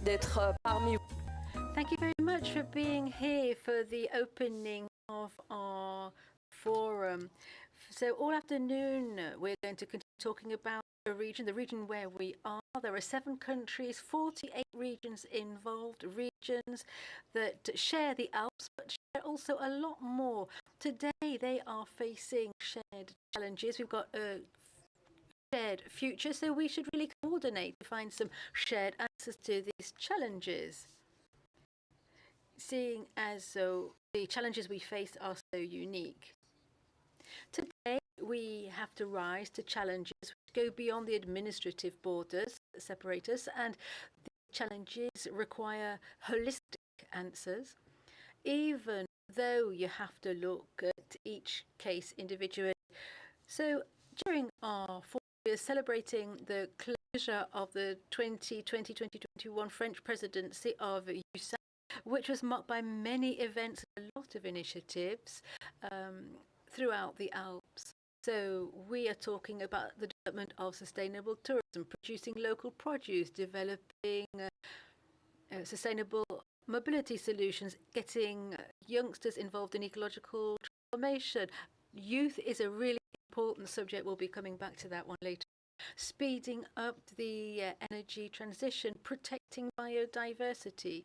d'être parmi vous. Thank you very much for being here for the opening of our forum. So all afternoon we're going to continue talking about the region where we are. There are 7 countries, 48 regions involved, regions that share the Alps, but share also a lot more. Today they are facing shared challenges. We've got a shared future, so we should really coordinate to find some shared answers to these challenges. Seeing as though the challenges we face are so unique. Today, we have to rise to challenges which go beyond the administrative borders that separate us, and the challenges require holistic answers, even though you have to look at each case individually. So, during our 4 years celebrating the closure of the 2020-2021 French presidency of EUSALP, which was marked by many events and a lot of initiatives throughout the Alps. So we are talking about the development of sustainable tourism, producing local produce, developing sustainable mobility solutions, getting youngsters involved in ecological transformation. Youth is a really important subject. We'll be coming back to that one later. Speeding up the energy transition, protecting biodiversity,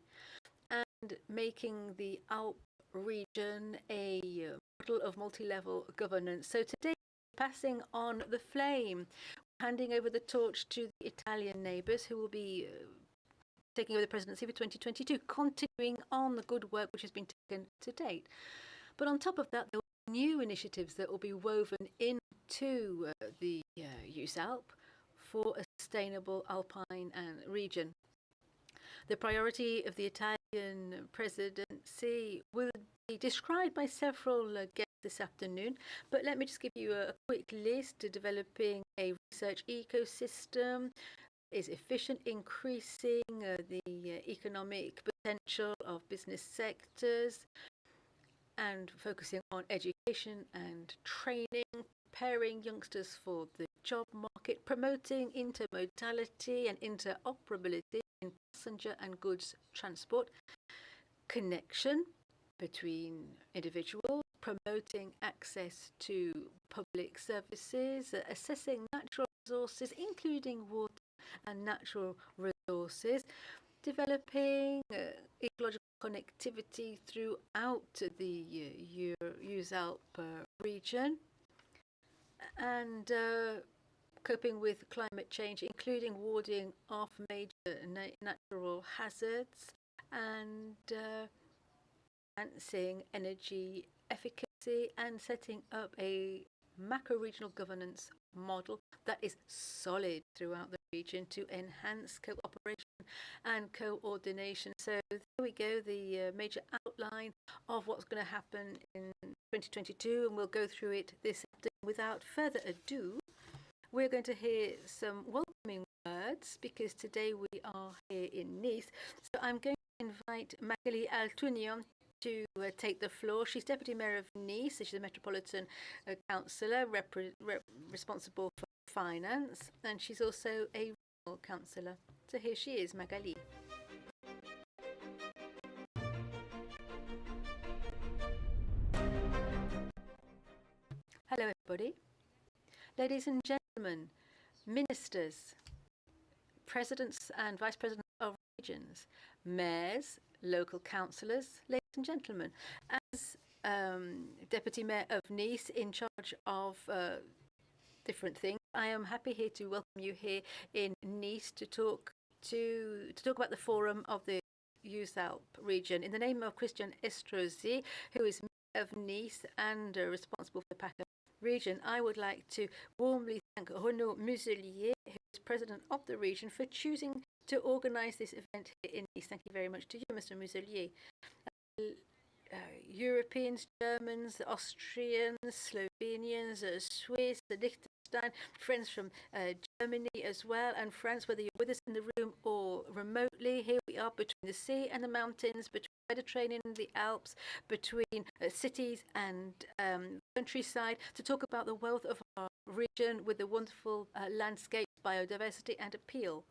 and making the Alp region a model of multi-level governance. So today, passing on the flame, handing over the torch to the Italian neighbours who will be taking over the presidency for 2022, continuing on the good work which has been taken to date. But on top of that, there will be new initiatives that will be woven into the EUSALP for a sustainable Alpine region. The priority of the Italian European presidency will be described by several guests this afternoon, but let me just give you a quick list. Developing a research ecosystem is efficient, increasing the economic potential of business sectors, and focusing on education and training, preparing youngsters for the job market, promoting intermodality and interoperability in passenger and goods transport, connection between individuals, promoting access to public services, assessing natural resources, including water and natural resources, developing ecological connectivity throughout the EUSALP region, and coping with climate change, including warding off major natural hazards, and enhancing energy efficacy, and setting up a macro-regional governance model that is solid throughout the region to enhance cooperation and coordination. So there we go, the major outline of what's going to happen in 2022, and we'll go through it this afternoon. Without further ado, we're going to hear some welcoming words, because today we are here in Nice. So I'm going to invite Magali Altounian to take the floor. She's Deputy Mayor of Nice. She's a Metropolitan Councillor responsible for finance, and she's also a regional councillor. So here she is, Magali. Hello everybody. Ladies and gentlemen, ministers, presidents and vice presidents of regions, mayors, local councillors, ladies and gentlemen. As Deputy Mayor of Nice, in charge of different things, I am happy here to welcome you here in Nice to talk about the forum of the EUSALP region. In the name of Christian Estrosi, who is Mayor of Nice and responsible for the PACA region, I would like to warmly thank Renaud Muselier, who is president of the region, for choosing to organize this event here in Nice. Thank you very much to you, Mr. Muselier. Europeans, Germans, Austrians, Slovenians, Swiss, Liechtenstein, friends from Germany as well, and France, whether you're with us in the room or remotely, here we are between the sea and the mountains, between the Mediterranean and the Alps, between cities and countryside, to talk about the wealth of our region with the wonderful landscape, biodiversity and appeal.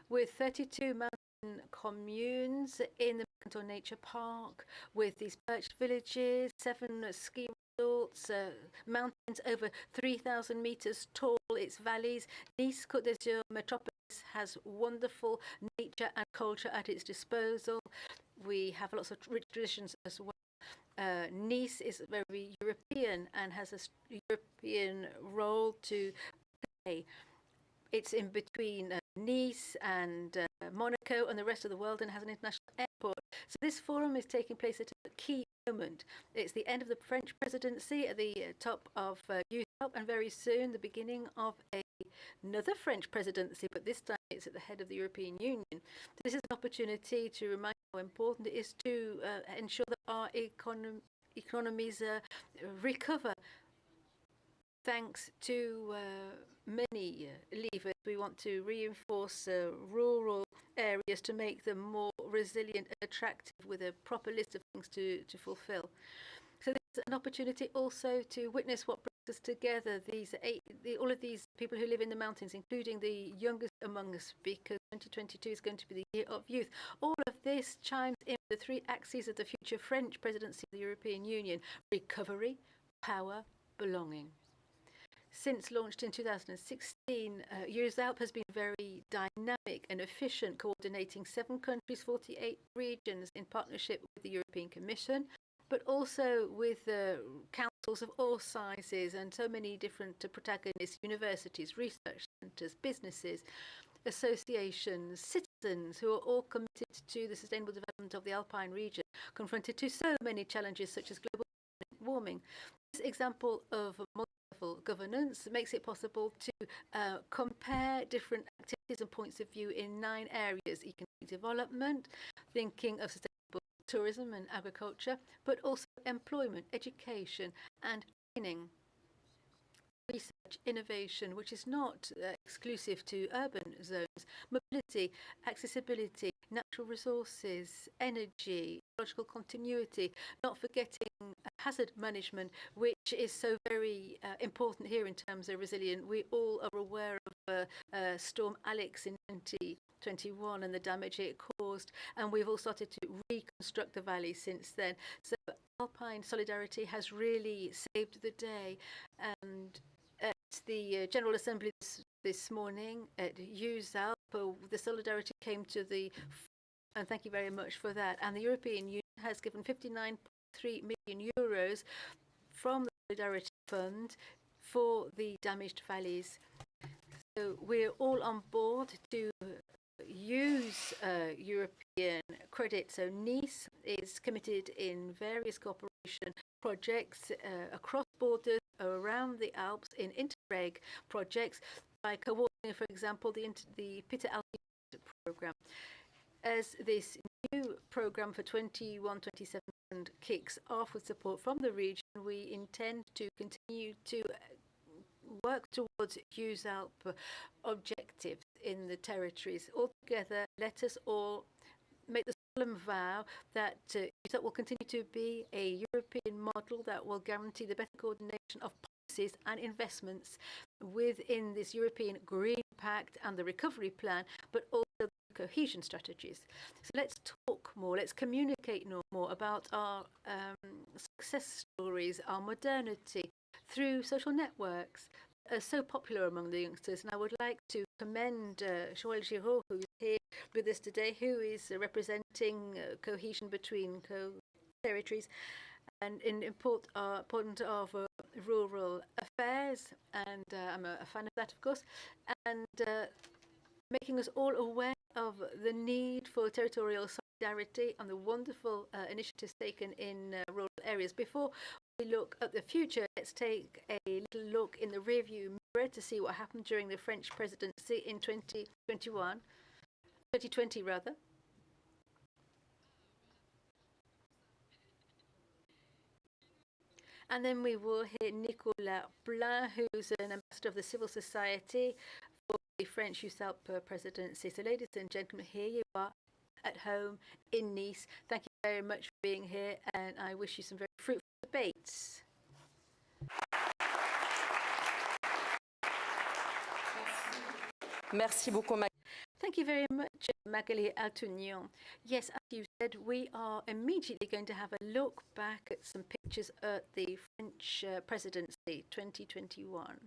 With 32 mountain communes in the Canton Nature Park, with these perched villages, 7 ski resorts, mountains over 3,000 meters tall, its valleys, Nice Côte d'Azur metropolis has wonderful nature and culture at its disposal. We have lots of rich traditions as well. Nice is very European and has a European role to play. It's in between Nice and Monaco and the rest of the world, and has an international airport. So this forum is taking place at a key moment. It's the end of the French presidency at the top of EUSALP, and very soon the beginning of another French presidency, but this time it's at the head of the European Union. So this is an opportunity to remind how important it is to ensure that our economies recover. Thanks to many levers, we want to reinforce rural areas to make them more resilient and attractive, with a proper list of things to fulfill. So there's an opportunity also to witness what brings us together, all of these people who live in the mountains, including the youngest among us, because 2022 is going to be the year of youth. All of this chimes in with the 3 axes of the future French presidency of the European Union: recovery, power, belonging. Since launched in 2016, EUSALP has been very dynamic and efficient, coordinating 7 countries, 48 regions, in partnership with the European Commission, but also with councils of all sizes and so many different protagonists: universities, research centres, businesses, associations, citizens, who are all committed to the sustainable development of the Alpine region, confronted to so many challenges such as global warming. This example of governance makes it possible to compare different activities and points of view in 9 areas: economic development, thinking of sustainable tourism and agriculture, but also employment, education and training, research, innovation, which is not exclusive to urban zones, mobility, accessibility, natural resources, energy, ecological continuity, not forgetting hazard management, which is so very important here in terms of resilience. We all are aware of Storm Alex in 2021 and the damage it caused, and we've all started to reconstruct the valley since then. So Alpine solidarity has really saved the day. And at the General Assembly this morning at EUSALP, the solidarity came to the, and thank you very much for that. And the European Union has given 59.3 million euros from the Solidarity Fund for the damaged valleys. So we're all on board to use European credit. So Nice is committed in various cooperation projects across borders around the Alps in Interreg projects by coordinating, for example, the Pitta Alpine program. As this new program for 21-27 kicks off with support from the region, we intend to continue to work towards EUSALP objectives in the territories. Altogether, let us all make the solemn vow that EUSALP will continue to be a European model that will guarantee the better coordination of policies and investments within this European Green Pact and the Recovery Plan, but also the cohesion strategies. So let's talk more, let's communicate more about our success stories, our modernity through social networks are so popular among the youngsters. And I would like to commend Joël Giraud, who is here with us today, who is representing cohesion between territories and important of rural affairs, and I'm a fan of that, of course, and making us all aware of the need for territorial solidarity and the wonderful initiatives taken in rural areas. Before we look at the future, let's take a little look in the rearview mirror to see what happened during the French presidency in 2020 rather. And then we will hear Nicolas, who's an ambassador of the civil society for the French EUSALP presidency. So ladies and gentlemen, here you are at home in Nice. Thank you very much for being here, and I wish you some very fruitful debates. Merci beaucoup. Thank you very much, Magali Altunion. Yes, as you said, we are immediately going to have a look back at some pictures at the French presidency 2021.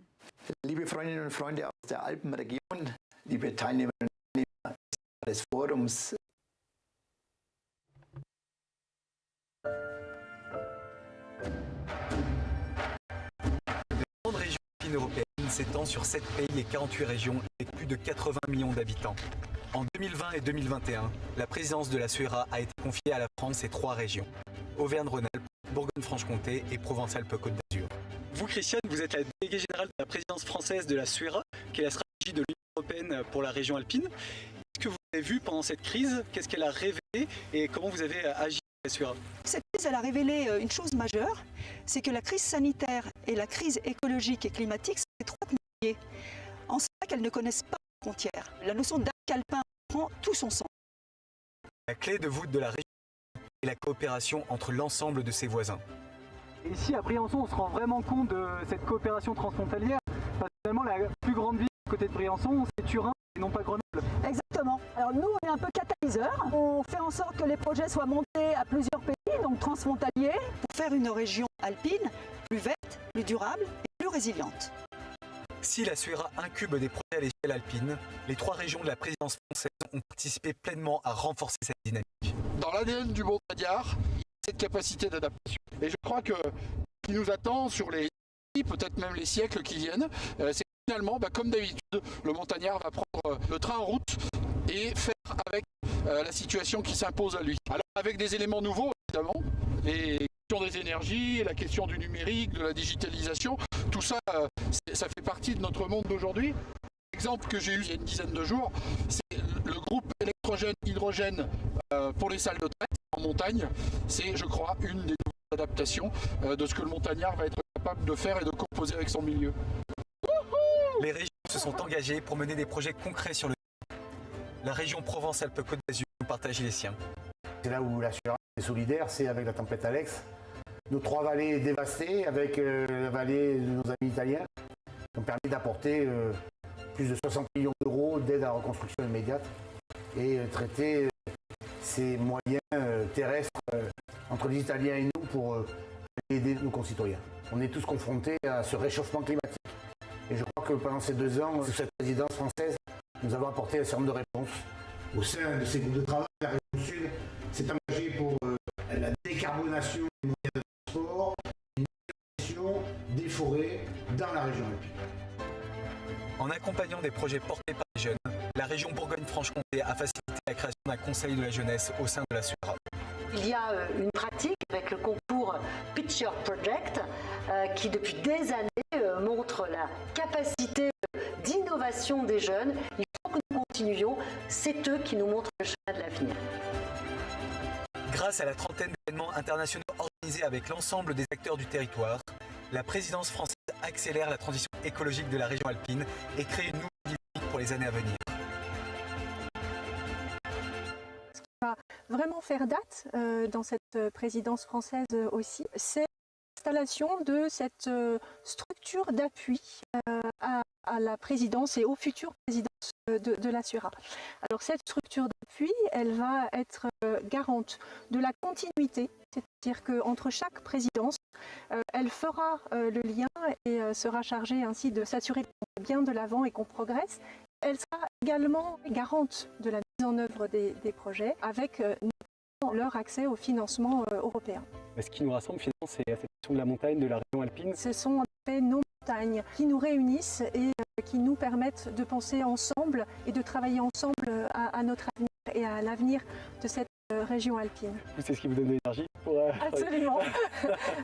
Liebe Freundinnen und Freunde aus der Alpenregion, liebe Teilnehmerinnen und Teilnehmer des Forums. La grande région alpine européenne s'étend sur 7 pays et 48 régions avec plus de 80 millions d'habitants. En 2020 et 2021, la présidence de la SUERA a été confiée à la France et 3 régions, Auvergne-Rhône-Alpes, Bourgogne-Franche-Comté et Provence-Alpes-Côte d'Azur. Vous, Christiane, vous êtes la déléguée générale de la présidence française de la SUERA, qui est la stratégie de l'Union européenne pour la région alpine. Qu'est-ce que vous avez vu pendant cette crise? Qu'est-ce qu'elle a révélé et comment vous avez agi à la SUERA? Cette crise, elle a révélé une chose majeure, c'est que la crise sanitaire et la crise écologique et climatique sont étroitement liées, en cela qu'elles ne connaissent pas de frontières. La notion d'arc alpin prend tout son sens. La clé de voûte de la région est la coopération entre l'ensemble de ses voisins. Et ici, à Briançon, on se rend vraiment compte de cette coopération transfrontalière. Parce que finalement, la plus grande ville à côté de Briançon, c'est Turin et non pas Grenoble. Exactement. Alors nous, on est un peu catalyseurs. On fait en sorte que les projets soient montés à plusieurs pays, donc transfrontaliers, pour faire une région alpine plus verte, plus durable et plus résiliente. Si la SUERA incube des projets à l'échelle alpine, les 3 régions de la présidence française ont participé pleinement à renforcer cette dynamique. Dans l'ADN du montagnard, il y a cette capacité d'adaptation. Et je crois que ce qui nous attend sur les peut-être même les siècles qui viennent, c'est finalement, comme d'habitude, le montagnard va prendre le train en route et faire avec la situation qui s'impose à lui. Alors avec des éléments nouveaux, évidemment, les questions des énergies, la question du numérique, de la digitalisation, tout ça, ça fait partie de notre monde d'aujourd'hui. L'exemple que j'ai eu il y a une dizaine de jours, c'est le groupe hydrogène pour les salles de traite en montagne, c'est, je crois, une des nouvelles adaptations de ce que le montagnard va être capable de faire et de composer avec son milieu. Les régions se sont engagées pour mener des projets concrets sur le terrain. La région Provence-Alpes-Côte d'Azur nous partage les siens. C'est là où la SURA est solidaire, c'est avec la tempête Alex. Nos 3 vallées dévastées, avec la vallée de nos amis italiens, ont permis d'apporter plus de 60 millions d'euros d'aide à la reconstruction immédiate et traiter ces moyens terrestres entre les Italiens et nous pour aider nos concitoyens. On est tous confrontés à ce réchauffement climatique. Et je crois que pendant ces 2 ans, sous cette présidence française, nous avons apporté un certain nombre de réponses. Au sein de ces groupes de travail, la région Sud s'est engagée pour la décarbonation des moyens de transport, une décarbonation des forêts dans la région alpine. En accompagnant des projets portés par les jeunes, la région Bourgogne-Franche-Comté a facilité la création d'un conseil de la jeunesse au sein de la SURA. Il y a une pratique avec le concours Picture Project qui depuis des années montre la capacité d'innovation des jeunes. Il faut que nous continuions, c'est eux qui nous montrent le chemin de l'avenir. Grâce à la trentaine d'événements internationaux organisés avec l'ensemble des acteurs du territoire, la présidence française accélère la transition écologique de la région alpine et crée une nouvelle dynamique pour les années à venir. Ce qui va vraiment faire date dans cette présidence française aussi, c'est l'installation de cette structure d'appui à la présidence et aux futures présidences de la SURA. Alors cette structure d'appui, elle va être garante de la continuité, c'est-à-dire qu'entre chaque présidence, elle fera le lien et sera chargée ainsi de s'assurer qu'on va bien de l'avant et qu'on progresse. Elle sera également garante de la mise en œuvre des projets avec leur accès au financement européen. Ce qui nous rassemble finalement, c'est la question de la montagne, de la région alpine. Ce sont en effet nos montagnes qui nous réunissent et qui nous permettent de penser ensemble et de travailler ensemble à notre avenir et à l'avenir de cette région alpine. C'est ce qui vous donne de l'énergie pour... Absolument.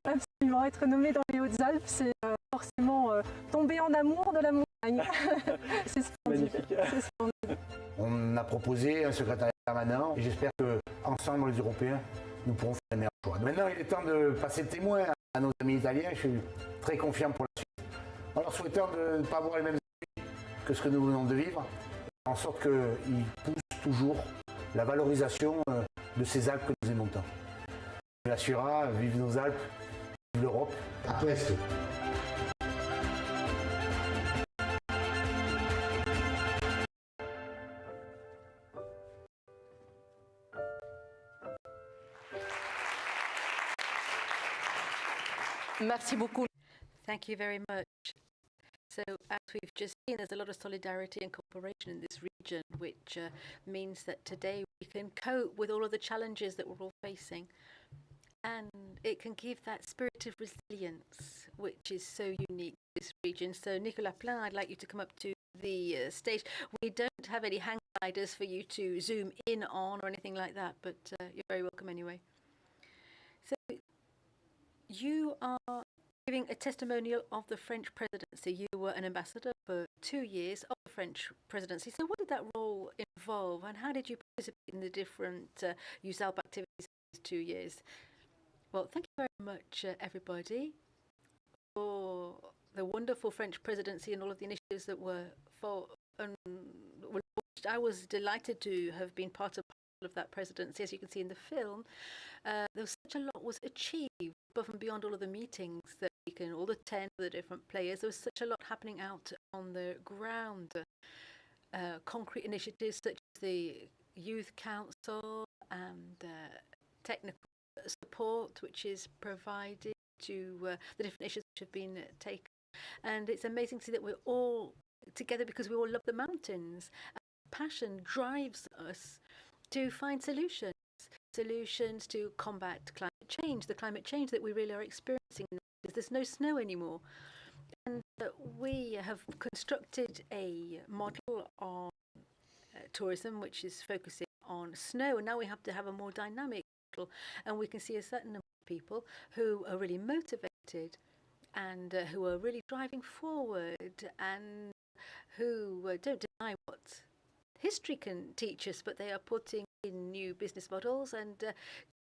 Absolument. Être nommé dans les Hautes-Alpes, c'est forcément tomber en amour de la montagne. C'est splendide. Magnifique. On a proposé un secrétariat permanent et j'espère qu'ensemble, les Européens, nous pourrons faire les meilleurs choix. Maintenant, il est temps de passer le témoin à nos amis italiens. Je suis très confiant pour la suite. En leur souhaitant de ne pas avoir les mêmes envies que ce que nous venons de vivre, en sorte qu'ils poussent toujours la valorisation de ces Alpes que nous aimons tant. La SURA, vive nos Alpes, vive l'Europe. À presto. Merci beaucoup. Thank you very much. So, as we've just seen, there's a lot of solidarity and cooperation in this region, which means that today we can cope with all of the challenges that we're all facing. And it can give that spirit of resilience, which is so unique to this region. So, Nicolas, I'd like you to come up to the stage. We don't have any hang gliders for you to zoom in on or anything like that, but you're very welcome anyway. So, you are giving a testimonial of the French presidency. You were an ambassador for 2 years of the French presidency. So what did that role involve and how did you participate in the different EUSALP activities in these 2 years? Well, thank you very much, everybody, for the wonderful French presidency and all of the initiatives that were launched. I was delighted to have been part of that presidency. As you can see in the film, there was such a lot was achieved above and beyond all of the meetings that all the 10 of the different players. There was such a lot happening out on the ground. Concrete initiatives such as the Youth Council and technical support which is provided to the different issues which have been taken. And it's amazing to see that we're all together because we all love the mountains. And passion drives us to find solutions to combat climate change, the climate change that we really are experiencing. There's no snow anymore. And we have constructed a model on tourism which is focusing on snow, and now we have to have a more dynamic model, and we can see a certain number of people who are really motivated and who are really driving forward and who don't deny what's history can teach us, but they are putting in new business models and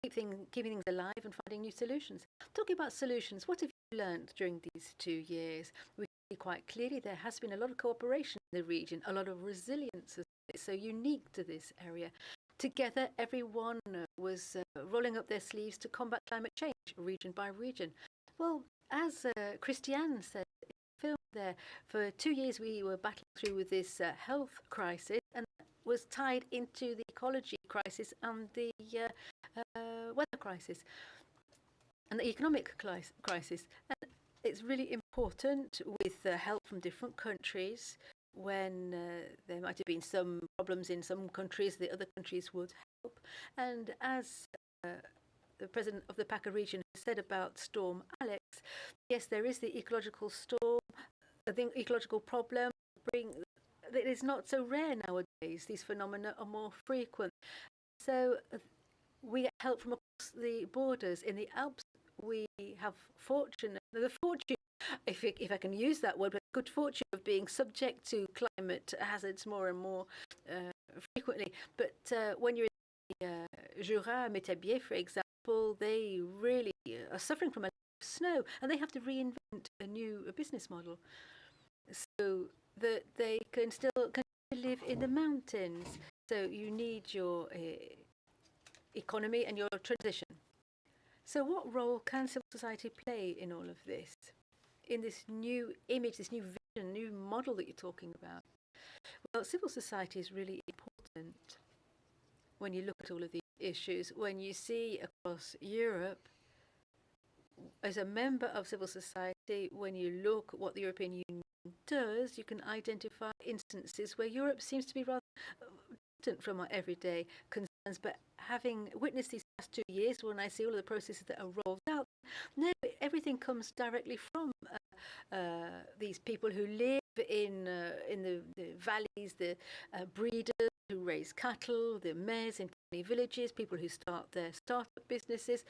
keeping things alive and finding new solutions. Talking about solutions, what have you learned during these 2 years? We see quite clearly there has been a lot of cooperation in the region, a lot of resilience. It's so unique to this area. Together, everyone was rolling up their sleeves to combat climate change, region by region. Well, as Christiane said in the film there, for 2 years we were battling through with this health crisis, and that was tied into the ecology crisis and the weather crisis and the economic crisis. And it's really important with help from different countries. When there might have been some problems in some countries, the other countries would help. And as the president of the PACA region has said about Storm Alex, yes, there is the ecological storm, the ecological problem. It is not so rare nowadays. These phenomena are more frequent. So we get help from across the borders. In the Alps, we have the fortune, if I can use that word, but good fortune of being subject to climate hazards more and more frequently. But when you're in the Jura, Métabier, for example, they really are suffering from a lack of snow, and they have to reinvent a new business model so that they can still continue to live in the mountains. So you need your economy and your transition. So what role can civil society play in all of this? In this new image, this new vision, new model that you're talking about? Well, civil society is really important when you look at all of these issues. When you see across Europe, as a member of civil society, when you look at what the European Union does, you can identify instances where Europe seems to be rather distant from our everyday concerns. But having witnessed these past 2 years, when I see all of the processes that are rolled out, no, everything comes directly from these people who live in the valleys, the breeders who raise cattle, the mayors in tiny villages, people who start their startup businesses.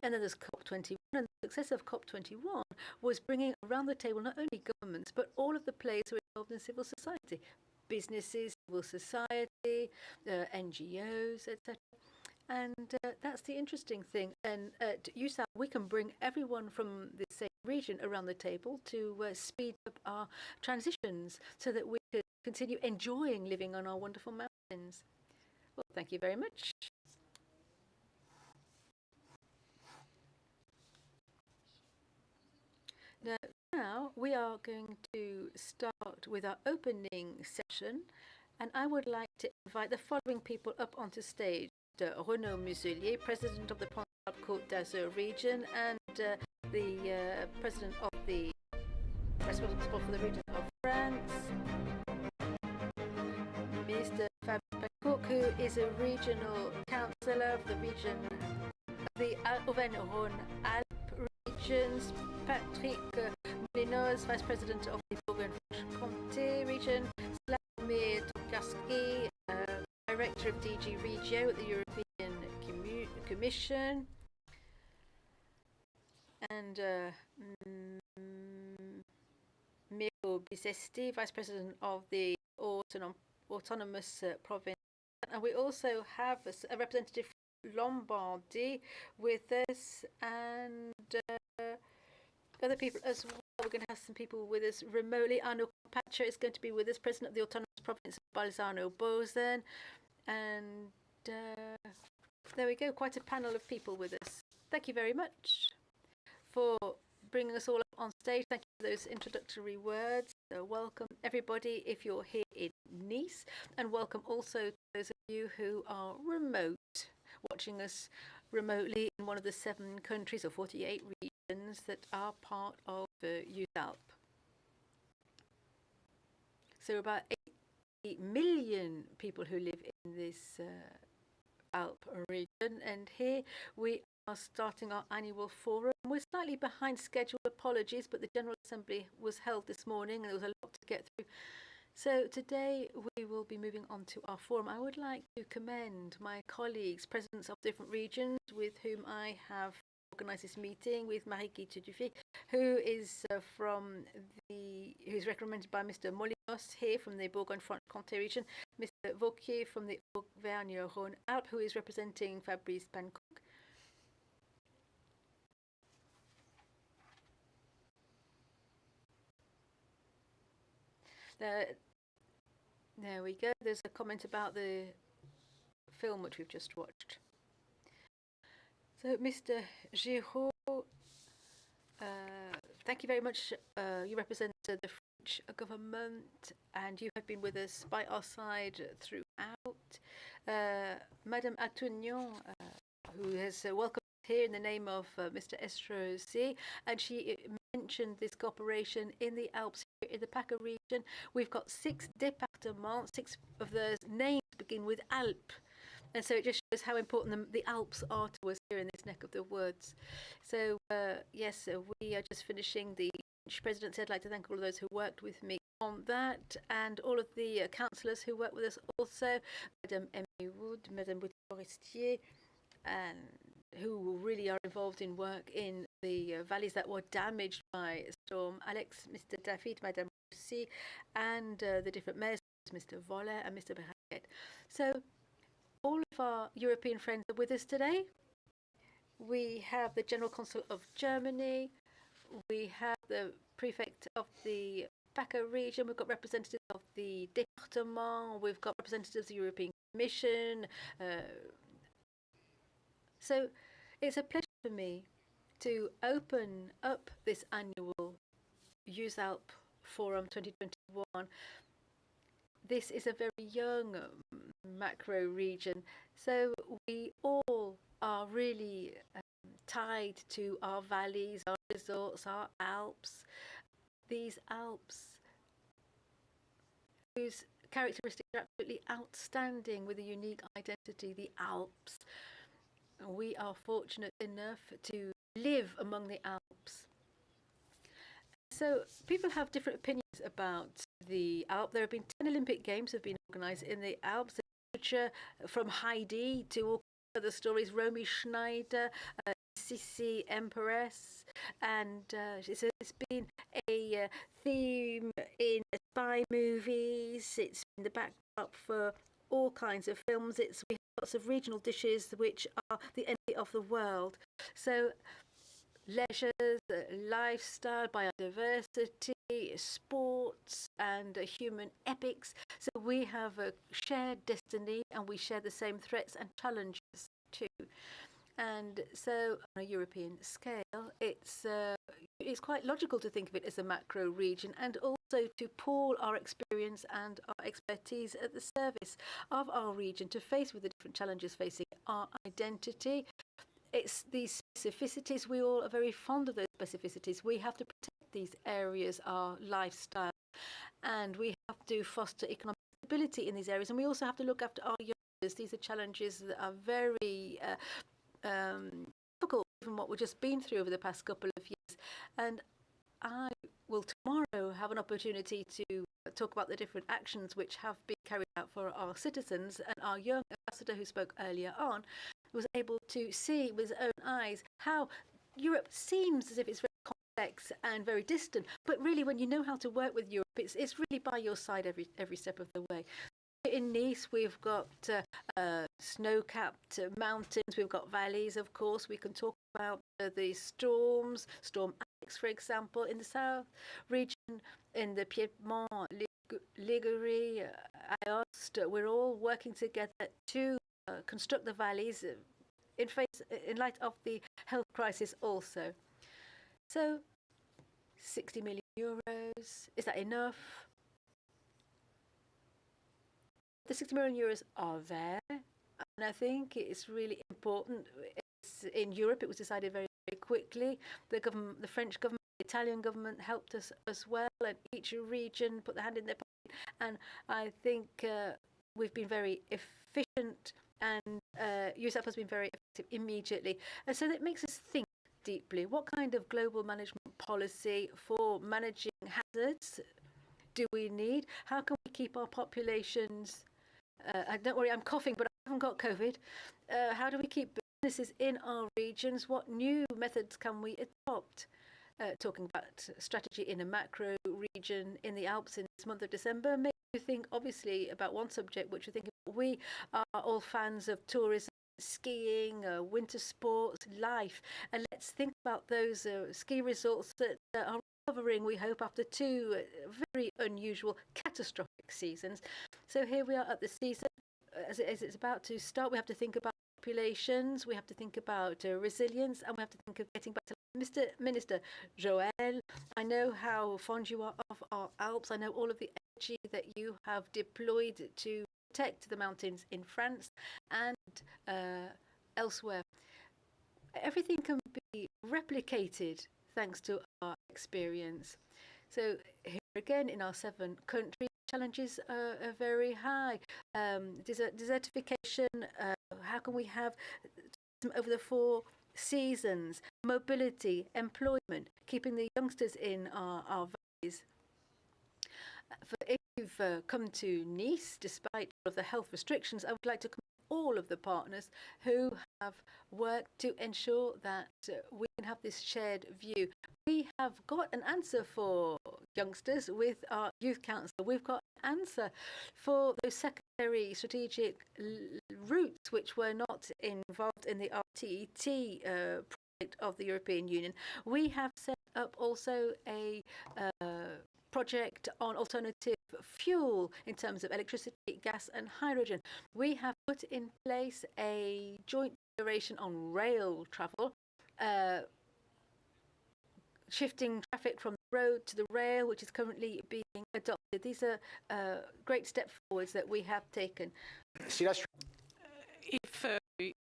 And then there's COP21, and the success of COP21 was bringing around the table not only governments, but all of the players who are involved in civil society, businesses, civil society, NGOs, etc. And that's the interesting thing. And at EUSALP, we can bring everyone from the same region around the table to speed up our transitions so that we could continue enjoying living on our wonderful mountains. Well, thank you very much. Now we are going to start with our opening session, and I would like to invite the following people up onto stage. Renaud Muselier, President of the Provence-Alpes-Côte d'Azur region, and the President of the responsible for the region of France, Mr. Fabien Pacouk, who is a regional councillor of the region of the Auvergne-Rhône-Alpes regions, Patrick Molinos, Vice President of the Bourgogne-Franche-Comté region, Slavomir Tokarski, Director of DG Regio at the European Commission, and Miro Bisesti, Vice President of the Autonomous Province. And we also have a representative from Lombardy with us, and other people as well. We're going to have some people with us remotely. Arno Pacha is going to be with us, President of the Autonomous Province of Bolzano-Bozen. And there we go, quite a panel of people with us. Thank you very much for bringing us all up on stage. Thank you for those introductory words. Welcome everybody if you're here in Nice, and welcome also to those of you who are remote, watching us remotely in one of the 7 countries or 48 regions that are part of EUSALP. So about 8 million people who live in this Alp region, and here we are starting our annual forum. We're slightly behind schedule, apologies, but the General Assembly was held this morning and there was a lot to get through. So today we will be moving on to our forum. I would like to commend my colleagues, presidents of different regions with whom I have organised this meeting, with Marie-Guy Dufay, who is who's recommended by Mr. Molinos here from the Bourgogne-Franche-Comté region, Mr. Vauquier from the Auvergne-Rhône-Alpes, who is representing Fabrice Pancook. There we go. There's a comment about the film which we've just watched. So, Mr. Giraud, thank you very much. You represent the French government and you have been with us by our side throughout. Madame Atugnon, who has welcomed us here in the name of Mr. Estrosi, and she mentioned this cooperation in the Alps, here in the PACA region. We've got 6 départements, 6 of those names begin with Alp. And so it just shows how important the Alps are to us here in this neck of the woods. So, yes, we are just finishing the French presidency. I'd like to thank all of those who worked with me on that and all of the councillors who worked with us also, Madame Emily Wood, Madame Boutet-Forestier, and who really are involved in work in the valleys that were damaged by storm. Alex, Mr. David, Madame Rossi, and the different mayors, Mr. Voller and Mr. Berraquet. So, all of our European friends are with us today. We have the General Consul of Germany. We have the Prefect of the PACA region. We've got representatives of the département. We've got representatives of the European Commission. So it's a pleasure for me to open up this annual EUSALP Forum 2021. This is a very young macro region, so we all are really tied to our valleys, our resorts, our Alps. These Alps, whose characteristics are absolutely outstanding with a unique identity, the Alps. We are fortunate enough to live among the Alps. So people have different opinions about the Alps. There have been 10 Olympic Games have been organised in the Alps. The literature from Heidi to all other stories, Romy Schneider, Sissi Empress, and it's been a theme in spy movies. It's been the backdrop for all kinds of films. We have lots of regional dishes which are the envy of the world. So leisure, lifestyle, biodiversity, sports, and human epics. So we have a shared destiny and we share the same threats and challenges too. And so on a European scale, it's quite logical to think of it as a macro region and also to pool our experience and our expertise at the service of our region to face with the different challenges facing our identity. It's these specificities. We all are very fond of those specificities. We have to protect these areas, our lifestyle, and we have to foster economic stability in these areas. And we also have to look after our youngsters. These are challenges that are very difficult, given what we've just been through over the past couple of years. And I will tomorrow have an opportunity to talk about the different actions which have been carried out for our citizens. And our young ambassador who spoke earlier on was able to see with his own eyes how Europe seems as if it's very complex and very distant, but really when you know how to work with Europe, it's really by your side every step of the way. In Nice, we've got snow-capped mountains, we've got valleys, of course. We can talk about the storms, Storm Alex, for example, in the south region, in the Piedmont, Ligurie, Aoste. We're all working together to construct the valleys in light of the health crisis also. So, 60 million euros, is that enough? The 60 million euros are there, and I think it's really important. In Europe, it was decided very, very quickly. The government, the French government, the Italian government helped us as well, and each region put their hand in their pocket. And I think we've been very efficient, and EUSALP has been very effective immediately. And so that makes us think deeply. What kind of global management policy for managing hazards do we need? How can we keep our populations? Don't worry, I'm coughing, but I haven't got COVID. How do we keep businesses in our regions? What new methods can we adopt? talking about strategy in a macro region in the Alps in this month of December makes you think, obviously, about one subject which we think about. We are all fans of tourism, skiing, winter sports, life, and let's think about those ski resorts that are recovering, we hope, after two very unusual, catastrophic seasons. So here we are at the season. As it's about to start, we have to think about populations, we have to think about resilience, and we have to think of getting back to Mr. Minister Joël. I know how fond you are of our Alps. I know all of the energy that you have deployed to protect the mountains in France and elsewhere. Everything can be replicated thanks to our experience. So here again, in our 7 countries, challenges are very high. Desertification, how can we have over the 4 seasons, mobility, employment, keeping the youngsters in our valleys. If you've come to Nice, despite all of the health restrictions, I would like to commend all of the partners who have worked to ensure that we can have this shared view. We have got an answer for youngsters with our youth council. We've got an answer for those secondary strategic routes which were not involved in the RTET project of the European Union. We have set up also a project on alternative fuel in terms of electricity, gas and hydrogen. We have put in place a joint declaration on rail travel, shifting traffic from the road to the rail, which is currently being adopted. These are great steps forwards that we have taken. If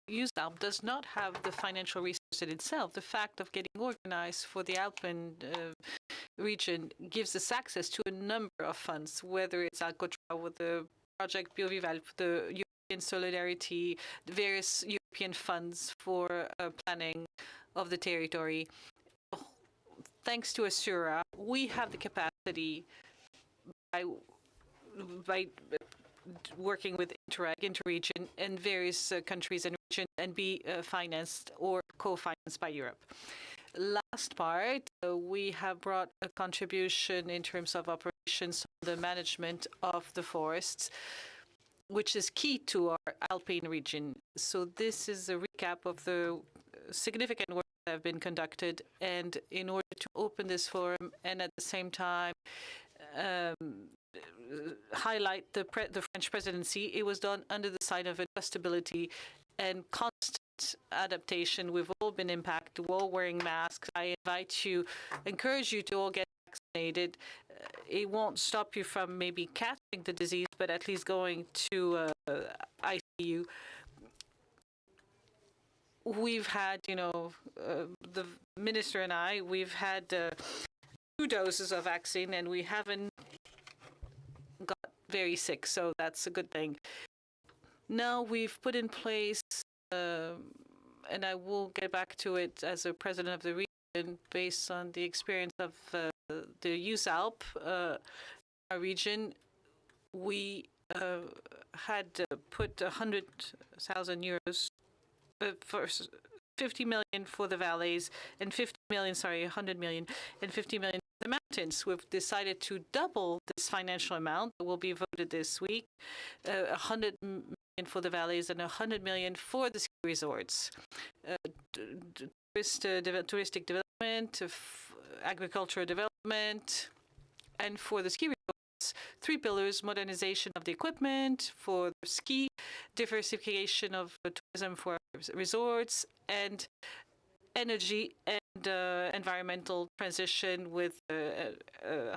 EUSALP does not have the financial resources in itself, the fact of getting organized for the Alpine region gives us access to a number of funds, whether it's Alcotra with the project BioVival, the European Solidarity, the various European funds for planning of the territory. Thanks to Assura, we have the capacity by working with interregion and various countries and regions and be financed or co-financed by Europe. Last part, we have brought a contribution in terms of operations on the management of the forests, which is key to our Alpine region. So this is a recap of the significant work that have been conducted, and in order to open this forum and at the same time highlight the French presidency, it was done under the sign of adjustability and constant adaptation. We've all been impacted. We're all wearing masks. I encourage you to all get vaccinated. It won't stop you from maybe catching the disease, but at least going to ICU. We've had, the minister and I, we've had 2 doses of vaccine, and we haven't got very sick, so that's a good thing. Now we've put in place, and I will get back to it as a president of the region, based on the experience of the EUSALP, our region, we had put 100,000 euros for 50 million for the valleys and 100 million and 50 million for the mountains. We've decided to double this financial amount that will be voted this week, 100 million for the valleys and 100 million for the ski resorts. Touristic development, agricultural development, and for the ski resorts, 3 pillars: modernization of the equipment for the ski, diversification of tourism for resorts, and energy and environmental transition with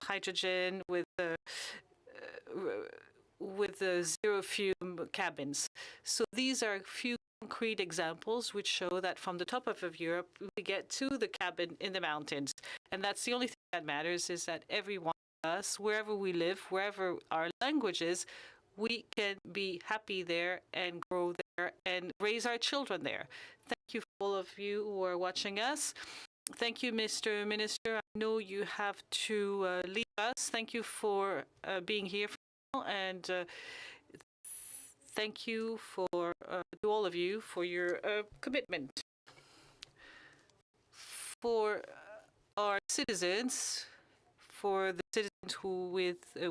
hydrogen, with zero fume cabins. So these are a few concrete examples which show that from the top of Europe, we get to the cabin in the mountains. And that's the only thing that matters, is that every one of us, wherever we live, wherever our language is, we can be happy there and grow there and raise our children there. Thank you for all of you who are watching us. Thank you, Mr. Minister. I know you have to leave us. Thank you for being here now, and thank you to all of you for your commitment. For our citizens, for the citizens who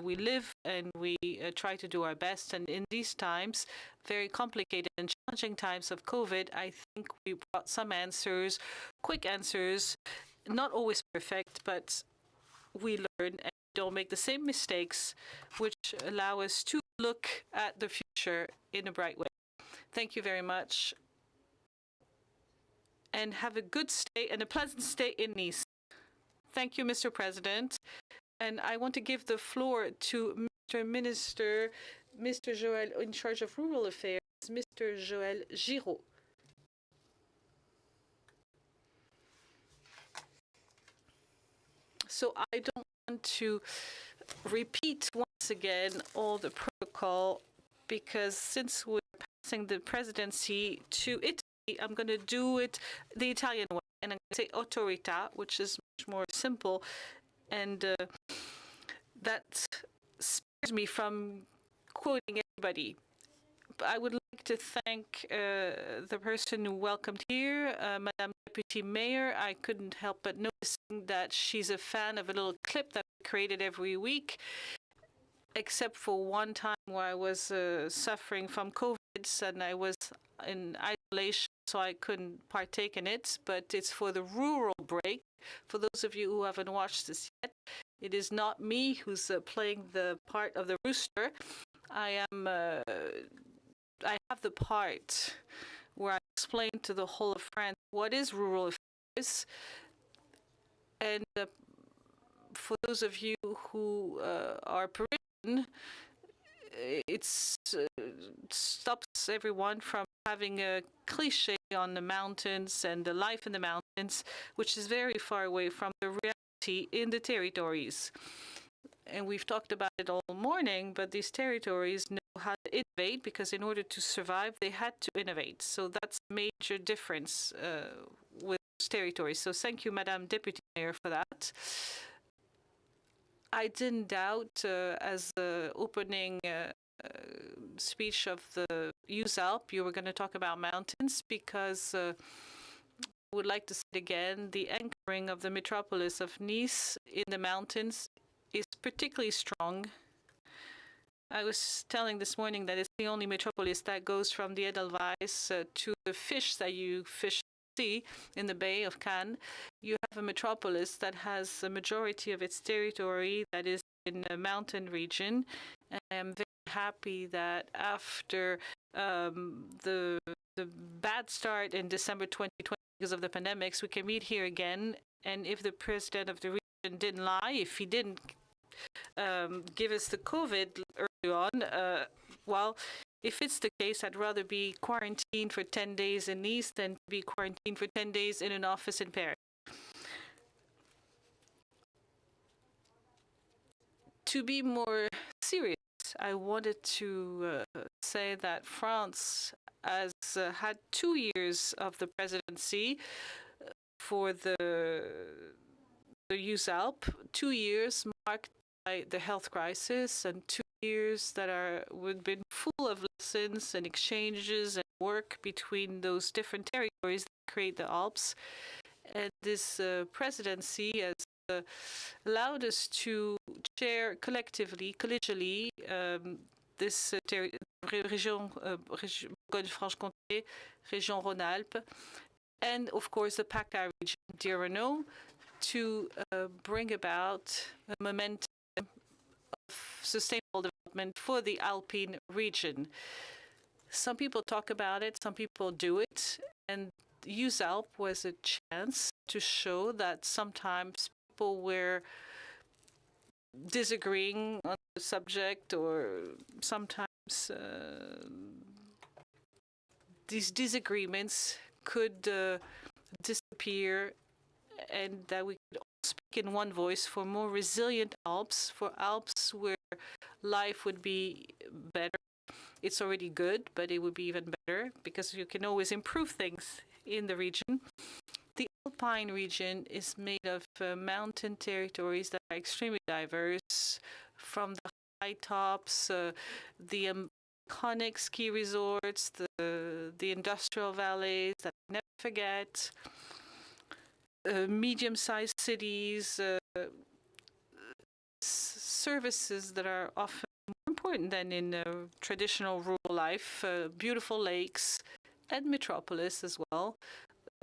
we live, and we try to do our best. And in these times, very complicated and challenging times of COVID, I think we brought some answers, quick answers, not always perfect, but we learn and don't make the same mistakes, which allow us to look at the future in a bright way. Thank you very much, and have a good stay and a pleasant stay in Nice. Thank you, Mr. President. And I want to give the floor to Mr. Minister, Mr. Joël, in charge of rural affairs, Mr. Joël Giraud. So I don't want to repeat once again all the protocol, because since we're passing the presidency to Italy, I'm going to do it the Italian way. And I'm going to say autorità, which is much more simple. And that spares me from quoting everybody. But I would like to thank the person who welcomed here, Madame Deputy Mayor. I couldn't help but noticing that she's a fan of a little clip that we created every week, except for one time where I was suffering from COVID and I was in isolation, so I couldn't partake in it. But it's for the rural break. For those of you who haven't watched this yet, it is not me who's playing the part of the rooster. I have the part where I explain to the whole of France what is rural affairs. And for those of you who are Parisian, it stops everyone from having a cliche on the mountains and the life in the mountains, which is very far away from the reality in the territories. And we've talked about it all morning, but these territories know how to innovate, because in order to survive, they had to innovate. So that's a major difference with those territories. So thank you, Madame Deputy Mayor, for that. I didn't doubt, as the opening speech of the EUSALP, you were going to talk about mountains, because I would like to say it again, the anchoring of the metropolis of Nice in the mountains is particularly strong. I was telling this morning that it's the only metropolis that goes from the Edelweiss to the fish that you fish in the Bay of Cannes. You have a metropolis that has a majority of its territory that is in a mountain region. And I'm very happy that after the bad start in December 2020 because of the pandemics, we can meet here again. And if the president of the region didn't lie, if he didn't give us the COVID early on, well, if it's the case, I'd rather be quarantined for 10 days in Nice than to be quarantined for 10 days in an office in Paris. To be more serious, I wanted to say that France has had 2 years of the presidency for the EUSALP, 2 years marked by the health crisis, and 2 years that would been full of lessons and exchanges and work between those different territories that create the Alps. And this presidency has allowed us to share collectively, collegially, this région Bourgogne-Franche-Comté, région Rhône-Alpes, and of course the PACA region, dear Renaud, to bring about a momentum of sustainable development for the Alpine region. Some people talk about it, some people do it, and EUSALP was a chance to show that sometimes people were disagreeing on the subject, or sometimes these disagreements could disappear, and that we could all speak in one voice for more resilient Alps, for Alps where life would be better. It's already good, but it would be even better, because you can always improve things in the region. The Alpine region is made of mountain territories that are extremely diverse, from the high tops, the iconic ski resorts, the industrial valleys that I never forget, medium-sized cities, services that are often more important than in traditional rural life, beautiful lakes, and metropolis as well,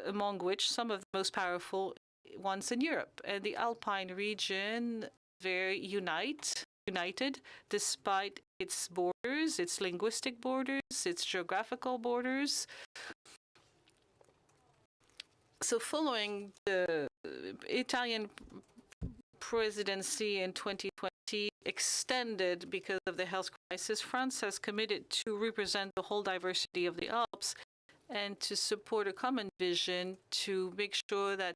among which some of the most powerful ones in Europe. And the Alpine region, very united, despite its borders, its linguistic borders, its geographical borders. So following the Italian presidency in 2020 extended because of the health crisis, France has committed to represent the whole diversity of the Alps and to support a common vision to make sure that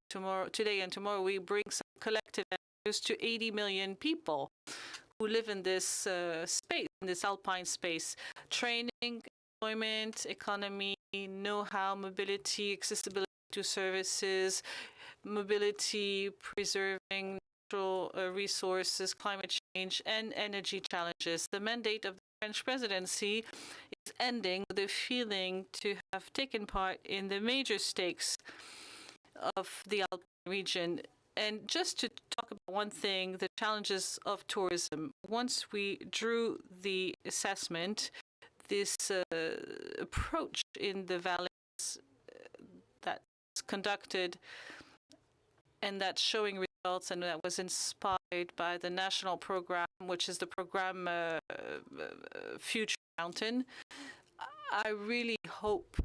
today and tomorrow, we bring some collective answers to 80 million people who live in this space, in this Alpine space. Training, employment, economy, know-how, mobility, accessibility to services, mobility, preserving natural resources, climate change, and energy challenges. The mandate of the French presidency is ending with a feeling to have taken part in the major stakes of the Alpine region. And just to talk about one thing, the challenges of tourism. Once we drew the assessment, this approach in the valleys that's conducted and that's showing results and that was inspired by the national program, which is the program Future Mountain. I really hope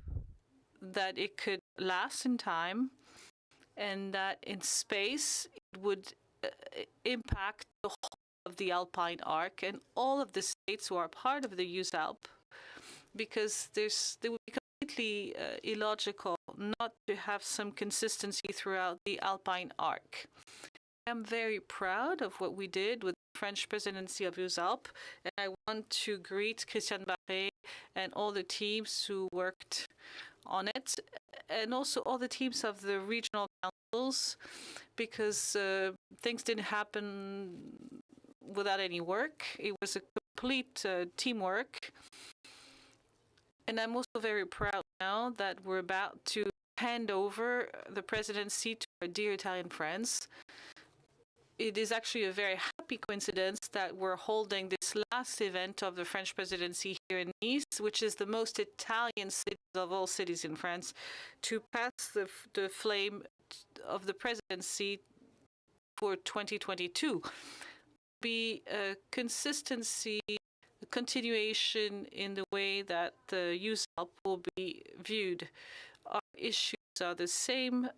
that it could last in time and that in space it would impact the whole of the Alpine arc and all of the states who are part of the EUSALP, because they would be completely illogical not to have some consistency throughout the Alpine arc. I'm very proud of what we did with the French presidency of EUSALP, and I want to greet Christiane Barré and all the teams who worked on it, and also all the teams of the regional councils, because things didn't happen without any work. It was a complete teamwork. And I'm also very proud now that we're about to hand over the presidency to our dear Italian friends. It is actually a very happy coincidence that we're holding this last event of the French presidency here in Nice, which is the most Italian city of all cities in France, to pass the flame of the presidency for 2022. Be a consistency, a continuation in the way that the EUSALP will be viewed. Our issues are the same.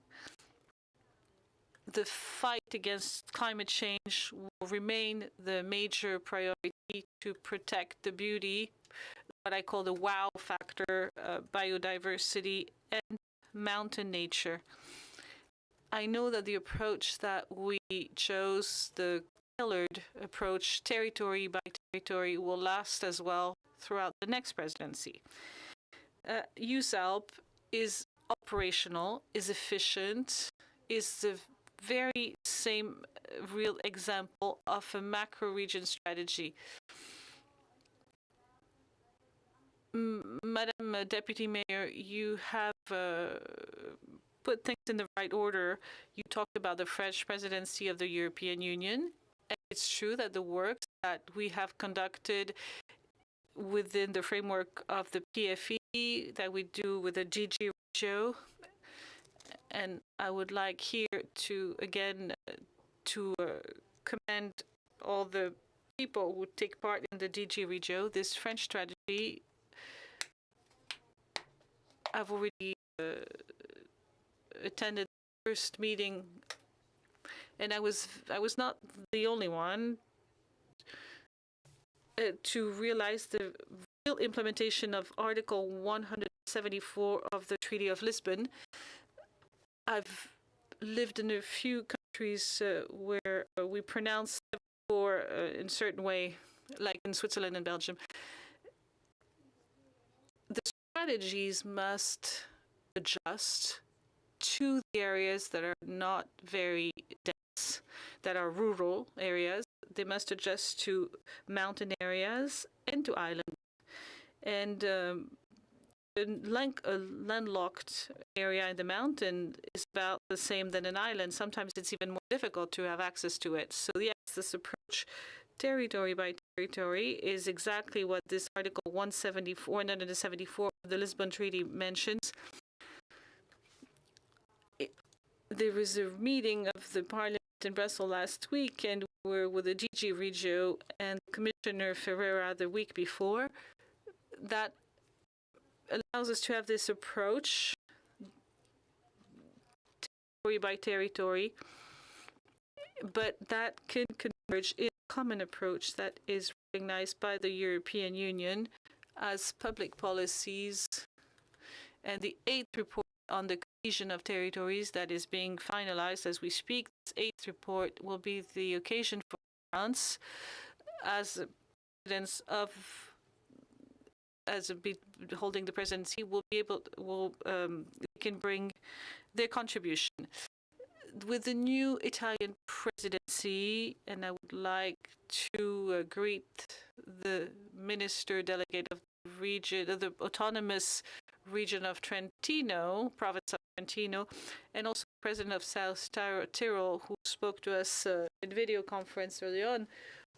The fight against climate change will remain the major priority to protect the beauty, what I call the wow factor, biodiversity, and mountain nature. I know that the approach that we chose, the tailored approach, territory by territory, will last as well throughout the next presidency. EUSALP is operational, is efficient, is the very same real example of a macro region strategy. Madam Deputy Mayor, you have put things in the right order. You talked about the French presidency of the European Union. And it's true that the work that we have conducted within the framework of the PFE, that we do with the DG Regio, and I would like here to again commend all the people who take part in the DG Regio. This French strategy, I've already attended the first meeting, and I was not the only one to realize the real implementation of Article 174 of the Treaty of Lisbon. I've lived in a few countries where we pronounce 74 in a certain way, like in Switzerland and Belgium. The strategies must adjust to the areas that are not very dense, that are rural areas. They must adjust to mountain areas and to islands. And a landlocked area in the mountain is about the same than an island. Sometimes it's even more difficult to have access to it. So yes, this approach, territory by territory, is exactly what this Article 174 of the Lisbon Treaty mentions. There was a meeting of the Parliament in Brussels last week, and we were with the DG Regio and Commissioner Ferreira the week before. That allows us to have this approach, territory by territory, but that can converge in a common approach that is recognized by the European Union as public policies. And the 8th report on the cohesion of territories that is being finalized as we speak, this 8th report will be the occasion for France as presidents of holding the presidency can bring their contribution. With the new Italian presidency, and I would like to greet the minister delegate of the region, of the autonomous region of Trentino, province of Trentino, and also the president of South Tyrol, who spoke to us in video conference early on.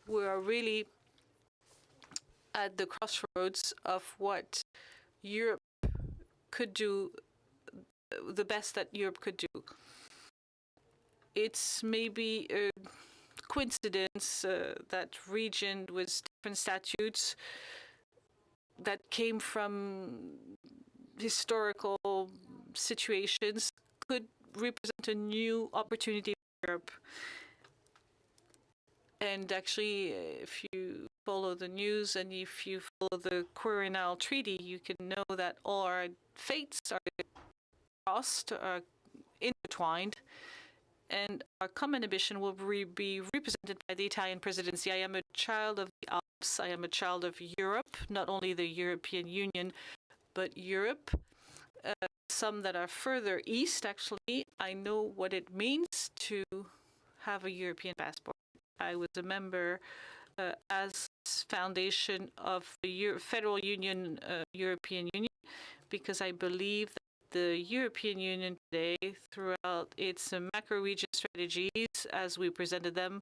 We are really at the crossroads of what Europe could do, the best that Europe could do. It's maybe a coincidence that region with different statutes that came from historical situations could represent a new opportunity for Europe. And actually, if you follow the news and if you follow the Quirinal Treaty, you can know that all our fates are crossed, are intertwined, and our common ambition will be represented by the Italian presidency. I am a child of the Alps. I am a child of Europe, not only the European Union, but Europe. Some that are further east, actually. I know what it means to have a European passport. I was a member as foundation of the Federal Union, European Union, because I believe that the European Union today, throughout its macro-region strategies, as we presented them,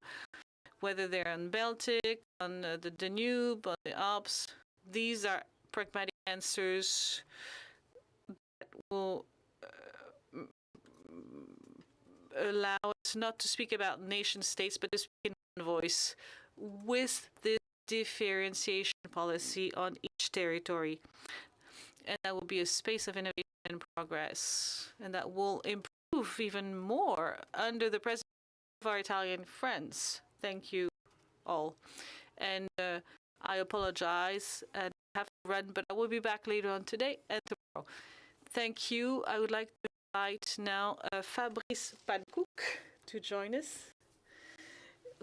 whether they're on Baltic, on the Danube, on the Alps, these are pragmatic answers that will allow us not to speak about nation states, but to speak in one voice with this differentiation policy on each territory. And that will be a space of innovation and progress, and that will improve even more under the presidency of our Italian friends. Thank you all. And I apologize and have to run, but I will be back later on today and tomorrow. Thank you. I would like to invite now Fabrice Pancook to join us,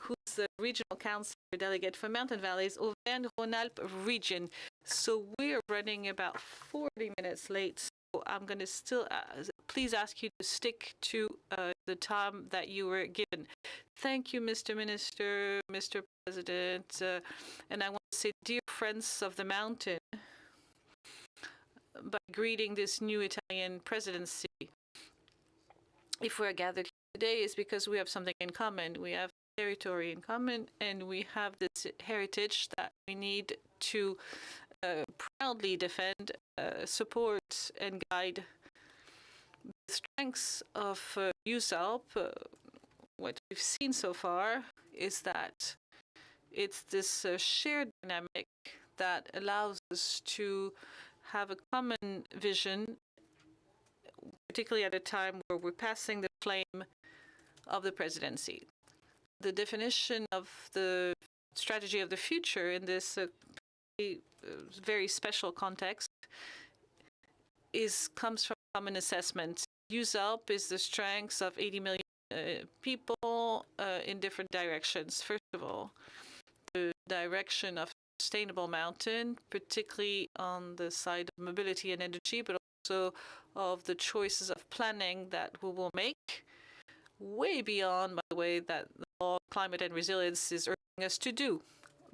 who's the Regional Councillor Delegate for Mountain Valleys, Auvergne-Rhône-Alpes region. So we're running about 40 minutes late, so I'm going to still please ask you to stick to the time that you were given. Thank you, Mr. Minister, Mr. President, and I want to say, dear friends of the mountain, by greeting this new Italian presidency. If we're gathered here today, it's because we have something in common. We have territory in common, and we have this heritage that we need to proudly defend, support, and guide. The strengths of EUSALP, what we've seen so far, is that it's this shared dynamic that allows us to have a common vision, particularly at a time where we're passing the flame of the presidency. The definition of the strategy of the future in this very special context comes from common assessment. EUSALP is the strengths of 80 million people in different directions. First of all, the direction of sustainable mountain, particularly on the side of mobility and energy, but also of the choices of planning that we will make, way beyond, by the way, that the law of climate and resilience is urging us to do.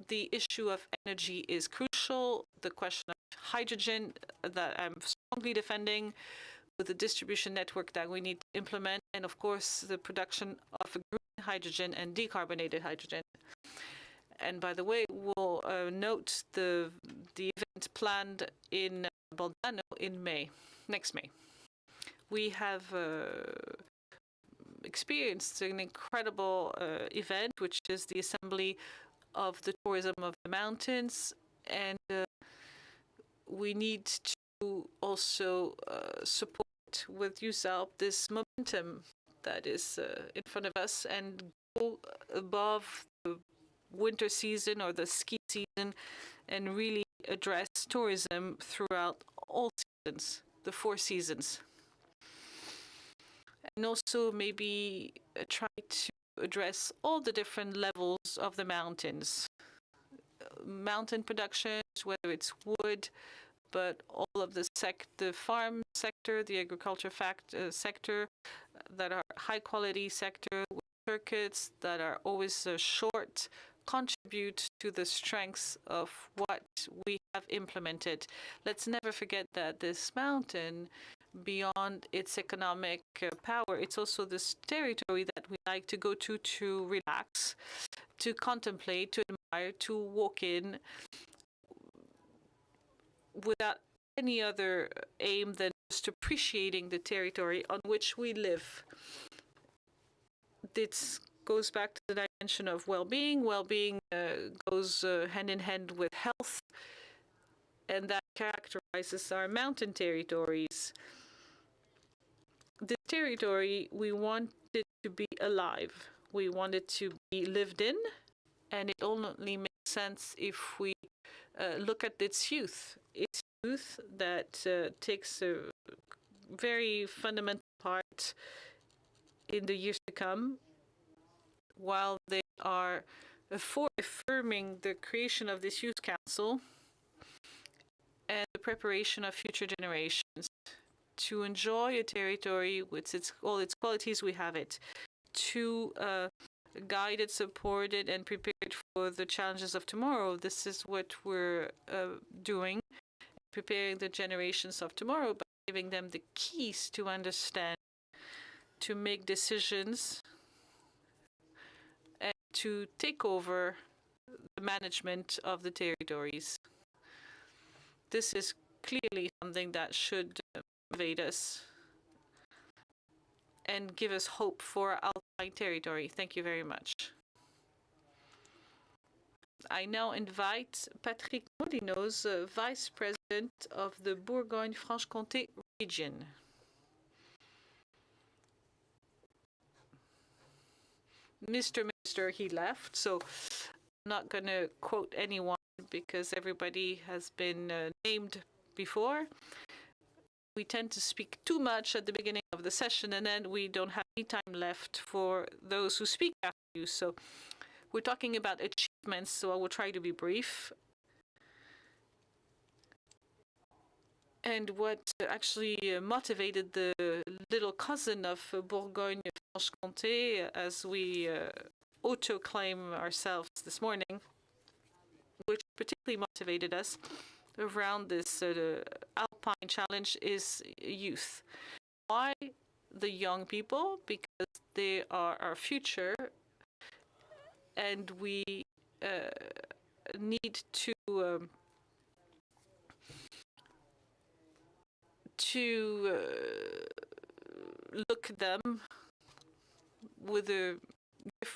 The issue of energy is crucial. The question of hydrogen that I'm strongly defending, with the distribution network that we need to implement, and of course the production of green hydrogen and decarbonated hydrogen. And by the way, we'll note the event planned in Bolzano in May, next May. We have experienced an incredible event, which is the Assembly of the Tourism of the Mountains, and we need to also support with EUSALP this momentum that is in front of us and go above the winter season or the ski season and really address tourism throughout all seasons, the 4 seasons. And also maybe try to address all the different levels of the mountains. Mountain productions, whether it's wood, but all of the farm sector, the agriculture sector, that are high quality sector with circuits that are always short, contribute to the strengths of what we have implemented. Let's never forget that this mountain, beyond its economic power, it's also this territory that we like to go to relax, to contemplate, to admire, to walk in, without any other aim than just appreciating the territory on which we live. This goes back to the dimension of well-being. Well-being goes hand in hand with health, and that characterizes our mountain territories. This territory, we want it to be alive. We want it to be lived in, and it only makes sense if we look at its youth. Its youth that takes a very fundamental part in the years to come, while they are affirming the creation of this youth council and the preparation of future generations to enjoy a territory with all its qualities. We have it to guide it, support it, and prepare it for the challenges of tomorrow. This is what we're doing, preparing the generations of tomorrow by giving them the keys to understand, to make decisions, and to take over the management of the territories. This is clearly something that should motivate us and give us hope for our Alpine territory. Thank you very much. I now invite Patrick Molinos, Vice President of the Bourgogne-Franche-Comté region. Mr. Minister, he left, so I'm not going to quote anyone because everybody has been named before. We tend to speak too much at the beginning of the session, and then we don't have any time left for those who speak after you. So we're talking about achievements, so I will try to be brief. And what actually motivated the little cousin of Bourgogne-Franche-Comté, as we auto-claim ourselves this morning, which particularly motivated us around this Alpine challenge, is youth. Why the young people? Because they are our future, and we need to look at them with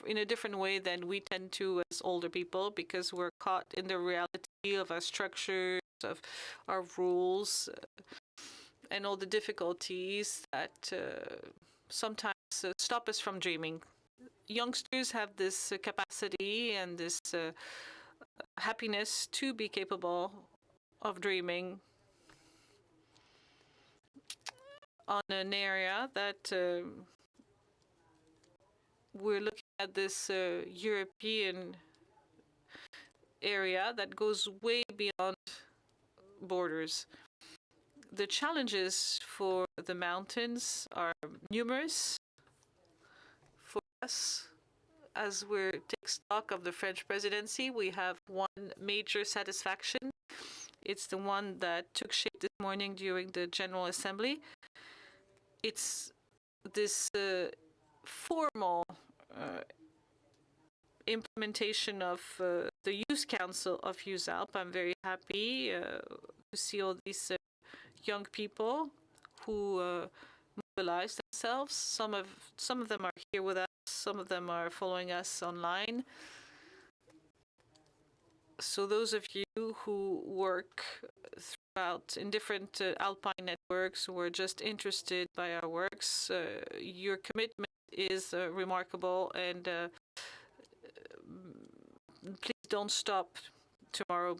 in a different way than we tend to as older people, because we're caught in the reality of our structures, of our rules, and all the difficulties that sometimes stop us from dreaming. Youngsters have this capacity and this happiness to be capable of dreaming on an area that we're looking at, this European area that goes way beyond borders. The challenges for the mountains are numerous. For us, as we take stock of the French presidency, we have one major satisfaction It's the one that took shape this morning during the General Assembly. It's this formal implementation of the Youth Council of EUSALP. I'm very happy to see all these young people who mobilize themselves. Some of them are here with us. Some of them are following us online. So those of you who work throughout in different Alpine networks who are just interested by our works, your commitment is remarkable, and please don't stop tomorrow.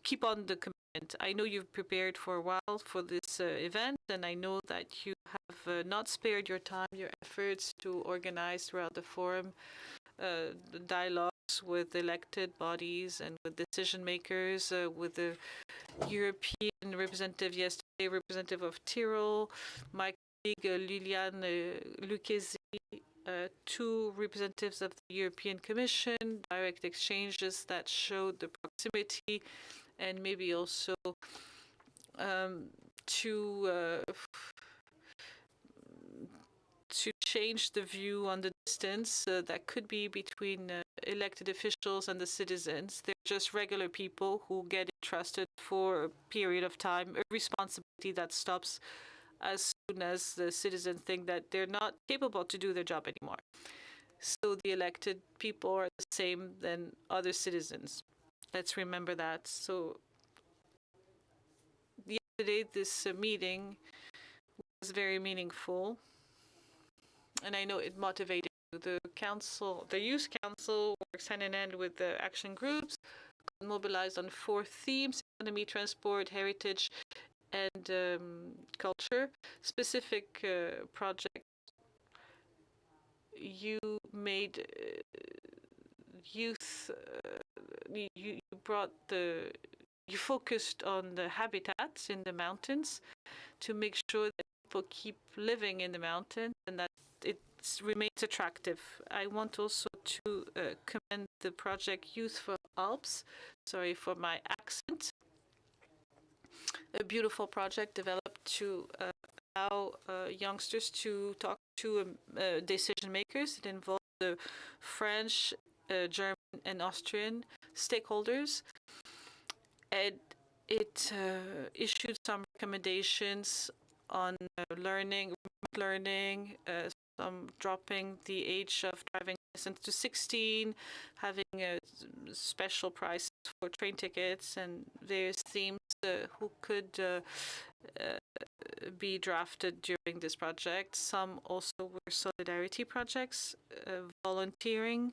Keep on the commitment. I know you've prepared for a while for this event, and I know that you have not spared your time, your efforts to organize throughout the forum the dialogues with elected bodies and with decision makers, with the European representative yesterday, representative of Tyrol, my colleague Liliane Lucchesi, two representatives of the European Commission, direct exchanges that showed the proximity, and maybe also to change the view on the distance that could be between elected officials and the citizens. They're just regular people who get entrusted for a period of time, a responsibility that stops as soon as the citizens think that they're not capable to do their job anymore. So the elected people are the same than other citizens. Let's remember that. So yesterday, this meeting was very meaningful, and I know it motivated you. The council, the Youth Council, works hand in hand with the action groups, mobilized on 4 themes: economy, transport, heritage, and culture. Specific project. You made youth. You focused on the habitats in the mountains to make sure that people keep living in the mountains and that it remains attractive. I want also to commend the project Youth for Alps. Sorry for my accent. A beautiful project developed to allow youngsters to talk to decision makers. It involved the French, German, and Austrian stakeholders. And it issued some recommendations on learning, some dropping the age of driving license to 16, having special prices for train tickets, and various themes who could be drafted during this project. Some also were solidarity projects, volunteering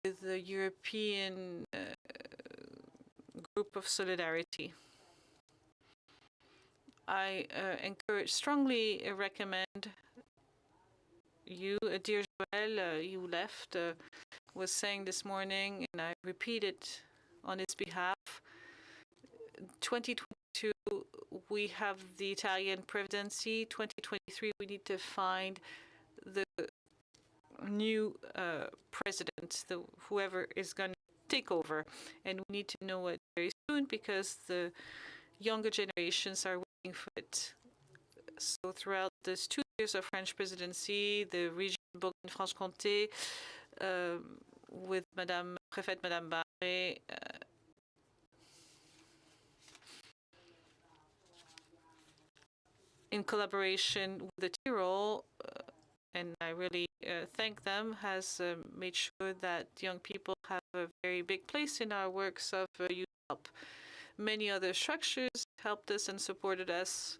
with the European group of solidarity. I strongly recommend you, dear Joël, you left, was saying this morning, and I repeat it on his behalf. 2022, we have the Italian presidency. 2023, we need to find the new president, whoever is going to take over, and we need to know it very soon because the younger generations are waiting for it. So throughout these 2 years of French presidency, the region Bourgogne-Franche-Comté, with Madame Préfète, Madame Barré, in collaboration with the Tyrol, and I really thank them, has made sure that young people have a very big place in our works of EUSALP. Many other structures helped us and supported us,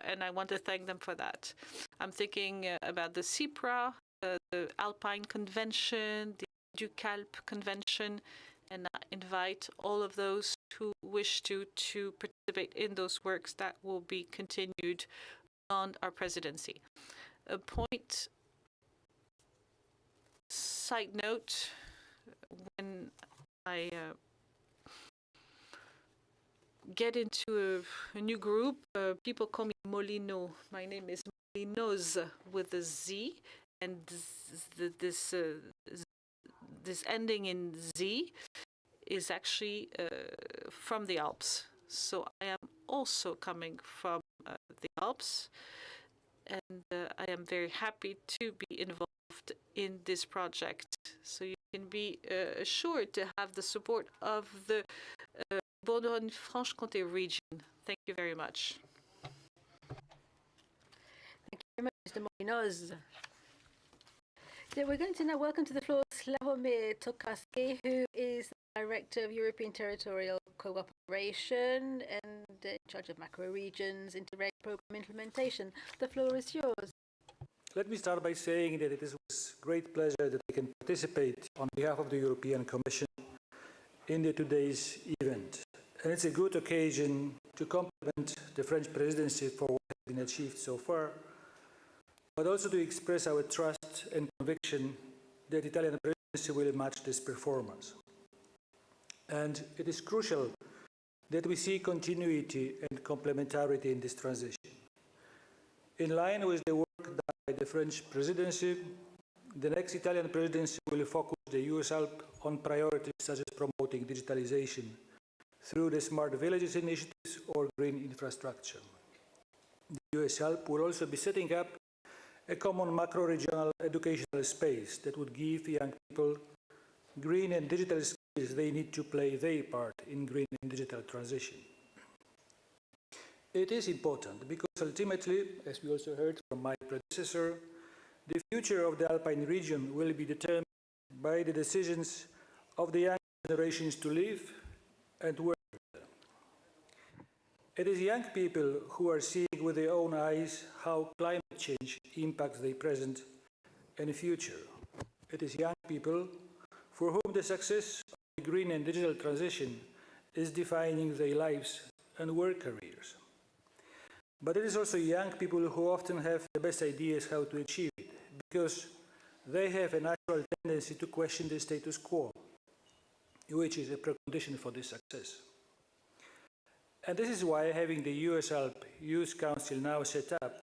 and I want to thank them for that. I'm thinking about the CIPRA, the Alpine Convention, the EUSALP Convention, and I invite all of those who wish to participate in those works that will be continued beyond our presidency. A side note, when I get into a new group, people call me Molino. My name is Molinos with a Z, and this ending in Z is actually from the Alps. So I am also coming from the Alps, and I am very happy to be involved in this project. So you can be assured to have the support of the Bourgogne-Franche-Comté region. Thank you very much. Thank you very much, Mr. Molinos. So we're going to now welcome to the floor Slavomir Tokarski, who is the Director of European Territorial Cooperation and in charge of macro regions, Interreg program implementation. The floor is yours. Let me start by saying that it is with great pleasure that I can participate on behalf of the European Commission in today's event. And it's a good occasion to compliment the French presidency for what has been achieved so far, but also to express our trust and conviction that the Italian presidency will match this performance. And it is crucial that we see continuity and complementarity in this transition. In line with the work done by the French presidency, the next Italian presidency will focus the EUSALP on priorities such as promoting digitalization through the Smart Villages initiatives or green infrastructure. The EUSALP will also be setting up a common macro-regional educational space that would give young people green and digital skills they need to play their part in green and digital transition. It is important because ultimately, as we also heard from my predecessor, the future of the Alpine region will be determined by the decisions of the young generations to live and work. It is young people who are seeing with their own eyes how climate change impacts their present and future. It is young people for whom the success of the green and digital transition is defining their lives and work careers. But it is also young people who often have the best ideas how to achieve it, because they have a natural tendency to question the status quo, which is a precondition for this success. And this is why, having the EUSALP Youth Council now set up,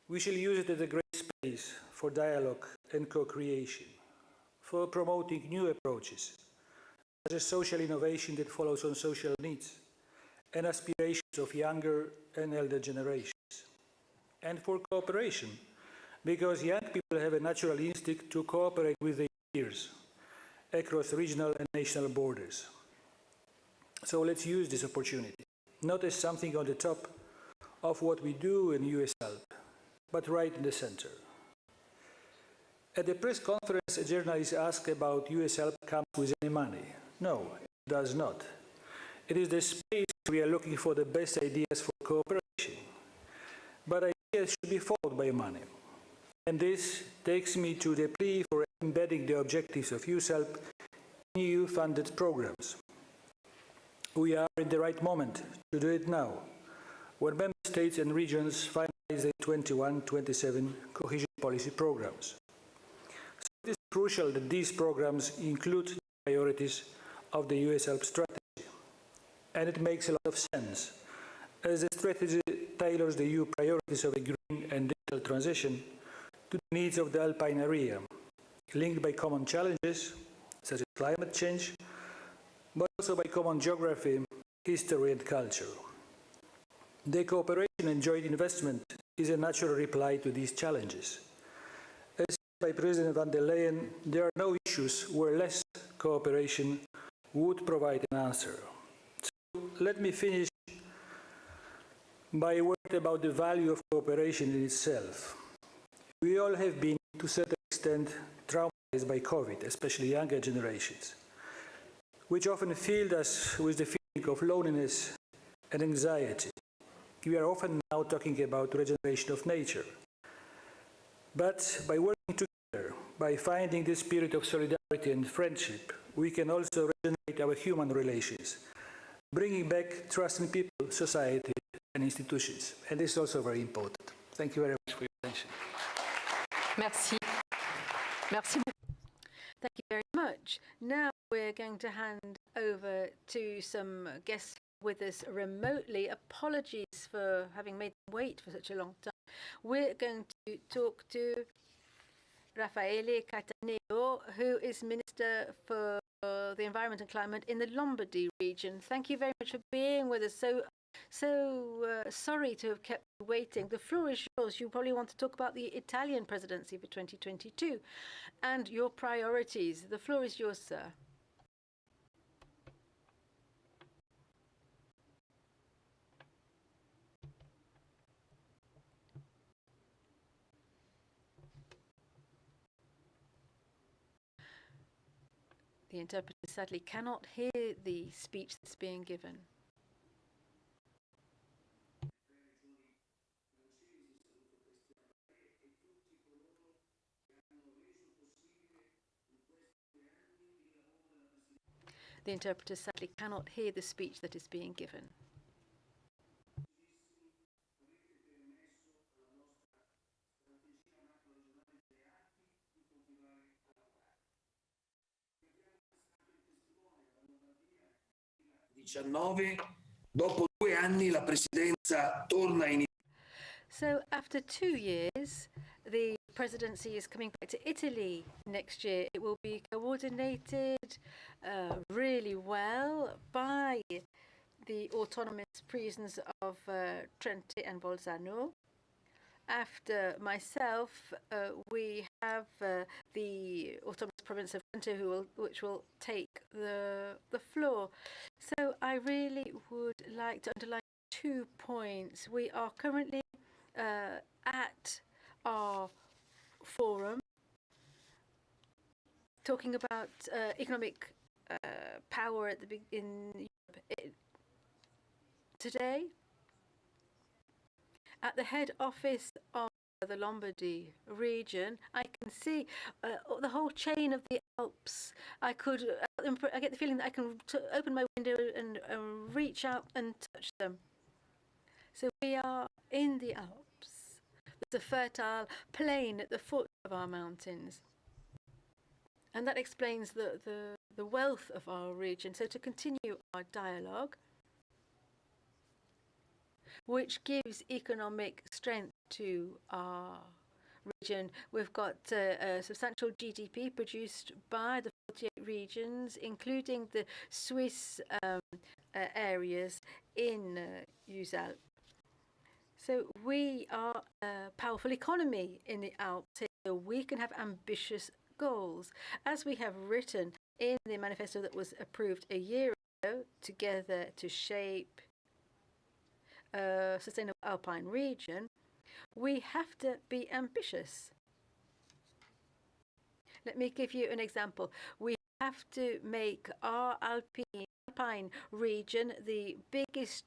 we shall use it as a great space for dialogue and co-creation, for promoting new approaches, such as social innovation that follows on social needs and aspirations of younger and elder generations, and for cooperation, because young people have a natural instinct to cooperate with their peers across regional and national borders. So let's use this opportunity, not as something on the top of what we do in EUSALP, but right in the center. At the press conference, a journalist asked about EUSALP comes with any money. No, it does not. It is the space we are looking for the best ideas for cooperation. But ideas should be followed by money. And this takes me to the plea for embedding the objectives of EUSALP in EU-funded programs. We are in the right moment to do it now, when member states and regions finalize their 21-27 cohesion policy programs. So it is crucial that these programs include the priorities of the EUSALP strategy. And it makes a lot of sense, as the strategy tailors the EU priorities of a green and digital transition to the needs of the Alpine area, linked by common challenges, such as climate change, but also by common geography, history and culture. The cooperation and joint investment is a natural reply to these challenges. As said by President van der Leyen, there are no issues where less cooperation would provide an answer. So let me finish by a word about the value of cooperation in itself. We all have been, to a certain extent, traumatized by COVID, especially younger generations, which often filled us with the feeling of loneliness and anxiety. We are often now talking about regeneration of nature. But by working together, by finding the spirit of solidarity and friendship, we can also regenerate our human relations, bringing back trust in people, society, and institutions. And this is also very important. Thank you very much for your attention. Merci. Merci. Thank you very much. Now we're going to hand over to some guests with us remotely. Apologies for having made them wait for such a long time. We're going to talk to Raffaele Cattaneo, who is Minister for the environment and climate in the Lombardy region. Thank you very much for being with us. So sorry to have kept you waiting. The floor is yours. You probably want to talk about the Italian presidency for 2022 and your priorities. The floor is yours, sir. The interpreter sadly cannot hear the speech that's being given. The interpreter sadly cannot hear the speech that is being given. Dopo 2 anni la presidenza torna in. So after 2 years, the presidency is coming back to Italy next year. It will be coordinated really well by the autonomous prisons of Trente and Bolzano. After myself, we have the autonomous province of Trento, which will take the floor. So I really would like to underline 2 points. We are currently at our forum talking about economic power in Europe. Today, at the head office of the Lombardy region, I can see the whole chain of the Alps. I get the feeling that I can open my window and reach out and touch them. So we are in the Alps. There's a fertile plain at the foot of our mountains. And that explains the wealth of our region. So to continue our dialogue, which gives economic strength to our region. We've got a substantial GDP produced by the 48 regions, including the Swiss areas in EUSALP. So we are a powerful economy in the Alps, so we can have ambitious goals. As we have written in the manifesto that was approved a year ago, together to shape a sustainable Alpine region, we have to be ambitious. Let me give you an example. We have to make our Alpine region the biggest,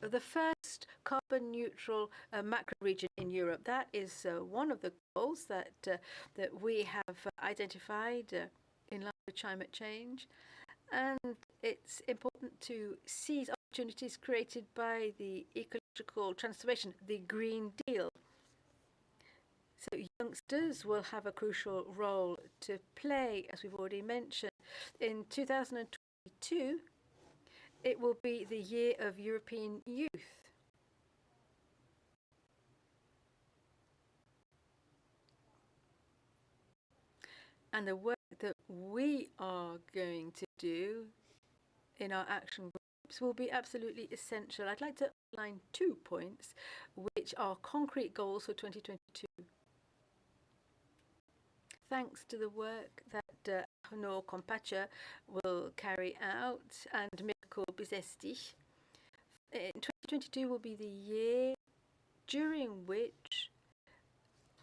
the first carbon neutral macro region in Europe. That is one of the goals that we have identified in line with climate change. And it's important to seize opportunities created by the ecological transformation, the Green Deal. So youngsters will have a crucial role to play, as we've already mentioned. In 2022, it will be the year of European youth. And the work that we are going to do in our action groups will be absolutely essential. I'd like to outline 2 points, which are concrete goals for 2022. Thanks to the work that Arnaud Compacha will carry out and Mirko Bizesti, 2022 will be the year during which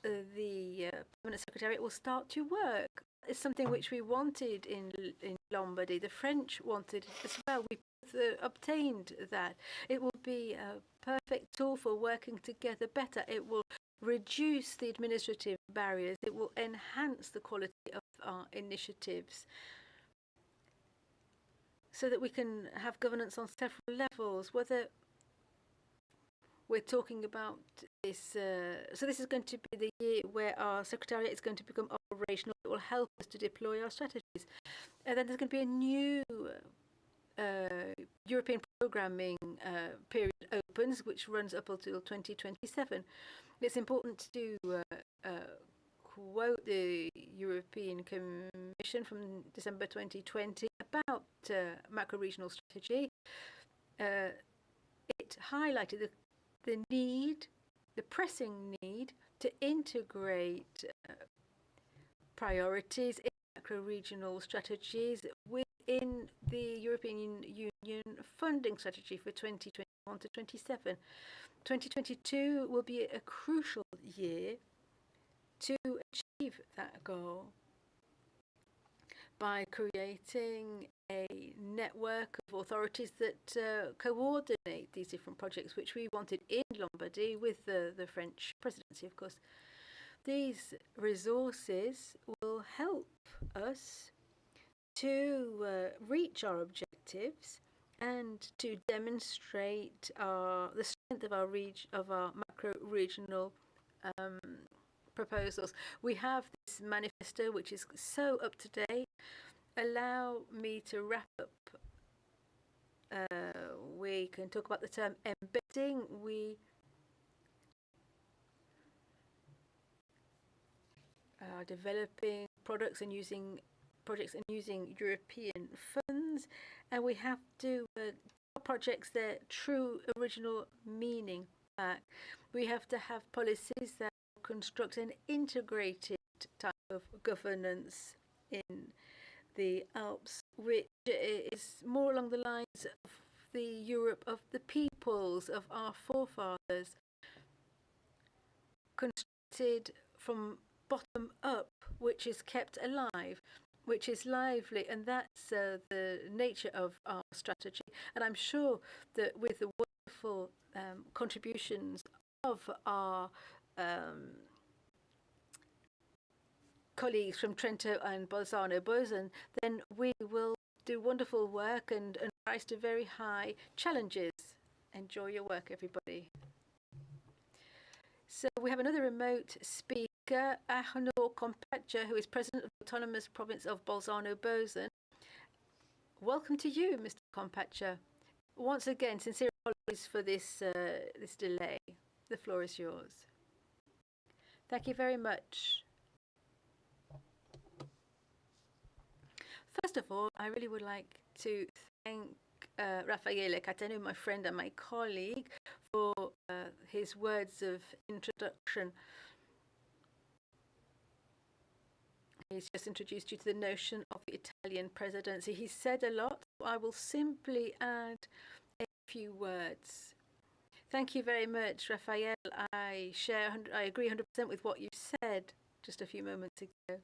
the Permanent Secretariat will start to work. It's something which we wanted in Lombardy. The French wanted it as well. We obtained that. It will be a perfect tool for working together better. It will reduce the administrative barriers. It will enhance the quality of our initiatives so that we can have governance on several levels, whether we're talking about this. So this is going to be the year where our Secretariat is going to become operational. It will help us to deploy our strategies. And then there's going to be a new European programming period opens, which runs up until 2027. It's important to quote the European Commission Commission from December 2020 about macro-regional strategy. It highlighted the pressing need to integrate priorities in macro-regional strategies within the European Union funding strategy for 2021 to 27. 2022 will be a crucial year to achieve that goal by creating a network of authorities that coordinate these different projects, which we wanted in Lombardy with the French presidency, of course. These resources will help us to reach our objectives and to demonstrate the strength of our macro-regional proposals. We have this manifesto, which is so up to date. Allow me to wrap up. We can talk about the term embedding. We are developing projects and using European funds, and we have to projects their true original meaning back. We have to have policies that construct an integrated type of governance in the Alps, which is more along the lines of the Europe of the peoples, of our forefathers, constructed from bottom up, which is kept alive, which is lively, and that's the nature of our strategy. And I'm sure that with the wonderful contributions of our colleagues from Trento and Bolzano-Bozen, then we will do wonderful work and rise to very high challenges. Enjoy your work, everybody. So we have another remote speaker, Arnaud Compaccia, who is president of the autonomous province of Bolzano-Bozen. Welcome to you, Mr. Compaccia. Once again, sincere apologies for this delay. The floor is yours. Thank you very much. First of all, I really would like to thank Raffaele Cateno, my friend and my colleague, for his words of introduction. He's just introduced you to the notion of the Italian presidency. He said a lot. I will simply add a few words. Thank you very much, Raphael. I agree 100% with what you said just a few moments ago.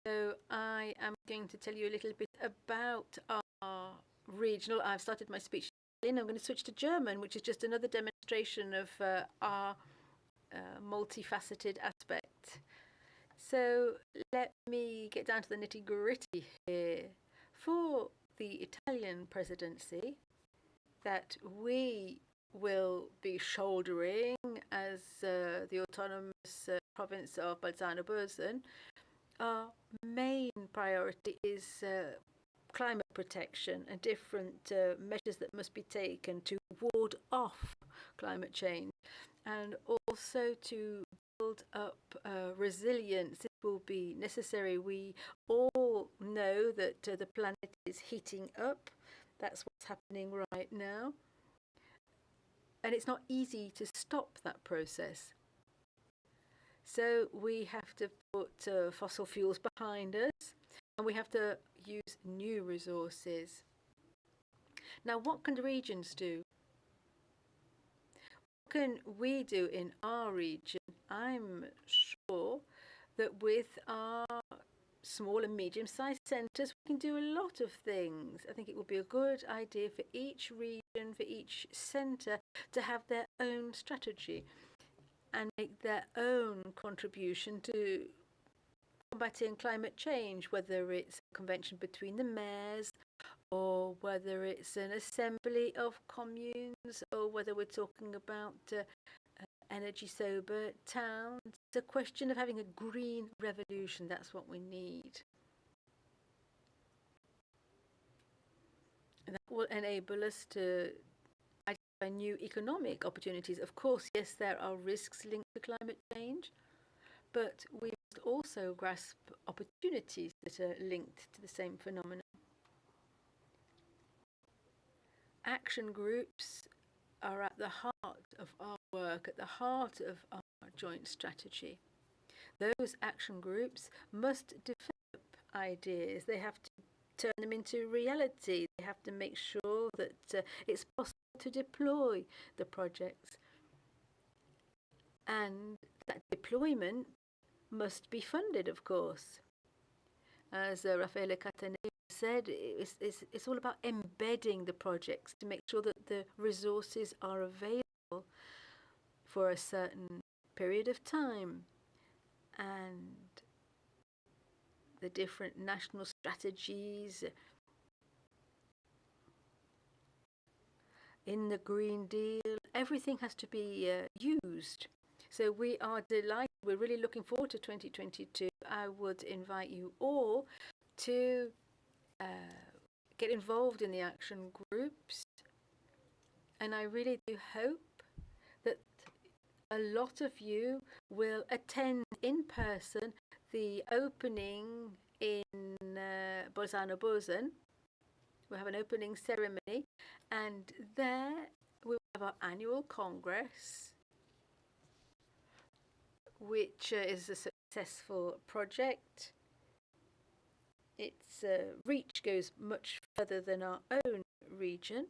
So I am going to tell you a little bit about our regional. I've started my speech in. I'm going to switch to German, which is just another demonstration of our multifaceted aspect. So let me get down to the nitty-gritty here. For the Italian presidency that we will be shouldering as the autonomous province of Bolzano-Bozen, our main priority is climate protection and different measures that must be taken to ward off climate change, and also to build up resilience. It will be necessary. We all know that the planet is heating up. That's what's happening right now. And it's not easy to stop that process. So we have to put fossil fuels behind us, and we have to use new resources. Now, what can the regions do? What can we do in our region? I'm sure that with our small and medium-sized centres, we can do a lot of things. I think it would be a good idea for each region, for each centre, to have their own strategy and make their own contribution to combating climate change, whether it's a convention between the mayors, or whether it's an assembly of communes, or whether we're talking about energy sober towns. It's a question of having a green revolution. That's what we need. And that will enable us to by new economic opportunities. Of course, yes, there are risks linked to climate change, but we must also grasp opportunities that are linked to the same phenomenon. Action groups are at the heart of our work, at the heart of our joint strategy. Those action groups must develop ideas. They have to turn them into reality. They have to make sure that it's possible to deploy the projects. And that deployment must be funded, of course. As Raffaele Cataneo said, it's all about embedding the projects to make sure that the resources are available for a certain period of time. And the different national strategies in the Green Deal, everything has to be used. So we are delighted. We're really looking forward to 2022. I would invite you all to get involved in the action groups. And I really do hope that a lot of you will attend in person the opening in Bolzano-Bozen. We'll have an opening ceremony, and there we will have our annual congress, which is a successful project. Its reach goes much further than our own region.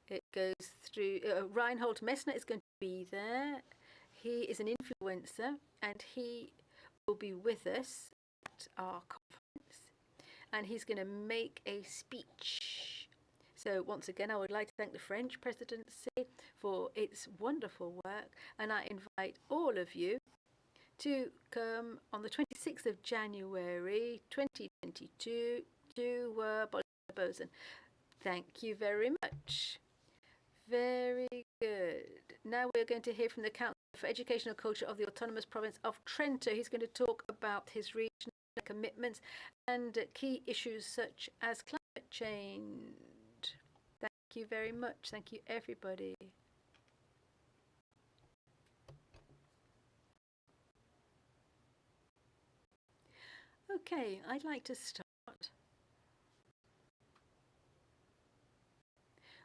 It goes through, Reinhold Messner is going to be there. He is an influencer, and he will be with us at our conference, and he's going to make a speech. So once again, I would like to thank the French presidency for its wonderful work, and I invite all of you to come on the 26th of January 2022 to Bolzano-Bozen. Thank you very much. Very good. Now we're going to hear from the Council for Educational Culture of the Autonomous Province of Trento. He's going to talk about his regional commitments and key issues such as climate change. Thank you very much. Thank you, everybody. Okay, I'd like to start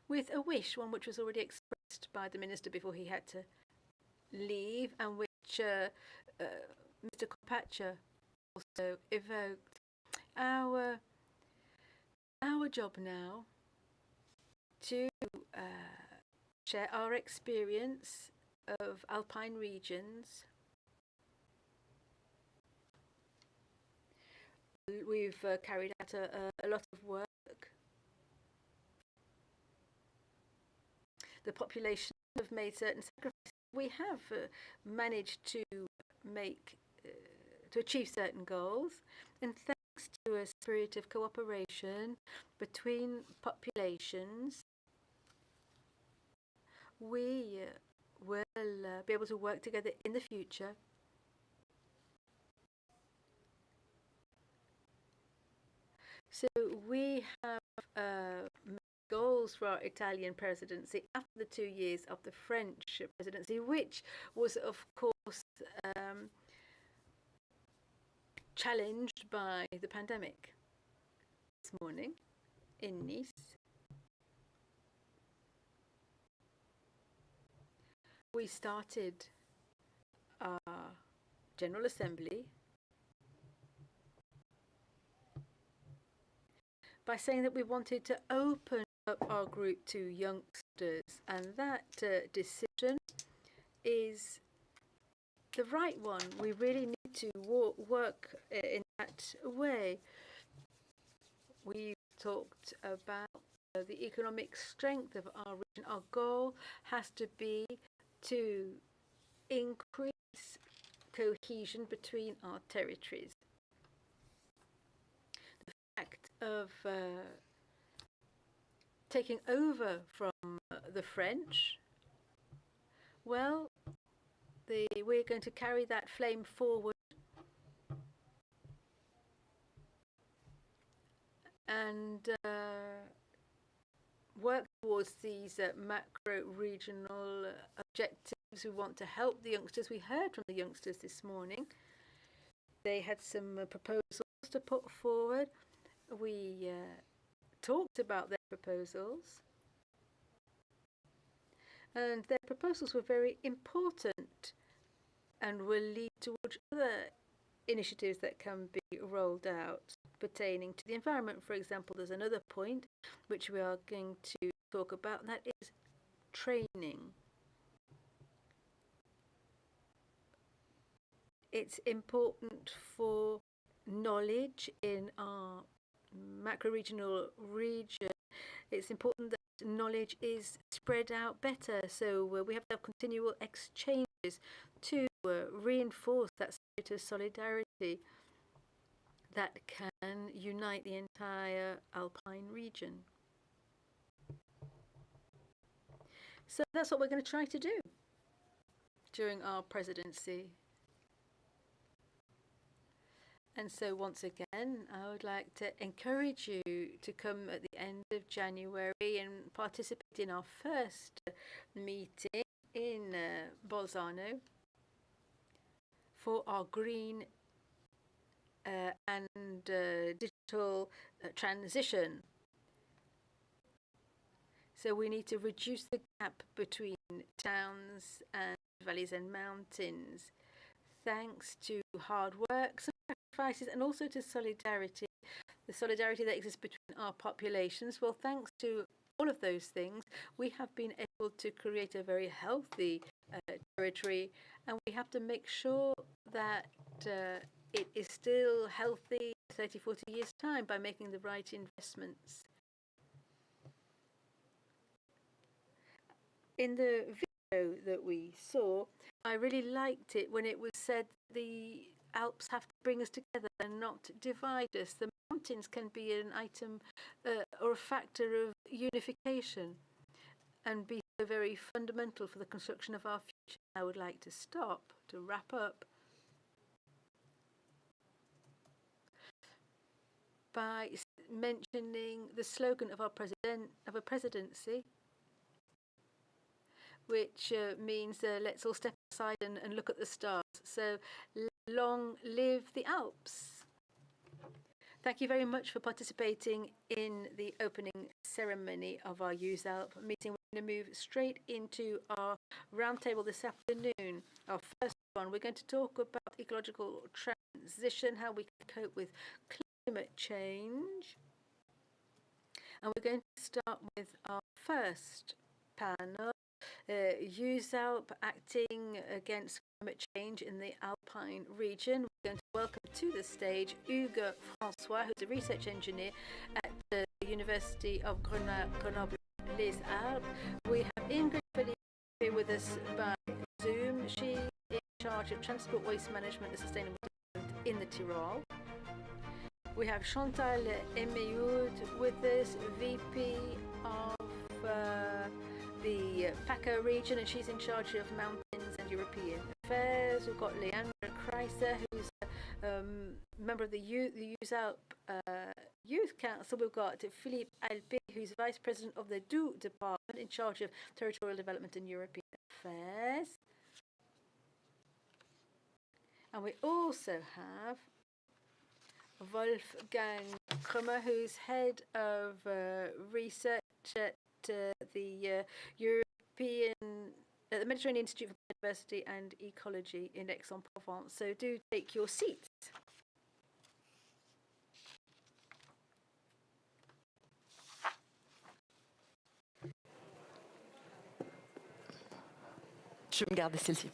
with a wish, one which was already expressed by the minister before he had to leave, and which Mr. Compacha also evoked. Our job now to share our experience of Alpine regions. We've carried out a lot of work. The population have made certain sacrifices. We have managed to achieve certain goals, and thanks to a spirit of cooperation between populations, we will be able to work together in the future. So we have goals for our Italian presidency after the 2 years of the French presidency, which was, of course, challenged by the pandemic. This morning in Nice, we started our General Assembly by saying that we wanted to open up our group to youngsters, and that decision is the right one. We really need to work in that way. We talked about the economic strength of our region. Our goal has to be to increase cohesion between our territories. The fact of taking over from the French, well, we're going to carry that flame forward, and work towards these macro-regional objectives. We want to help the youngsters. We heard from the youngsters this morning. They had some proposals to put forward. We talked about their proposals. And their proposals were very important and will lead towards other initiatives that can be rolled out pertaining to the environment. For example, there's another point which we are going to talk about, and that is training. It's important for knowledge in our macro-regional region. It's important that knowledge is spread out better, so we have to have continual exchanges to reinforce that spirit of solidarity that can unite the entire Alpine region. So that's what we're going to try to do during our presidency. And so once again, I would like to encourage you to come at the end of January and participate in our first meeting in Bolzano for our green and digital transition. So we need to reduce the gap between towns and valleys and mountains, thanks to hard work, sacrifices, and also to solidarity, the solidarity that exists between our populations. Well, thanks to all of those things, we have been able to create a very healthy territory, and we have to make sure that it is still healthy 30, 40 years' time by making the right investments. In the video that we saw, I really liked it when it was said the Alps have to bring us together and not divide us. The mountains can be an item or a factor of unification and be so very fundamental for the construction of our future. I would like to stop, to wrap up, by mentioning the slogan of our presidency, which means let's all step aside and look at the stars. So long live the Alps. Thank you very much for participating in the opening ceremony of our EUSALP meeting. We're going to move straight into our roundtable this afternoon. Our first one, we're going to talk about ecological transition, how we can cope with climate change. And we're going to start with our first panel, EUSALP acting against climate change in the Alpine region. We're going to welcome to the stage Hugues François, who's a research engineer at the University of Grenoble-les-Alpes. We have Ingrid Philippe here with us by Zoom. She's in charge of transport waste management and sustainable development in the Tyrol. We have Chantal Emeyoud with us, VP of the PACA region, and she's in charge of mountains and European affairs. We've got Leandra Kreiser, who's a member of the EUSALP Youth Council. We've got Philippe Alpé, who's vice president of the Doubs department in charge of territorial development and European affairs. And we also have Wolfgang Krummer, who's head of research at the the Mediterranean Institute for Biodiversity and Ecology in Aix-en-Provence. So do take your seats. Je vais me garder celle-ci.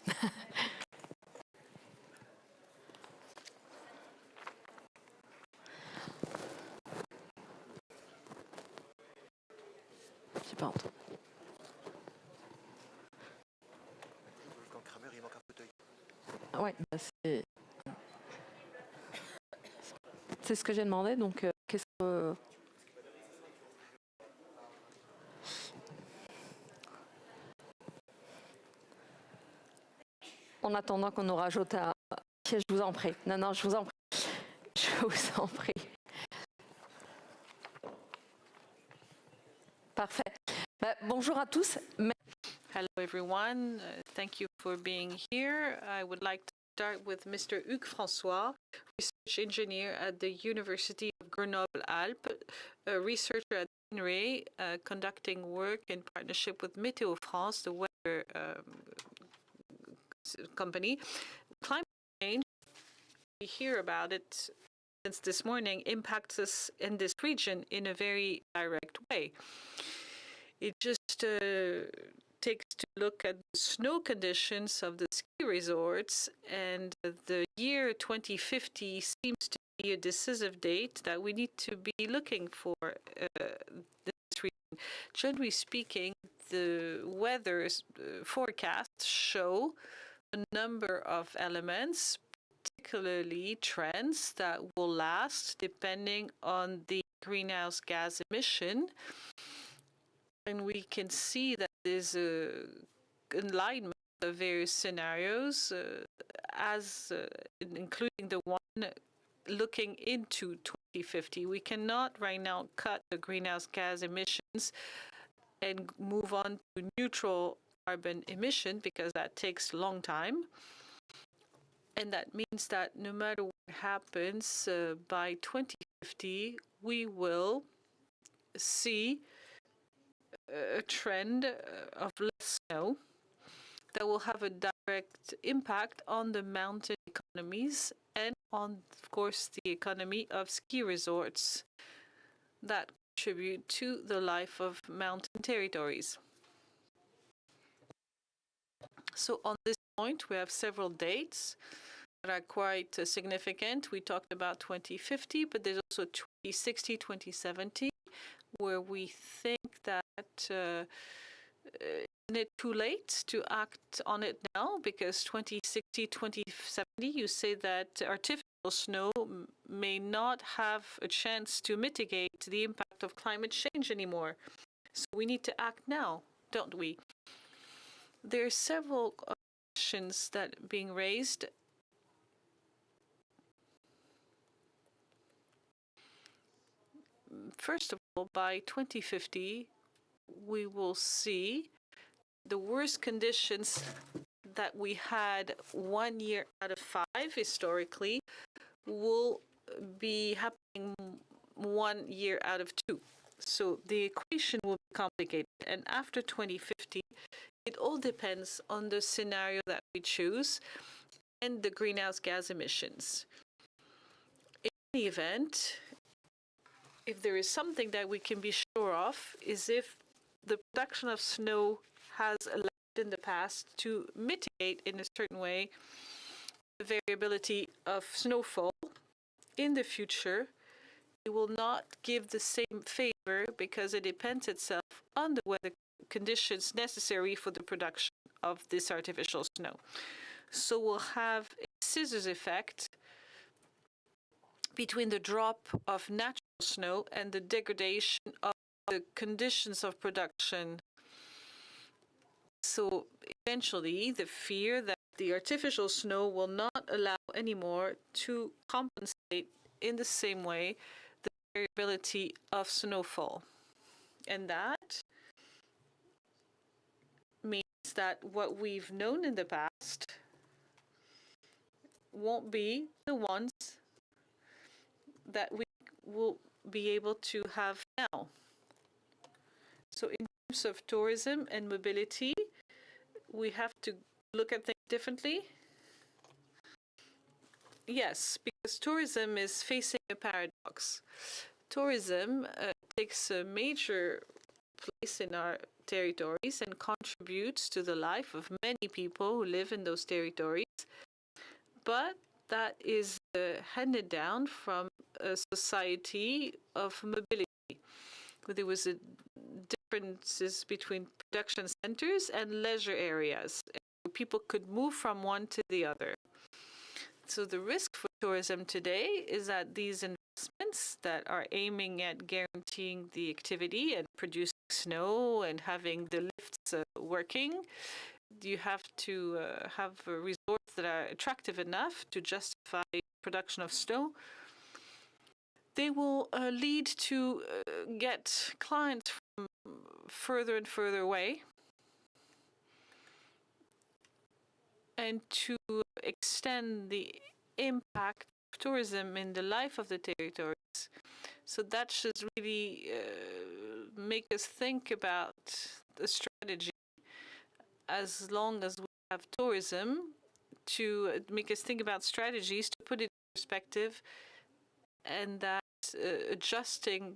J'ai pas entendu. Quand Kramer, il manque un fauteuil. Ouais, bah c'est ce que j'ai demandé, donc qu'est-ce que... En attendant qu'on nous rajoute un... Je vous en prie. Non, je vous en prie. Je vous en prie. Parfait. Bonjour à tous. Hello, everyone. Thank you for being here. I would like to start with Mr. Hugues François, research engineer at the University of Grenoble-Alpes, a researcher at INRAE, conducting work in partnership with Météo France, the weather company. Climate change, we hear about it since this morning, impacts us in this region in a very direct way. It just takes to look at the snow conditions of the ski resorts, and the year 2050 seems to be a decisive date that we need to be looking for this region. Generally speaking, the weather forecasts show a number of elements, particularly trends that will last depending on the greenhouse gas emission. And we can see that there's a alignment of various scenarios, including the one looking into 2050. We cannot right now cut the greenhouse gas emissions and move on to neutral carbon emission, because that takes a long time. And that means that no matter what happens, by 2050, we will see a trend of less snow that will have a direct impact on the mountain economies and on, of course, the economy of ski resorts that contribute to the life of mountain territories. So on this point, we have several dates that are quite significant. We talked about 2050, but there's also 2060, 2070, where we think that isn't it too late to act on it now? Because 2060, 2070, you say that artificial snow may not have a chance to mitigate the impact of climate change anymore. So we need to act now, don't we? There are several questions that are being raised. First of all, by 2050, we will see the worst conditions that we had 1 year out of 5 historically will be happening 1 year out of 2. So the equation will be complicated. And after 2050, it all depends on the scenario that we choose and the greenhouse gas emissions. In any event, if there is something that we can be sure of, is if the production of snow has allowed in the past to mitigate in a certain way the variability of snowfall, in the future it will not give the same favor because it depends itself on the weather conditions necessary for the production of this artificial snow. So we'll have a scissors effect between the drop of natural snow and the degradation of the conditions of production. So eventually, the fear that the artificial snow will not allow anymore to compensate in the same way the variability of snowfall. And that means that what we've known in the past won't be the ones that we will be able to have now. So in terms of tourism and mobility, we have to look at things differently. Yes, because tourism is facing a paradox. Tourism takes a major place in our territories and contributes to the life of many people who live in those territories. But that is handed down from a society of mobility, where there was differences between production centers and leisure areas. People could move from one to the other. So the risk for tourism today is that these investments that are aiming at guaranteeing the activity and producing snow and having the lifts working, you have to have resorts that are attractive enough to justify production of snow. They will lead to get clients further and further away, and to extend the impact of tourism in the life of the territories. So that should really make us think about the strategy, as long as we have tourism, to make us think about strategies to put it in perspective, and that adjusting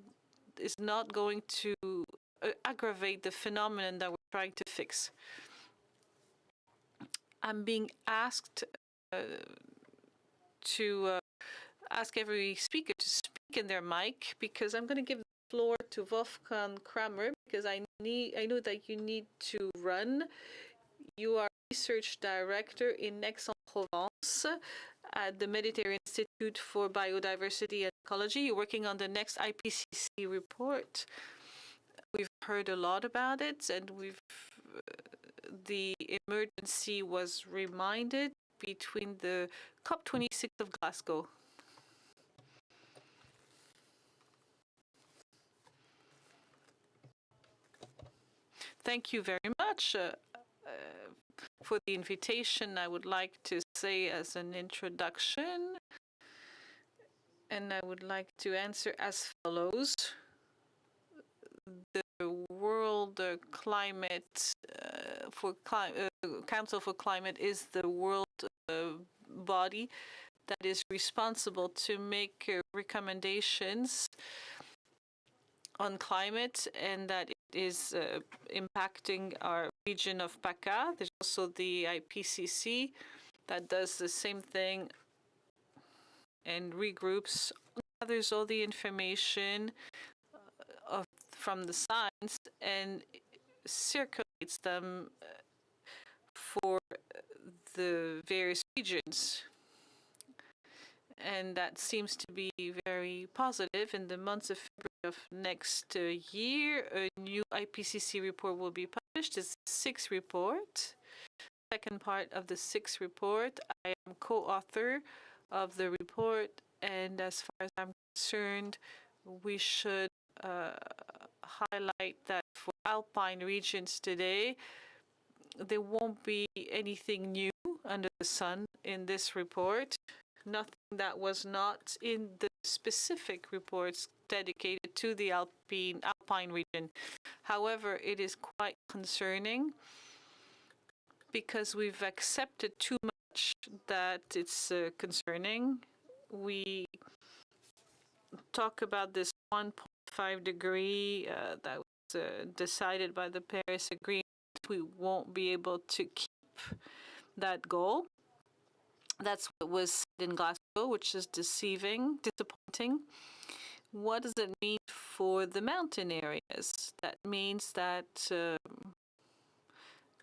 is not going to aggravate the phenomenon that we're trying to fix. I'm being asked to ask every speaker to speak in their mic, because I'm going to give the floor to Wolfgang Kramer, because I know that you need to run. You are research director in Aix-en-Provence at the Mediterranean Institute for Biodiversity and Ecology. You're working on the next IPCC report. We've heard a lot about it, and the emergency was reminded between the COP26 of Glasgow. Thank you very much for the invitation. I would like to say as an introduction, and I would like to answer as follows. The World Climate Council for Climate is the world body that is responsible to make recommendations on climate, and that it is impacting our region of PACA. There's also the IPCC that does the same thing and regroups, gathers all the information from the science and circulates them for the various regions. And that seems to be very positive. In the months of February of next year, a new IPCC report will be published. It's the sixth report. Second part of the sixth report. I am co-author of the report, and as far as I'm concerned, we should highlight that for Alpine regions today, there won't be anything new under the sun in this report. Nothing that was not in the specific reports dedicated to the Alpine region. However, it is quite concerning because we've accepted too much that it's concerning. We talk about this 1.5 degree that was decided by the Paris Agreement. We won't be able to keep that goal. That's what was said in Glasgow, which is disappointing. What does it mean for the mountain areas? That means that,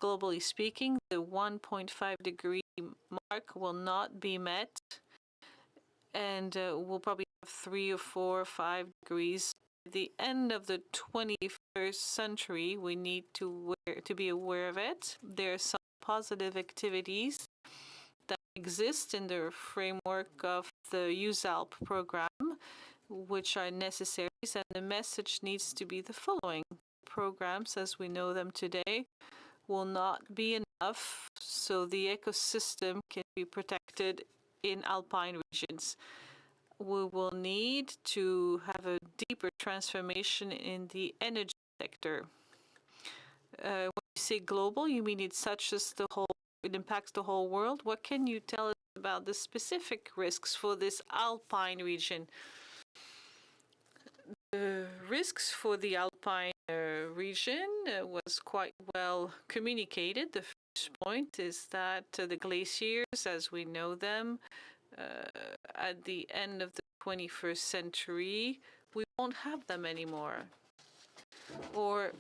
globally speaking, the 1.5 degree mark will not be met, and we'll probably have 3 or 4 or 5 degrees. At the end of the 21st century, we need to be aware of it. There are some positive activities that exist in the framework of the EUSALP program, which are necessary, and the message needs to be the following. Programs, as we know them today, will not be enough, so the ecosystem can be protected in Alpine regions. We will need to have a deeper transformation in the energy sector. When you say global, you mean it impacts the whole world? What can you tell us about the specific risks for this Alpine region? The risks for the Alpine region was quite well communicated. The first point is that the glaciers, as we know them, at the end of the 21st century, we won't have them anymore. Or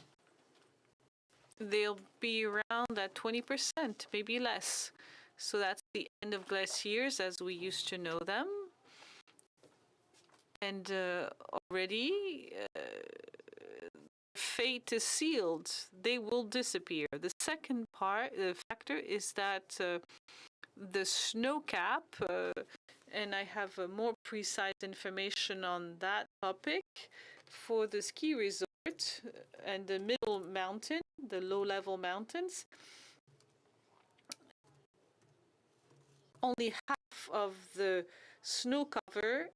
they'll be around at 20%, maybe less. So that's the end of glaciers as we used to know them. And already fate is sealed. They will disappear. The second factor is that the snow cap, and I have more precise information on that topic, for the ski resort, and the middle mountain, the low-level mountains, only half of the snow cover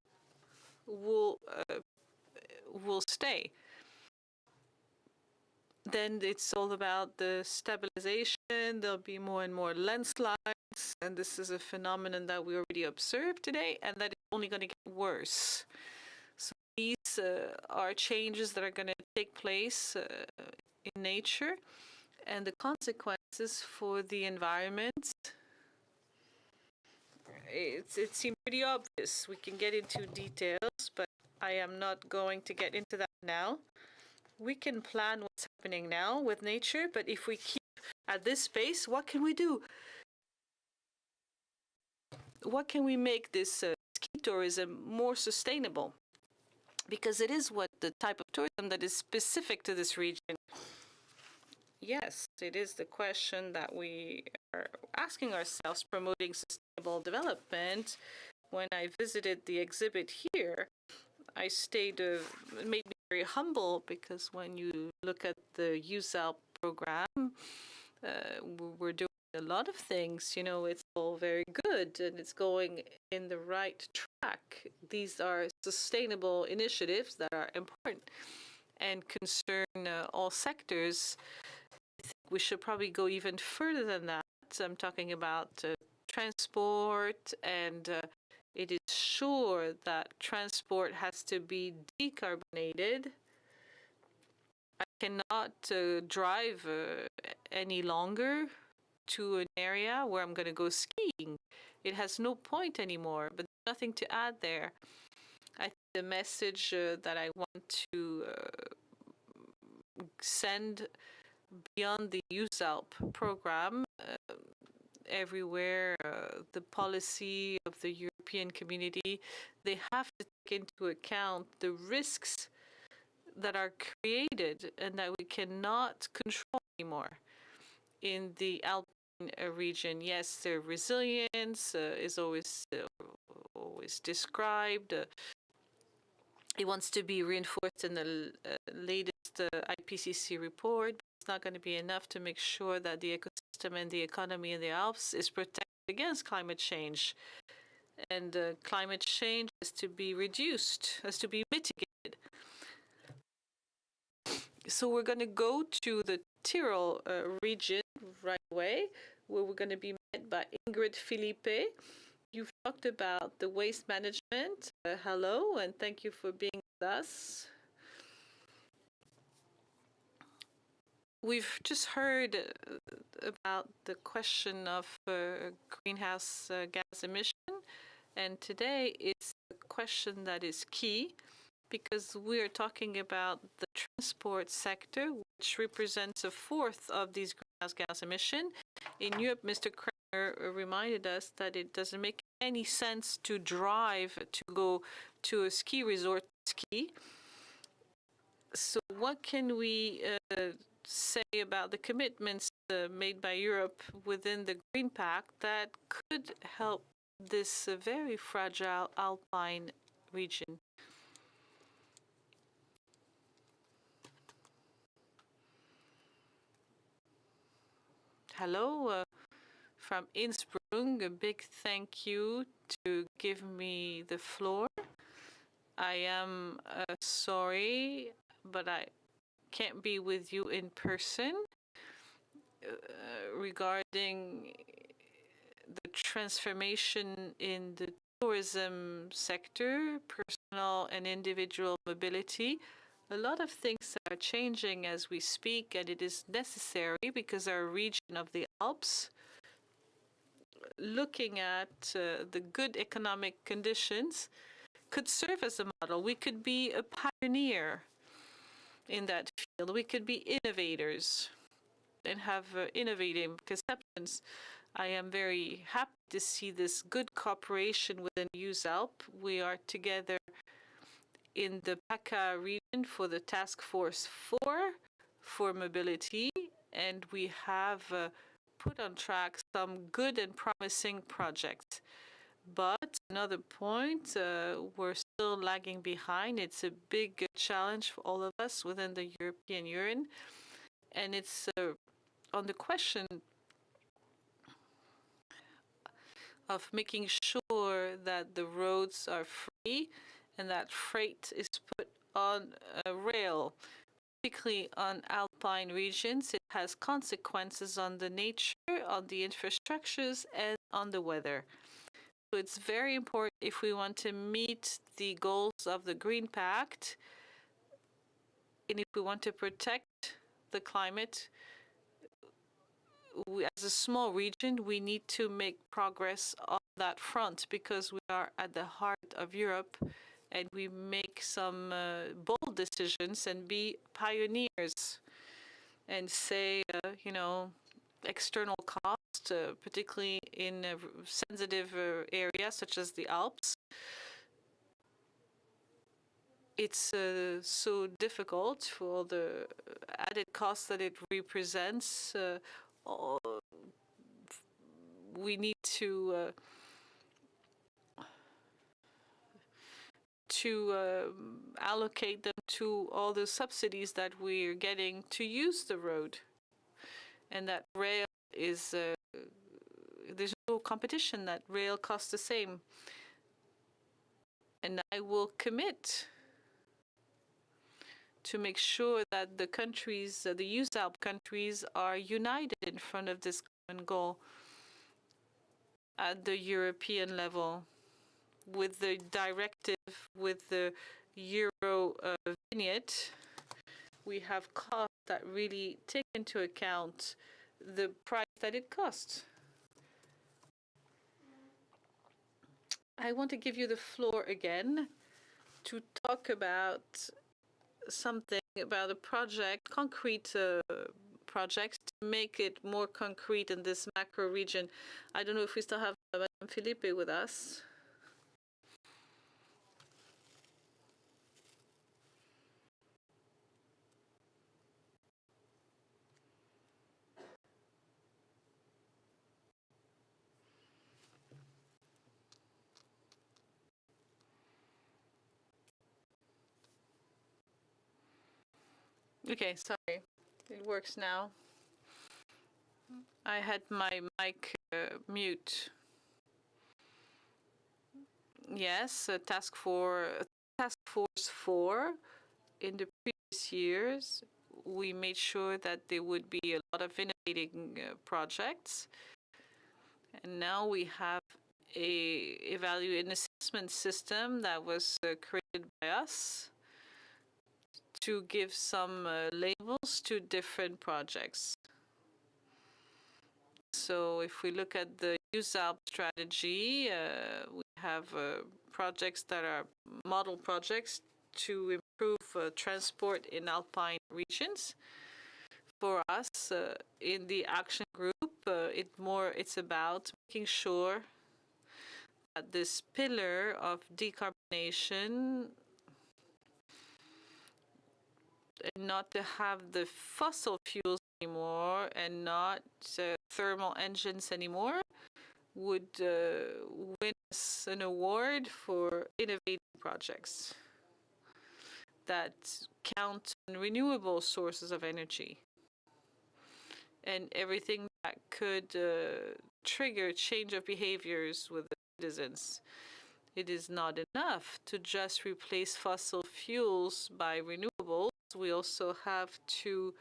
will stay. Then it's all about the stabilization. There'll be more and more landslides, and this is a phenomenon that we already observed today, and that is only going to get worse. So these are changes that are going to take place in nature, and the consequences for the environment. It seems pretty obvious. We can get into details, but I am not going to get into that now. We can plan what's happening now with nature, but if we keep at this pace, what can we do? What can we make this ski tourism more sustainable? Because it is what the type of tourism that is specific to this region. Yes, it is the question that we are asking ourselves, promoting sustainable development. When I visited the exhibit here, I stayed, it made me very humble, because when you look at the EUSALP program, we're doing a lot of things. You know, it's all very good and it's going in the right track. These are sustainable initiatives that are important and concern all sectors. I think we should probably go even further than that. I'm talking about transport, and it is sure that transport has to be decarbonated. I cannot drive any longer to an area where I'm going to go skiing. It has no point anymore, but nothing to add there. I think the message that I want to send beyond the EUSALP program, everywhere, the policy of the European community, they have to take into account the risks that are created and that we cannot control anymore. In the Alpine region, yes, their resilience is always described. It wants to be reinforced in the latest IPCC report. But it's not going to be enough to make sure that the ecosystem and the economy in the Alps is protected against climate change. And climate change has to be reduced, has to be mitigated. So we're going to go to the Tyrol region right away, where we're going to be met by Ingrid Philippe. You've talked about the waste management. Hello, and thank you for being with us. We've just heard about the question of greenhouse gas emission, and today it's a question that is key, because we are talking about the transport sector, which represents a fourth of these greenhouse gas emission. In Europe, Mr. Kramer reminded us that it doesn't make any sense to drive to go to a ski resort to ski. So what can we say about the commitments made by Europe within the Green Pact that could help this very fragile Alpine region? Hello, from Innsbruck. A big thank you to give me the floor. I am sorry, but I can't be with you in person regarding the transformation in the tourism sector, personal and individual mobility. A lot of things are changing as we speak, and it is necessary because our region of the Alps, looking at the good economic conditions, could serve as a model. We could be a pioneer in that field. We could be innovators and have innovative conceptions. I am very happy to see this good cooperation within EUSALP. We are together in the PACA region for the Task Force 4 for mobility, and we have put on track some good and promising projects. But another point, we're still lagging behind. It's a big challenge for all of us within the European Union. And it's on the question of making sure that the roads are free and that freight is put on a rail. Particularly on Alpine regions, it has consequences on the nature, on the infrastructures, and on the weather. So it's very important if we want to meet the goals of the Green Pact, and if we want to protect the climate, as a small region, we need to make progress on that front because we are at the heart of Europe and we make some bold decisions and be pioneers and say, external cost, particularly in sensitive areas such as the Alps. It's so difficult for all the added costs that it represents. We need to allocate them to all the subsidies that we're getting to use the road. And that rail is, there's no competition, that rail costs the same. And I will commit to make sure that the countries, the EUSALP countries, are united in front of this common goal at the European level, with the directive, with the Euro vignette. We have costs that really take into account the price that it costs. I want to give you the floor again to talk about something about a project, concrete projects, to make it more concrete in this macro region. I don't know if we still have Madame Philippe with us. Okay, sorry. It works now. I had my mic mute. Yes, Task Force 4, in the previous years, we made sure that there would be a lot of innovating projects. And now we have an assessment system that was created by us to give some labels to different projects. So if we look at the EUSALP strategy, we have projects that are model projects to improve transport in Alpine regions. For us, in the action group, it's about making sure that this pillar of decarbonization, and not to have the fossil fuels anymore and not thermal engines anymore, would win us an award for innovative projects that count on renewable sources of energy and everything that could trigger change of behaviors with the citizens. It is not enough to just replace fossil fuels by renewables. We also have to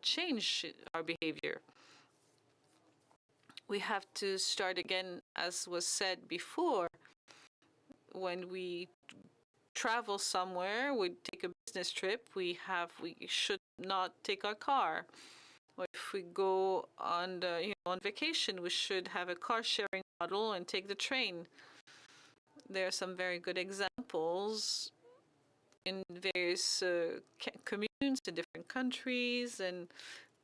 change our behavior. We have to start again, as was said before, when we travel somewhere, we take a business trip, we should not take our car. Or if we go on vacation, we should have a car sharing model and take the train. There are some very good examples in various communes in different countries, and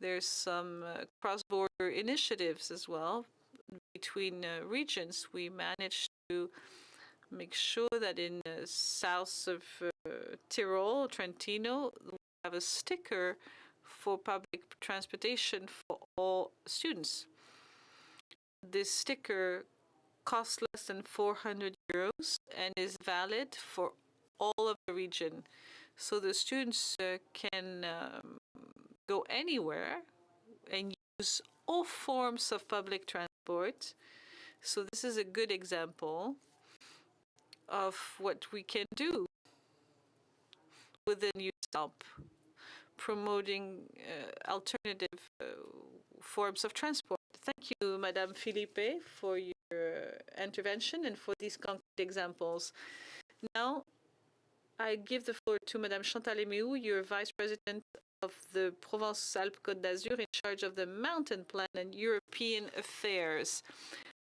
there's some cross-border initiatives as well between regions. We managed to make sure that in the south of Tyrol, Trentino, we have a sticker for public transportation for all students. This sticker costs less than 400 euros and is valid for all of the region. So the students can go anywhere and use all forms of public transport. So this is a good example of what we can do within EUSALP, promoting alternative forms of transport. Thank you, Madame Philippe, for your intervention and for these concrete examples. Now, I give the floor to Madame Chantal Emeou, your Vice President of the Provence-Alpes-Côte d'Azur in charge of the Mountain Plan and European Affairs.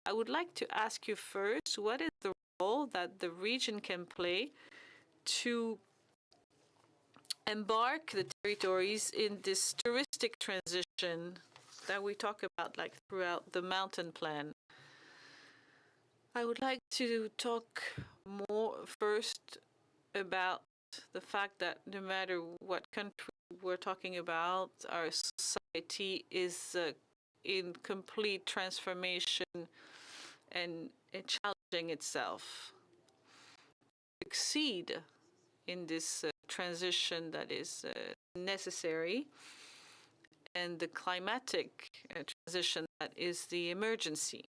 I would like to ask you first, what is the role that the region can play to embark the territories in this touristic transition that we talk about like throughout the mountain plan? I would like to talk more first about the fact that no matter what country we're talking about, our society is in complete transformation and challenging itself. To succeed in this transition that is necessary, and the climatic transition that is the emergency.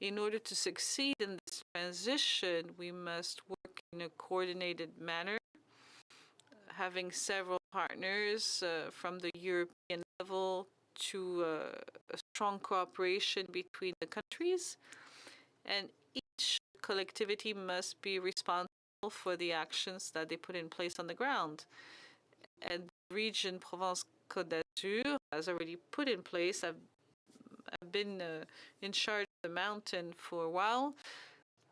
In order to succeed in this transition, we must work in a coordinated manner, having several partners from the European level to a strong cooperation between the countries, and each collectivity must be responsible for the actions that they put in place on the ground. And the region Provence-Côte d'Azur has already put in place. I've been in charge of the mountain for a while.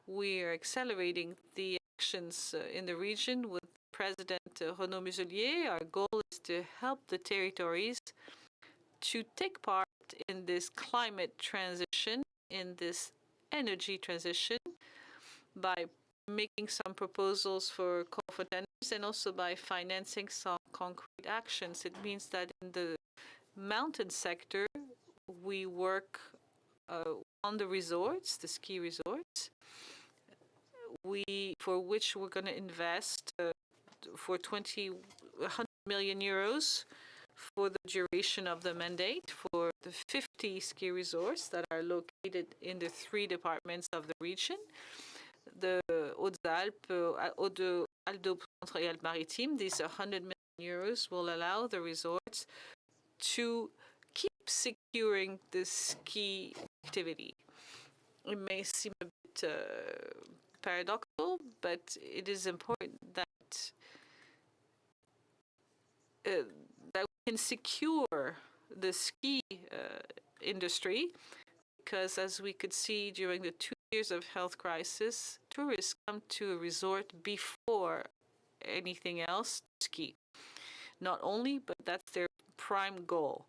We are accelerating the actions in the region with President Renaud Muselier. Our goal is to help the territories to take part in this climate transition, in this energy transition, by making some proposals for co-financers and also by financing some concrete actions. It means that in the mountain sector, we work on the resorts, the ski resorts, for which we're going to invest for 100 million euros for the duration of the mandate for the 50 ski resorts that are located in the 3 departments of the region. The Hautes-Alpes, Hauts-de-Centre et Alpes-Maritimes. These 100 million euros will allow the resorts to keep securing the ski activity. It may seem a bit paradoxical, but it is important that that we can secure the ski industry, because as we could see during the 2 years of health crisis, tourists come to a resort before anything else to ski. Not only, but that's their prime goal.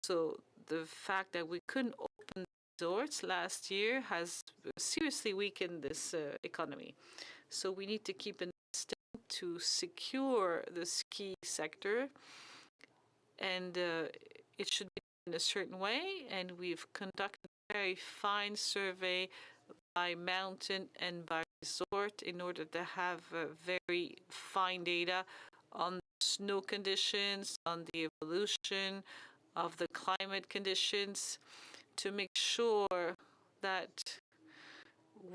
So the fact that we couldn't open resorts last year has seriously weakened this economy. So we need to keep investing to secure the ski sector, and it should be in a certain way. And we've conducted a very fine survey by mountain and by resort in order to have very fine data on snow conditions, on the evolution of the climate conditions, to make sure that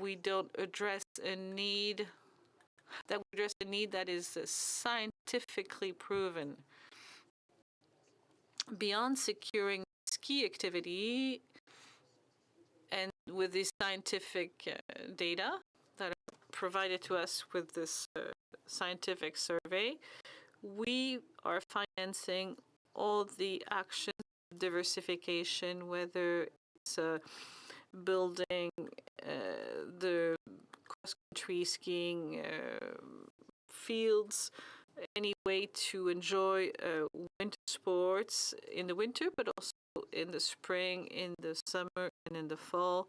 we don't address a need, that we address a need that is scientifically proven. Beyond securing ski activity, and with the scientific data that are provided to us with this scientific survey, we are financing all the actions of diversification, whether it's building the cross-country skiing fields, any way to enjoy winter sports in the winter, but also in the spring, in the summer, and in the fall,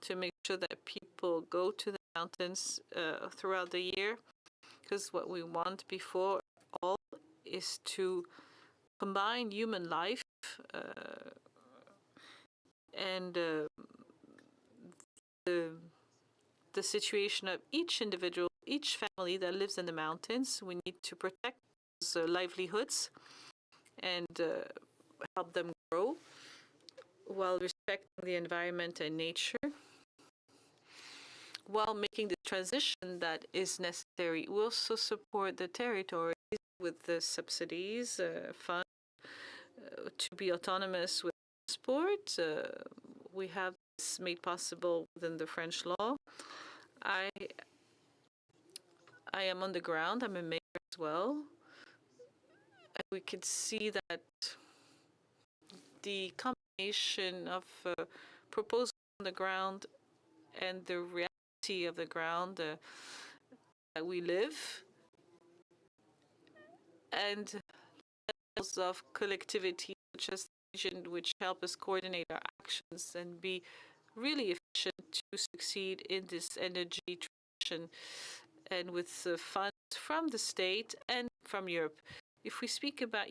to make sure that people go to the mountains throughout the year. Because what we want before all is to combine human life and the situation of each individual, each family that lives in the mountains. We need to protect those livelihoods and help them grow while respecting the environment and nature, while making the transition that is necessary. We also support the territories with the subsidies, funds, to be autonomous with transport. We have this made possible within the French law. I am on the ground. I'm a mayor as well. And we could see that the combination of proposals on the ground and the reality of the ground that we live, and levels of collectivity such as region, which help us coordinate our actions and be really efficient to succeed in this energy transition, and with funds from the state and from Europe. If we speak about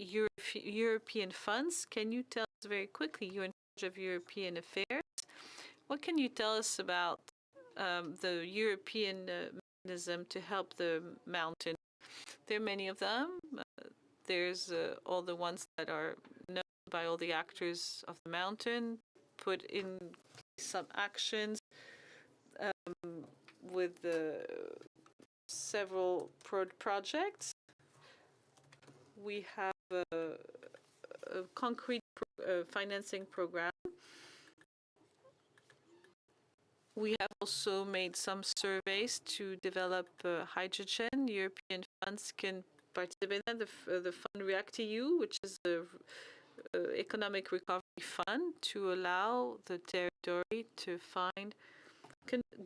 European funds, can you tell us very quickly, you're in charge of European affairs, what can you tell us about the European mechanism to help the mountain? There are many of them. There's all the ones that are known by all the actors of the mountain, put in some actions with several projects. We have a concrete financing program. We have also made some surveys to develop hydrogen. European funds can participate in the fund REACT-EU, which is the economic recovery fund, to allow the territory to find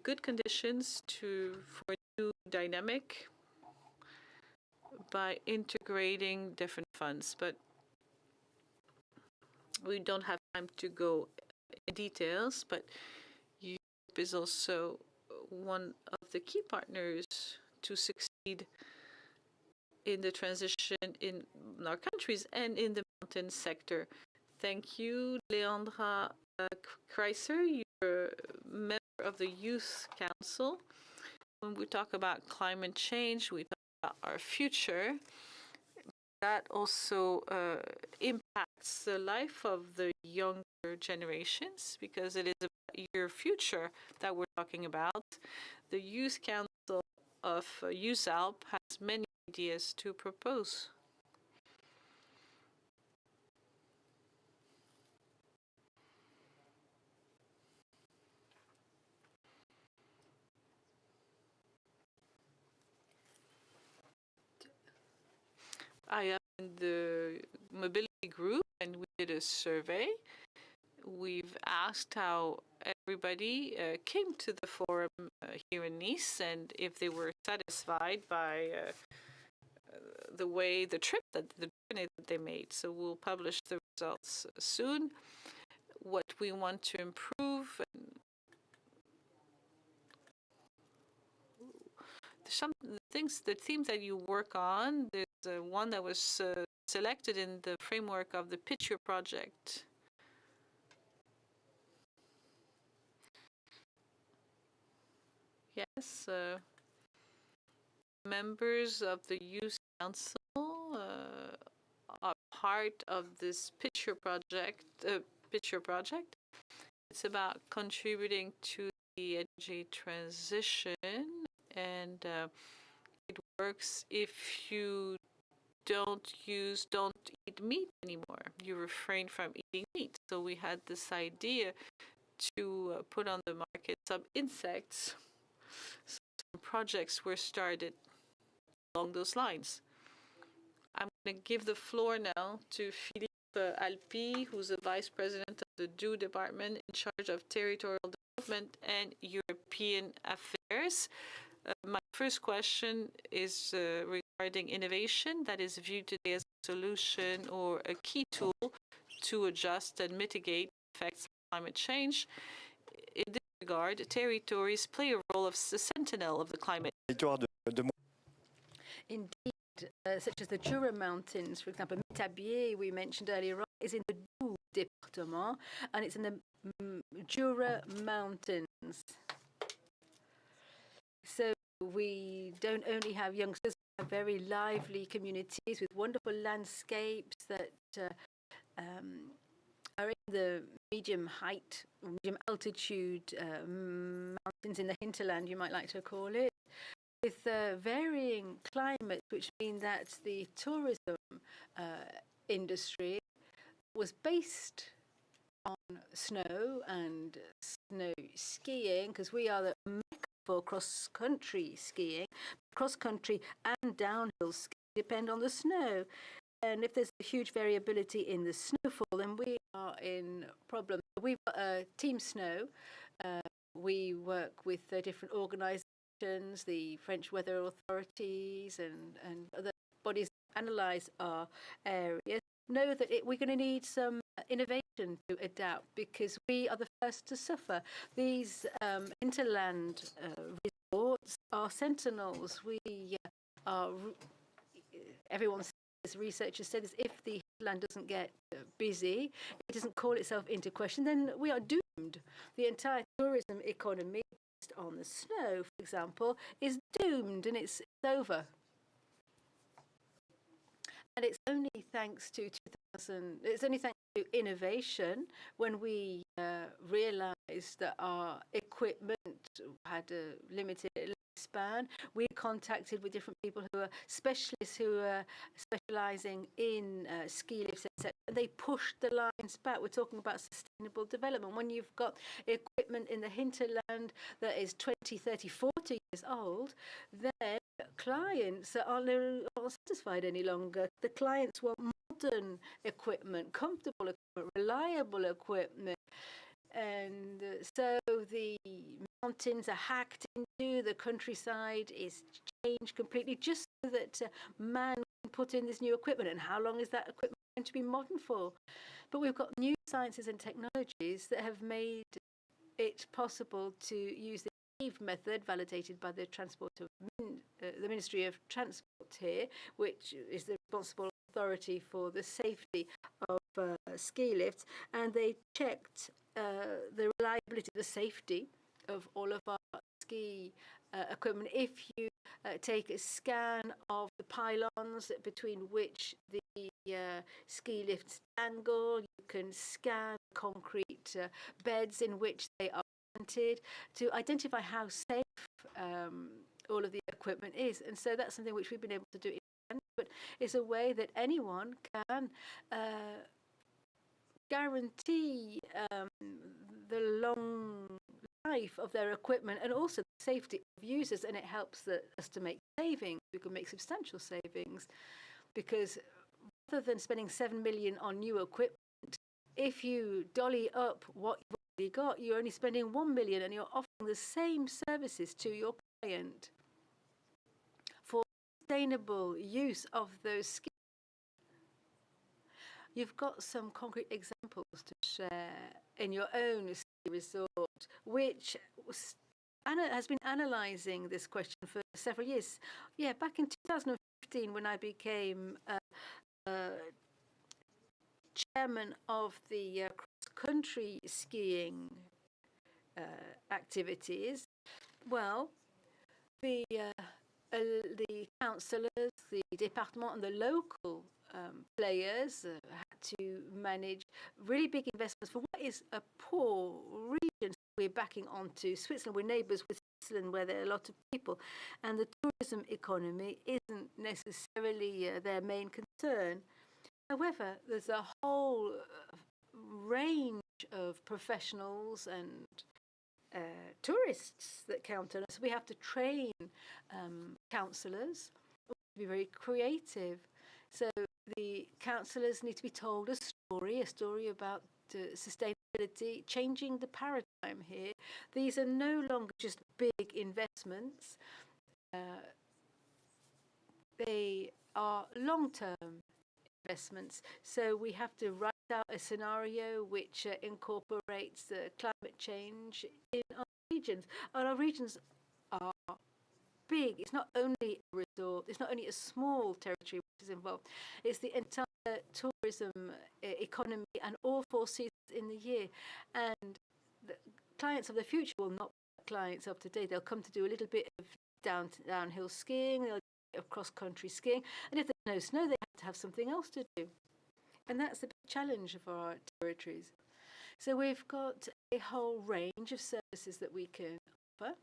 good conditions for new dynamic by integrating different funds. But we don't have time to go in details, but Europe is also one of the key partners to succeed in the transition in our countries and in the mountain sector. Thank you, Leandra Kreiser. You're a member of the Youth Council. When we talk about climate change, we talk about our future. That also impacts the life of the younger generations, because it is about your future that we're talking about. The Youth Council of EUSALP has many ideas to propose. I am in the mobility group, and we did a survey. We've asked how everybody came to the forum here in Nice, and if they were satisfied by the trip, the journey that they made. So we'll publish the results soon. What we want to improve, and the themes that you work on. There's one that was selected in the framework of the Picture project. Yes, members of the Youth Council are part of this Picture project. It's about contributing to the energy transition, and it works if you don't eat meat anymore. You refrain from eating meat. So we had this idea to put on the market some insects. So some projects were started along those lines. I'm going to give the floor now to Philippe Alpine, who's the Vice President of the DO Department in charge of Territorial Development and European Affairs. My first question is regarding innovation that is viewed today as a solution or a key tool to adjust and mitigate the effects of climate change. In this regard, territories play a role of the sentinel of the climate. Indeed, such as the Jura Mountains, for example, Métabier, we mentioned earlier on, is in the Doubs département, and it's in the Jura Mountains. So we don't only have youngsters, we have very lively communities with wonderful landscapes that are in the medium height, medium altitude mountains in the hinterland, you might like to call it, with varying climates, which mean that the tourism industry was based on snow and snow skiing, because we are the mecca for cross-country skiing. Cross-country and downhill skiing depend on the snow. And if there's a huge variability in the snowfall, then we are in problems. We've got Team Snow. We work with different organizations, the French weather authorities and other bodies that analyze our areas. Know that we're going to need some innovation to adapt, because we are the first to suffer. These hinterland resorts are sentinels. We are, everyone says, researchers say this, if the hinterland doesn't get busy, it doesn't call itself into question, then we are doomed. The entire tourism economy based on the snow, for example, is doomed, and it's over. And it's only thanks to innovation when we realized that our equipment had a limited lifespan. We contacted with different people who are specialists, who are specializing in ski lifts, etc. They pushed the lines back. We're talking about sustainable development. When you've got equipment in the hinterland that is 20, 30, 40 years old, then clients are not satisfied any longer. The clients want modern equipment, comfortable equipment, reliable equipment. And so the mountains are hacked into, the countryside is changed completely, just so that man can put in this new equipment. And how long is that equipment going to be modern for? But we've got new sciences and technologies that have made it possible to use the method validated by the the Ministry of Transport here, which is the responsible authority for the safety of ski lifts, and they checked the reliability, the safety of all of our ski equipment. If you take a scan of the pylons between which the ski lifts dangle, you can scan concrete beds in which they are to identify how safe all of the equipment is. And so that's something which we've been able to do, but it's a way that anyone can guarantee the long life of their equipment and also the safety of users, and it helps us to make savings. We can make substantial savings, because rather than spending 7 million on new equipment, if you dolly up what you've already got, you're only spending 1 million, and you're offering the same services to your client for sustainable use of those skills. You've got some concrete examples to share in your own ski resort, which has been analysing this question for several years. Yeah, back in 2015, when I became chairman of the cross-country skiing activities, well, the councillors, the département, and the local players had to manage really big investments for what is a poor region. We're backing onto Switzerland. We're neighbours with Switzerland, where there are a lot of people, and the tourism economy isn't necessarily their main concern. However, there's a whole range of professionals and tourists that count on us. We have to train councillors to be very creative. So the councillors need to be told a story about sustainability, changing the paradigm here. These are no longer just big investments. They are long-term investments. So we have to write out a scenario which incorporates climate change in our regions. And our regions are big. It's not only a resort, it's not only a small territory which is involved, it's the entire tourism economy and all 4 seasons in the year. And the clients of the future will not be clients of today. They'll come to do a little bit of downhill skiing, they'll do a bit of cross-country skiing, and if there's no snow, they have to have something else to do. And that's the big challenge of our territories. So we've got a whole range of services that we can offer,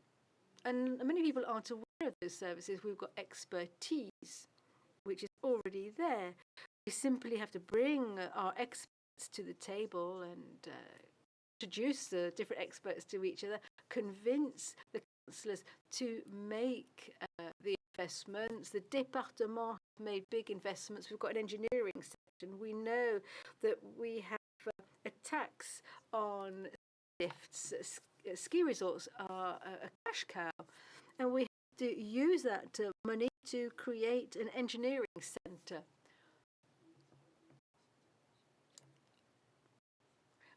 and many people aren't aware of those services. We've got expertise, which is already there. We simply have to bring our experts to the table and introduce the different experts to each other, convince the councillors to make the investments. The département have made big investments. We've got an engineering section. We know that we have a tax on lifts. Ski resorts are a cash cow, and we have to use that money to create an engineering centre.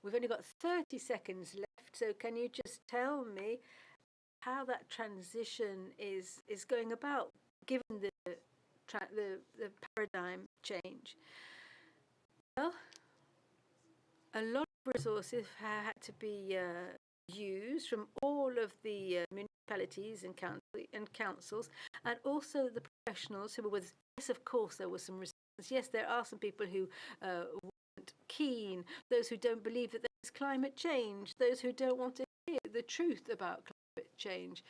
We've only got 30 seconds left, so can you just tell me how that transition is going about, given the paradigm change? Well, a lot of resources have had to be used from all of the municipalities and councils, and also the professionals who were with us. Yes, of course, there was some resistance. Yes, there are some people who weren't keen, those who don't believe that there is climate change, those who don't want to hear the truth about climate change.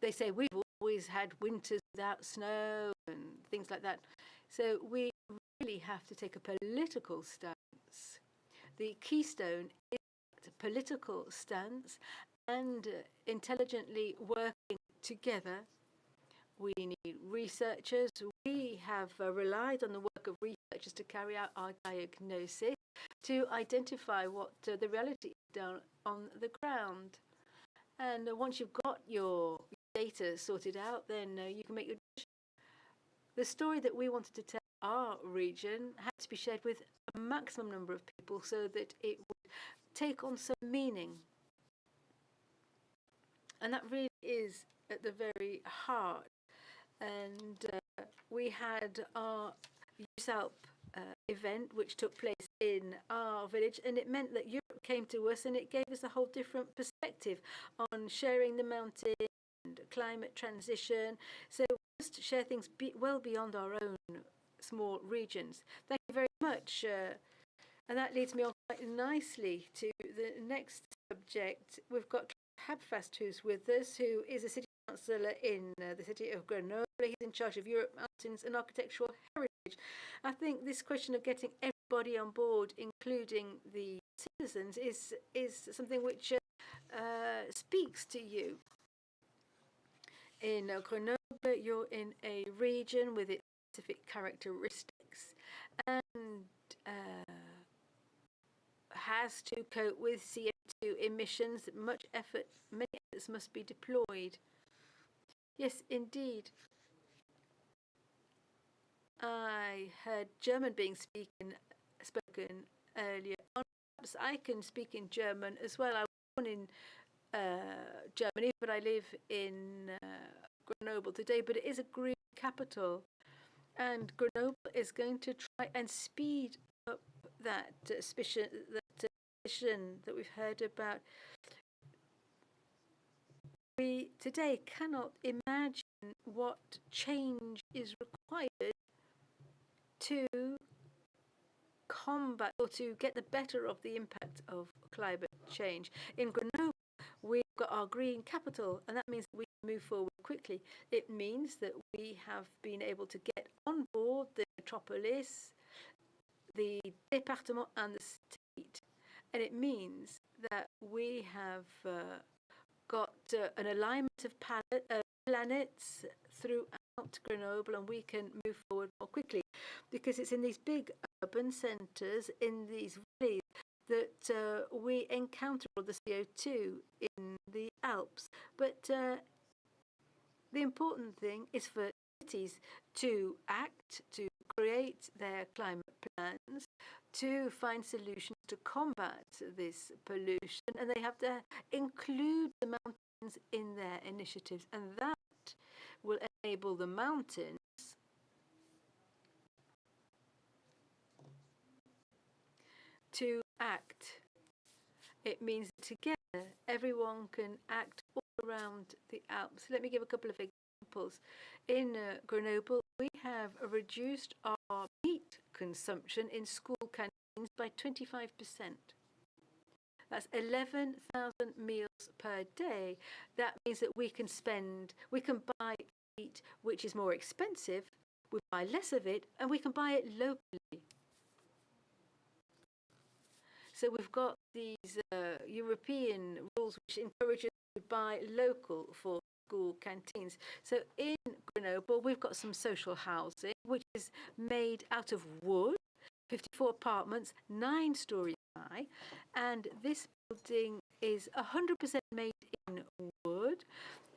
They say we've always had winters without snow and things like that. So we really have to take a political stance. The keystone is a political stance and intelligently working together. We need researchers. We have relied on the work of researchers to carry out our diagnosis, to identify what the reality is down on the ground. And once you've got your data sorted out, then you can make your decision. The story that we wanted to tell our region had to be shared with a maximum number of people so that it would take on some meaning. And that really is at the very heart. And we had our EUSALP event, which took place in our village, and it meant that Europe came to us, and it gave us a whole different perspective on sharing the mountain and climate transition. So we must share things well beyond our own small regions. Thank you very much. And that leads me on quite nicely to the next subject. We've got Habfast, who's with us, who is a city councillor in the city of Grenoble. He's in charge of Europe, mountains and architectural heritage. I think this question of getting everybody on board, including the citizens, is something which speaks to you. In Grenoble, you're in a region with its specific characteristics and has to cope with CO2 emissions. Many efforts must be deployed. Yes, indeed. I heard German being spoken earlier on. Perhaps I can speak in German as well. I was born in Germany, but I live in Grenoble today. But it is a green capital, and Grenoble is going to try and speed up that suspicion that we've heard about. We today cannot imagine what change is required to combat or to get the better of the impact of climate change. In Grenoble, we've got our green capital, and that means that we can move forward quickly. It means that we have been able to get on board the metropolis, the département and the state. And it means that we have got an alignment of planets throughout Grenoble, and we can move forward more quickly because it's in these big urban centres, in these valleys, that we encounter all the CO2 in the Alps. But the important thing is for cities to act, to create their climate plans, to find solutions to combat this pollution, and they have to include the mountains in their initiatives, and that will enable the mountains to act It means that together everyone can act all around the Alps. Let me give a couple of examples. In Grenoble, we have reduced our meat consumption in school canteens by 25%. That's 11,000 meals per day. That means that we can buy meat which is more expensive, we buy less of it, and we can buy it locally. So we've got these European rules which encourage us to buy local for school canteens. So in Grenoble, we've got some social housing which is made out of wood, 54 apartments, 9 stories high, and this building is 100% made in wood,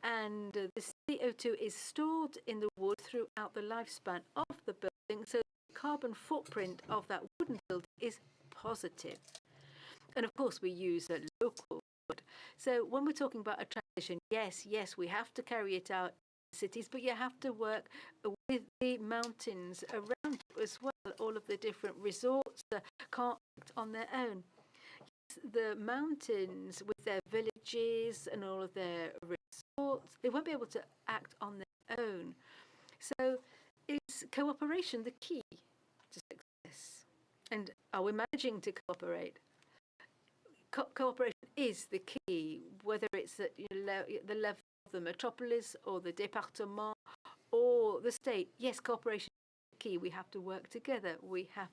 and the CO2 is stored in the wood throughout the lifespan of the building, so the carbon footprint of that wooden building is positive. And of course, we use local wood. So when we're talking about a transition, yes, we have to carry it out in cities, but you have to work with the mountains around you as well. All of the different resorts can't act on their own. Yes, the mountains with their villages and all of their resorts, they won't be able to act on their own. So is cooperation the key to success? And are we managing to cooperate? Cooperation is the key, whether it's at the level of the metropolis or the département or the state. Yes, cooperation is the key. We have to work together. We have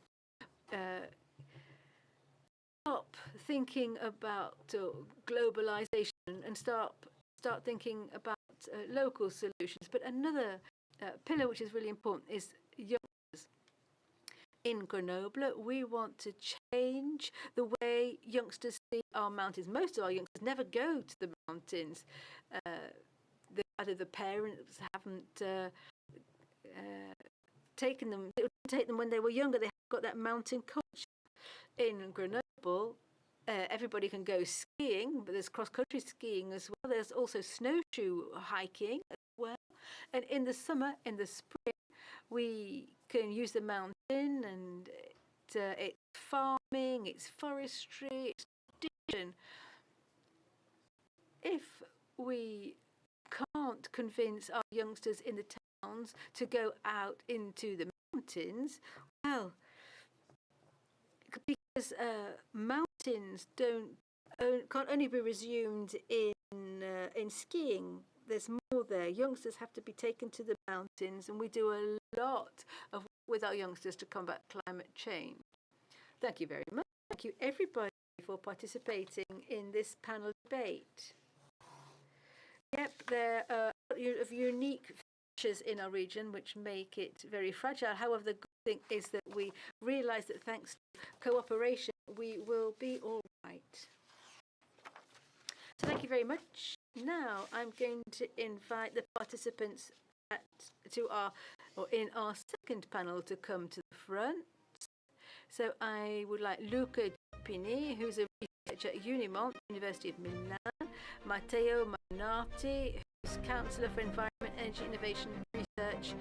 to stop thinking about globalization and start thinking about local solutions. But another pillar which is really important is youngsters. In Grenoble, we want to change the way youngsters see our mountains. Most of our youngsters never go to the mountains. Either the parents haven't taken them. They would take them when they were younger. They haven't got that mountain culture. In Grenoble, everybody can go skiing, but there's cross-country skiing as well. There's also snowshoe hiking as well. And in the summer, in the spring, we can use the mountain, and it's farming, it's forestry, it's tradition. If we can't convince our youngsters in the towns to go out into the mountains, well, because mountains can't only be resumed in skiing. There's more there. Youngsters have to be taken to the mountains, and we do a lot with our youngsters to combat climate change. Thank you very much. Thank you, everybody, for participating in this panel debate. Yep, there are unique features in our region which make it very fragile. However, the good thing is that we realize that thanks to cooperation, we will be all right. So thank you very much. Now I'm going to invite the participants in our second panel to come to the front. So I would like Luca Giuppini, who's a researcher at Unimont, University of Milan, Matteo Manati, who's Councillor for Environment, Energy, Innovation and Research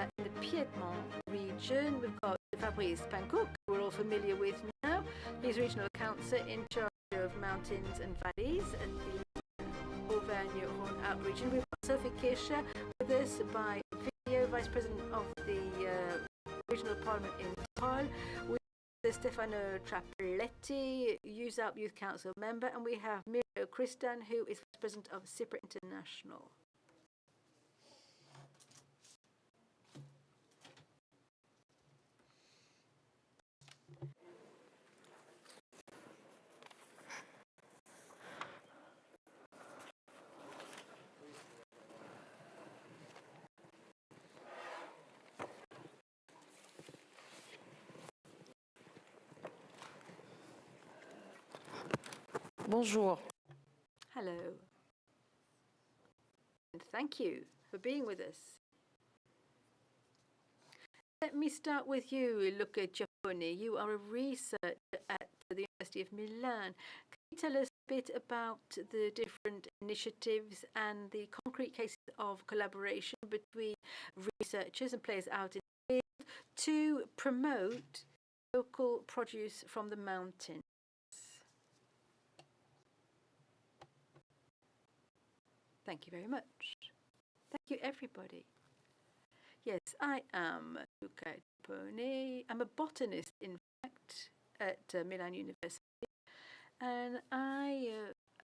in the Piedmont region. We've got Fabrice Pancook, who we're all familiar with now. He's Regional Councillor in charge of mountains and valleys at the Auvergne-Rhône-Alpes region. We've got Sophie Kircher with us by video, Vice President of the Regional Parliament in Tyrol. We have Stefano Trapelletti, EUSALP Youth Council member, and we have Miro Christan, who is Vice President of CIPRA International. Bonjour. Hello. And thank you for being with us. Let me start with you, Luca Giuppini. You are a researcher at the University of Milan. Can you tell us a bit about the different initiatives and the concrete cases of collaboration between researchers and players out in the field to promote local produce from the mountains? Thank you very much. Thank you, everybody. Yes, I am Luca Pone. I'm a botanist, in fact, at Milan University, and I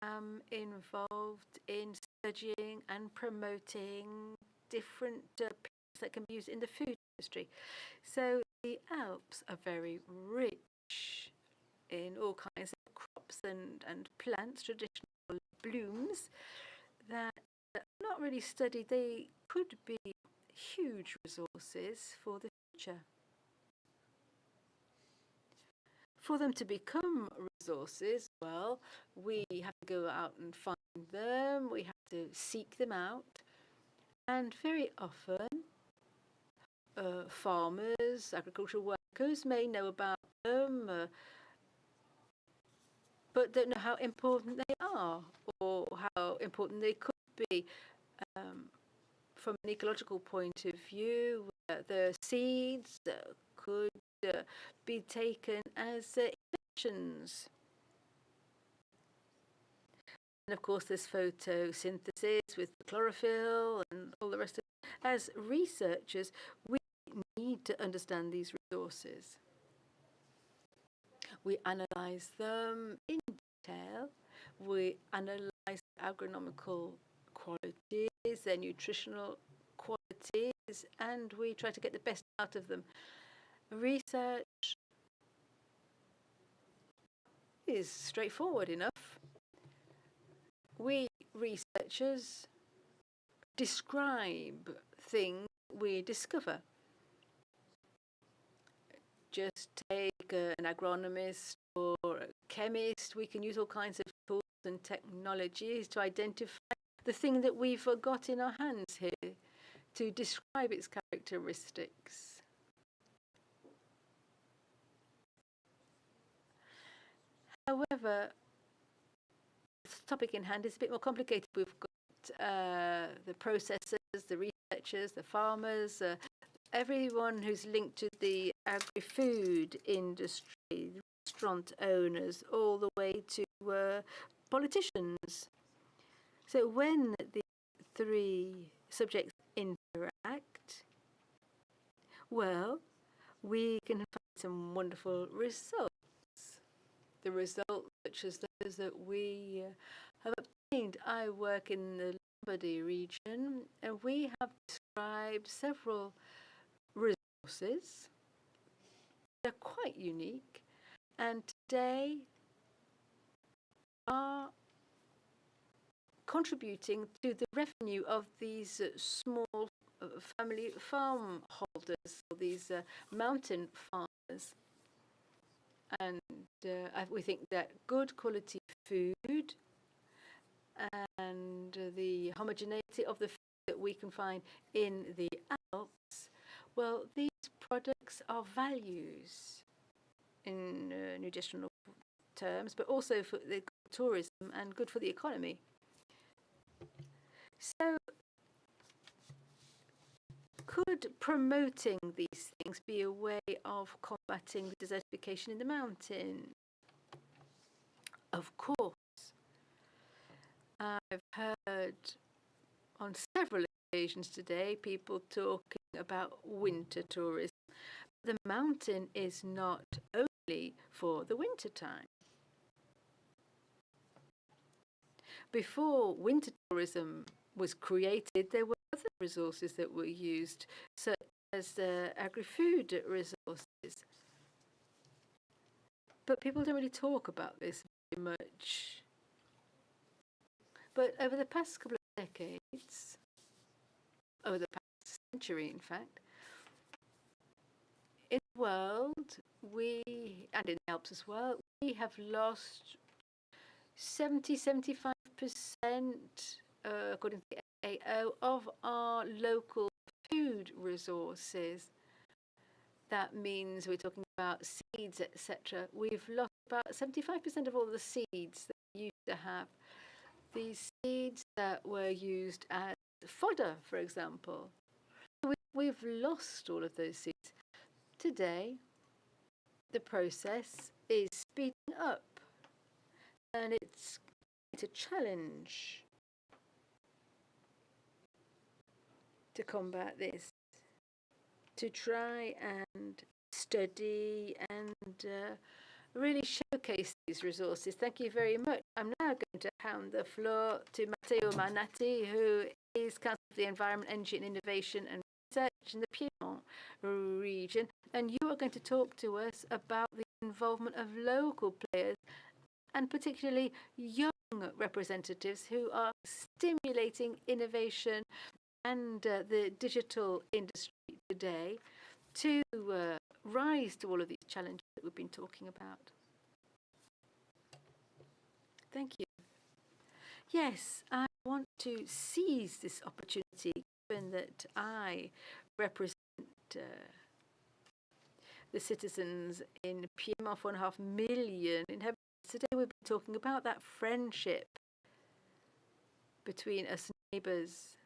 am involved in studying and promoting different plants that can be used in the food industry. So the Alps are very rich in all kinds of crops and plants, traditional blooms that are not really studied. They could be huge resources for the future. For them to become resources, well, we have to go out and find them, we have to seek them out, and very often farmers, agricultural workers may know about them, but don't know how important they are or how important they could be. From an ecological point of view, the seeds could be taken as inventions. And of course, there's photosynthesis with chlorophyll and all the rest of it. As researchers, we need to understand these resources. We analyze them in detail. We analyze agronomical qualities, their nutritional qualities, and we try to get the best out of them. Research is straightforward enough. We researchers describe things we discover. Just take an agronomist or a chemist. We can use all kinds of tools and technologies to identify the thing that we've got in our hands here, to describe its characteristics. However, the topic in hand is a bit more complicated. We've got the processors, the researchers, the farmers, everyone who's linked to the agri-food industry, restaurant owners, all the way to politicians. So when the three subjects interact, well, we can find some wonderful results. The results such as those that we have obtained. I work in the Lombardy region, and we have described several resources. They're quite unique, and today are contributing to the revenue of these small family farm holders, or these mountain farmers. And we think that good quality food and the homogeneity of the food that we can find in the Alps, well, these products are values in nutritional terms, but also for the tourism and good for the economy. So, could promoting these things be a way of combating the desertification in the mountain? Of course. I've heard on several occasions today people talking about winter tourism. The mountain is not only for the winter time. Before winter tourism was created, there were other resources that were used, such as agri-food resources. But people don't really talk about this very much. But over the past couple of decades, over the past century, in fact, in the world, and in the Alps as well, we have lost 70–75%, according to the FAO, of our local food resources. That means we're talking about seeds, etc. We've lost about 75% of all the seeds that we used to have. These seeds that were used as fodder, for example. We've lost all of those seeds. Today, the process is speeding up, and it's a challenge. to combat this, to try and study and really showcase these resources. Thank you very much. I'm now going to hand the floor to Matteo Manatti, who is Council of the Environment, Energy and Innovation and Research in the Piedmont region. And you are going to talk to us about the involvement of local players and particularly young representatives who are stimulating innovation and the digital industry today to rise to all of these challenges that we've been talking about. Thank you. Yes, I want to seize this opportunity, given that I represent the citizens in Piedmont, 4.5 million inhabitants. Today we've been talking about that friendship between us neighbours.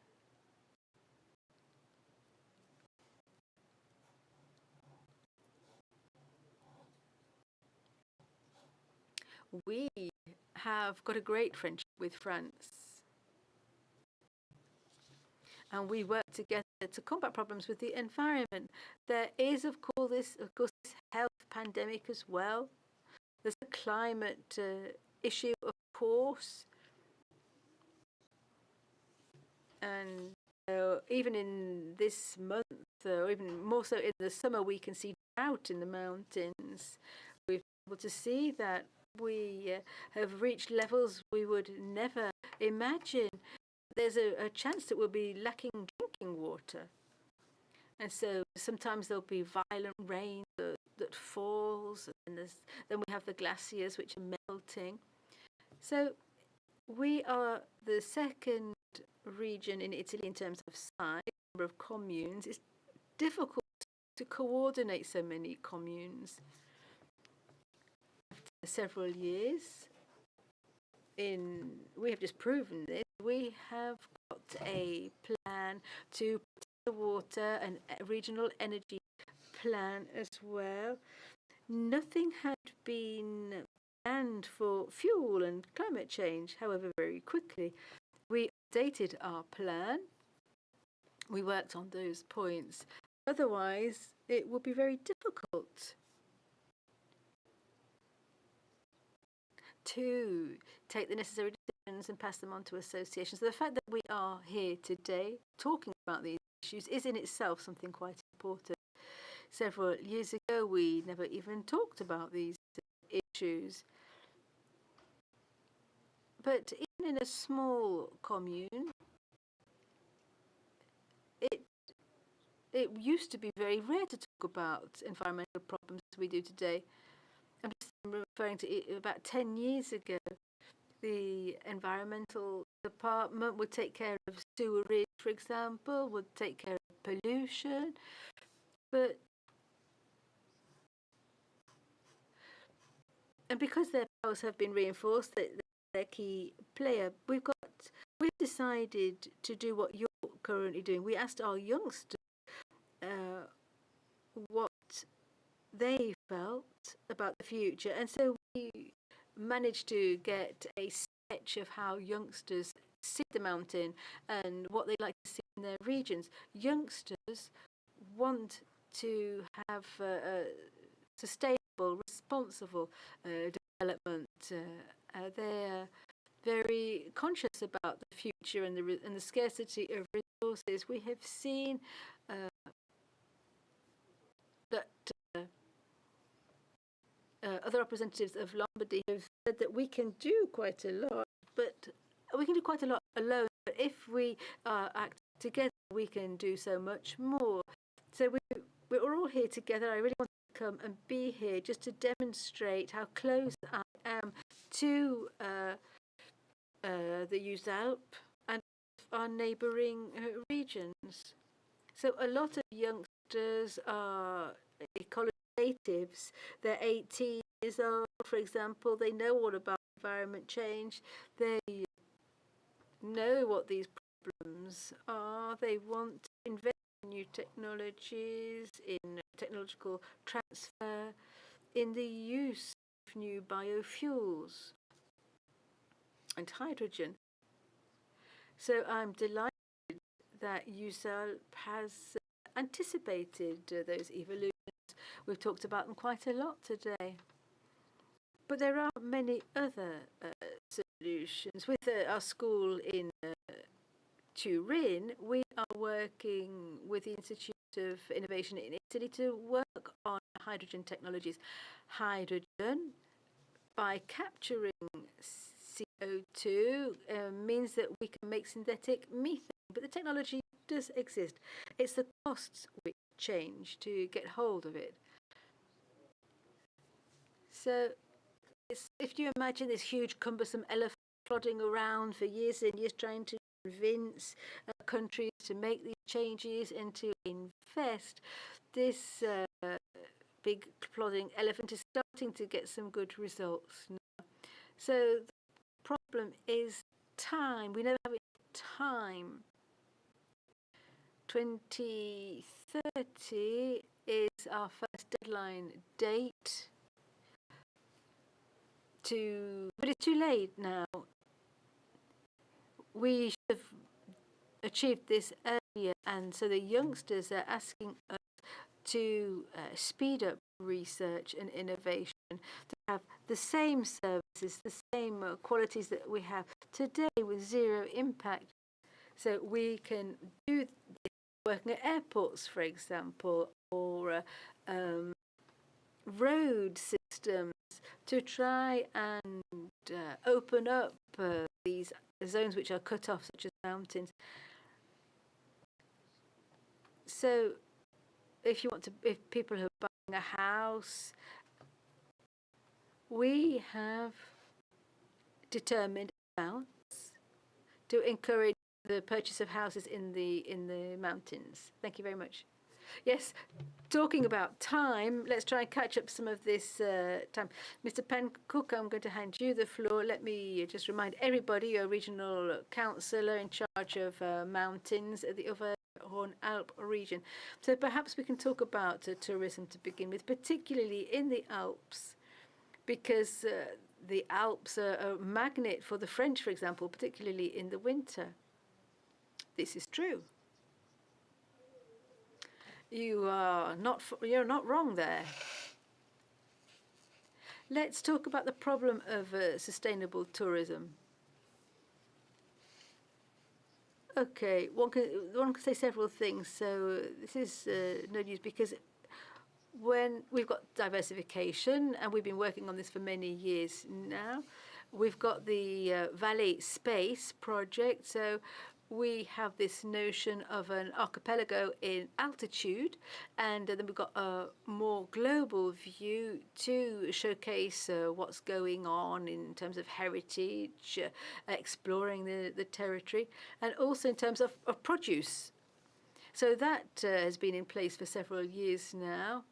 We have got a great friendship with France. And we work together to combat problems with the environment. There is, of course, this health pandemic as well. There's a climate issue, of course. And even in this month, or even more so in the summer, we can see drought in the mountains. We've been able to see that we have reached levels we would never imagine. There's a chance that we'll be lacking drinking water. And so sometimes there'll be violent rain that falls, and then we have the glaciers which are melting. So we are the second region in Italy in terms of size, number of communes. It's difficult to coordinate so many communes. After several years, we have just proven this. We have got a plan to protect the water and a regional energy plan as well. Nothing had been planned for fuel and climate change. However, very quickly, we updated our plan. We worked on those points. Otherwise, it would be very difficult to take the necessary decisions and pass them on to associations. So the fact that we are here today talking about these issues is in itself something quite important. Several years ago, we never even talked about these issues. But even in a small commune, it used to be very rare to talk about environmental problems as we do today. I'm just referring to about 10 years ago. The environmental department would take care of sewerage, for example, would take care of pollution. And because their powers have been reinforced, they're a key player, we've decided to do what you're currently doing. We asked our youngsters what they felt about the future, and so we managed to get a sketch of how youngsters see the mountain and what they like to see in their regions. Youngsters want to have a sustainable, responsible development. They're very conscious about the future and the scarcity of resources. We have seen that other representatives of Lombardy have said that we can do quite a lot, but we can do quite a lot alone. But if we act together, we can do so much more. So we're all here together. I really want to come and be here just to demonstrate how close I am to the EUSALP and our neighbouring regions. So a lot of youngsters are ecological natives. They're 18 years old, for example. They know all about environment change. They know what these problems are. They want to invest in new technologies, in technological transfer, in the use of new biofuels and hydrogen. So I'm delighted that EUSALP has anticipated those evolutions. We've talked about them quite a lot today. But there are many other solutions. With our school in Turin, we are working with the Institute of Innovation in Italy to work on hydrogen technologies. Hydrogen, by capturing CO2, means that we can make synthetic methane, but the technology does exist. It's the costs which change to get hold of it. So if you imagine this huge cumbersome elephant plodding around for years and years trying to convince countries to make these changes and to invest, this big plodding elephant is starting to get some good results now. So the problem is time. We never have time. 2030 is our first deadline date. But it's too late now. We should have achieved this earlier, and so the youngsters are asking us to speed up research and innovation, to have the same services, the same qualities that we have today with zero impact. So we can do this working at airports, for example, or road systems, to try and open up these zones which are cut off, such as mountains. So if people are buying a house, we have determined amounts to encourage the purchase of houses in the mountains. Thank you very much. Yes, talking about time, let's try and catch up some of this time. Mr. Pencook, I'm going to hand you the floor. Let me just remind everybody, you're a regional councillor in charge of mountains at the Auvergne-Alpes region. So perhaps we can talk about tourism to begin with, particularly in the Alps, because the Alps are a magnet for the French, for example, particularly in the winter. This is true. You're not wrong there. Let's talk about the problem of sustainable tourism. Okay, one can say several things. So this is no news, because when we've got diversification, and we've been working on this for many years now, we've got the Valley Space project. So we have this notion of an archipelago in altitude, and then we've got a more global view to showcase what's going on in terms of heritage, exploring the territory, and also in terms of produce. So that has been in place for several years now.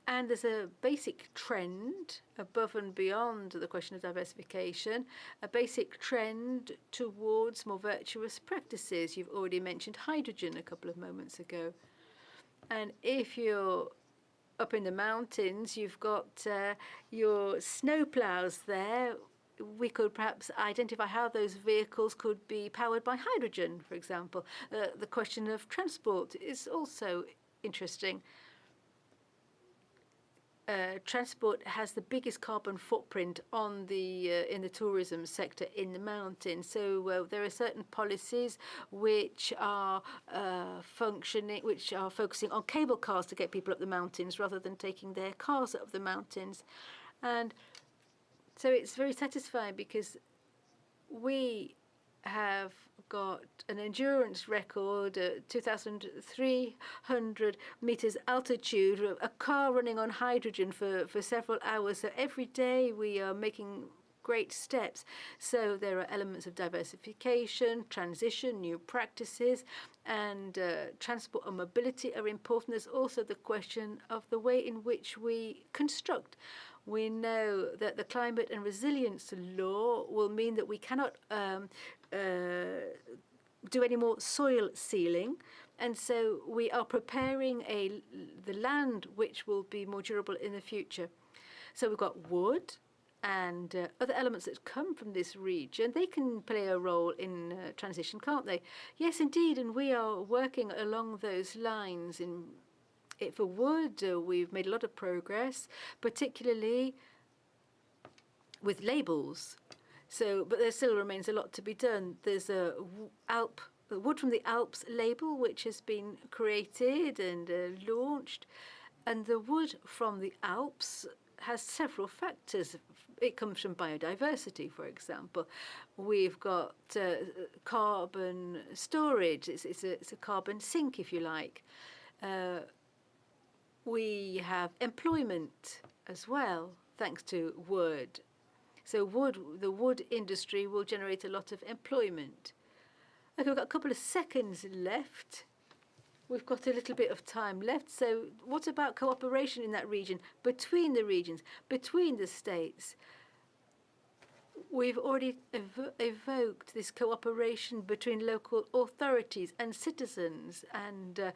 And there's a basic trend above and beyond the question of diversification, a basic trend towards more virtuous practices. You've already mentioned hydrogen a couple of moments ago. And if you're up in the mountains, you've got your snowplows there. We could perhaps identify how those vehicles could be powered by hydrogen, for example. The question of transport is also interesting. Transport has the biggest carbon footprint on in the tourism sector in the mountains. So there are certain policies which are focusing on cable cars to get people up the mountains rather than taking their cars up the mountains. And so it's very satisfying, because we have got an endurance record, 2,300 meters altitude, a car running on hydrogen for several hours. So every day we are making great steps. So there are elements of diversification, transition, new practices, and transport and mobility are important. There's also the question of the way in which we construct. We know that the climate and resilience law will mean that we cannot do any more soil sealing, and so we are preparing the land which will be more durable in the future. So we've got wood, and other elements that come from this region, they can play a role in transition, can't they? Yes, indeed, and we are working along those lines. For wood, we've made a lot of progress, particularly with labels. But there still remains a lot to be done. There's a wood from the Alps label, which has been created and launched, and the wood from the Alps has several factors. It comes from biodiversity, for example. We've got carbon storage. It's a carbon sink, if you like. We have employment as well, thanks to wood. So the wood industry will generate a lot of employment. Okay, we've got a couple of seconds left. We've got a little bit of time left. So what about cooperation in that region, between the regions, between the states? We've already evoked this cooperation between local authorities and citizens and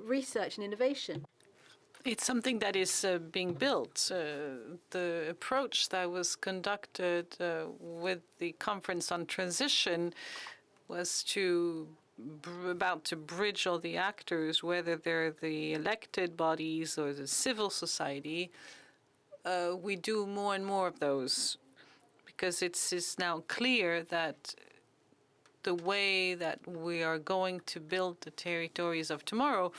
research and innovation. It's something that is being built. The approach that was conducted with the conference on transition was about to bridge all the actors, whether they're the elected bodies or the civil society. We do more and more of those because it's now clear that the way that we are going to build the territories of tomorrow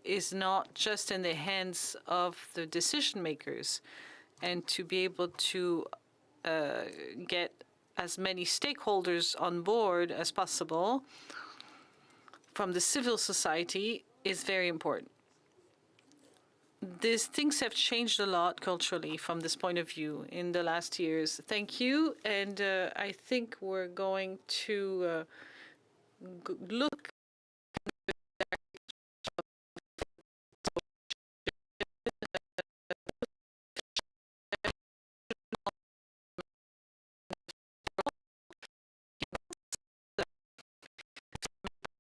is not just in the hands of the decision makers, and to be able to get as many stakeholders on board as possible from the civil society is very important. These things have changed a lot culturally from this point of view in the last years. Thank you, and I think we're going to look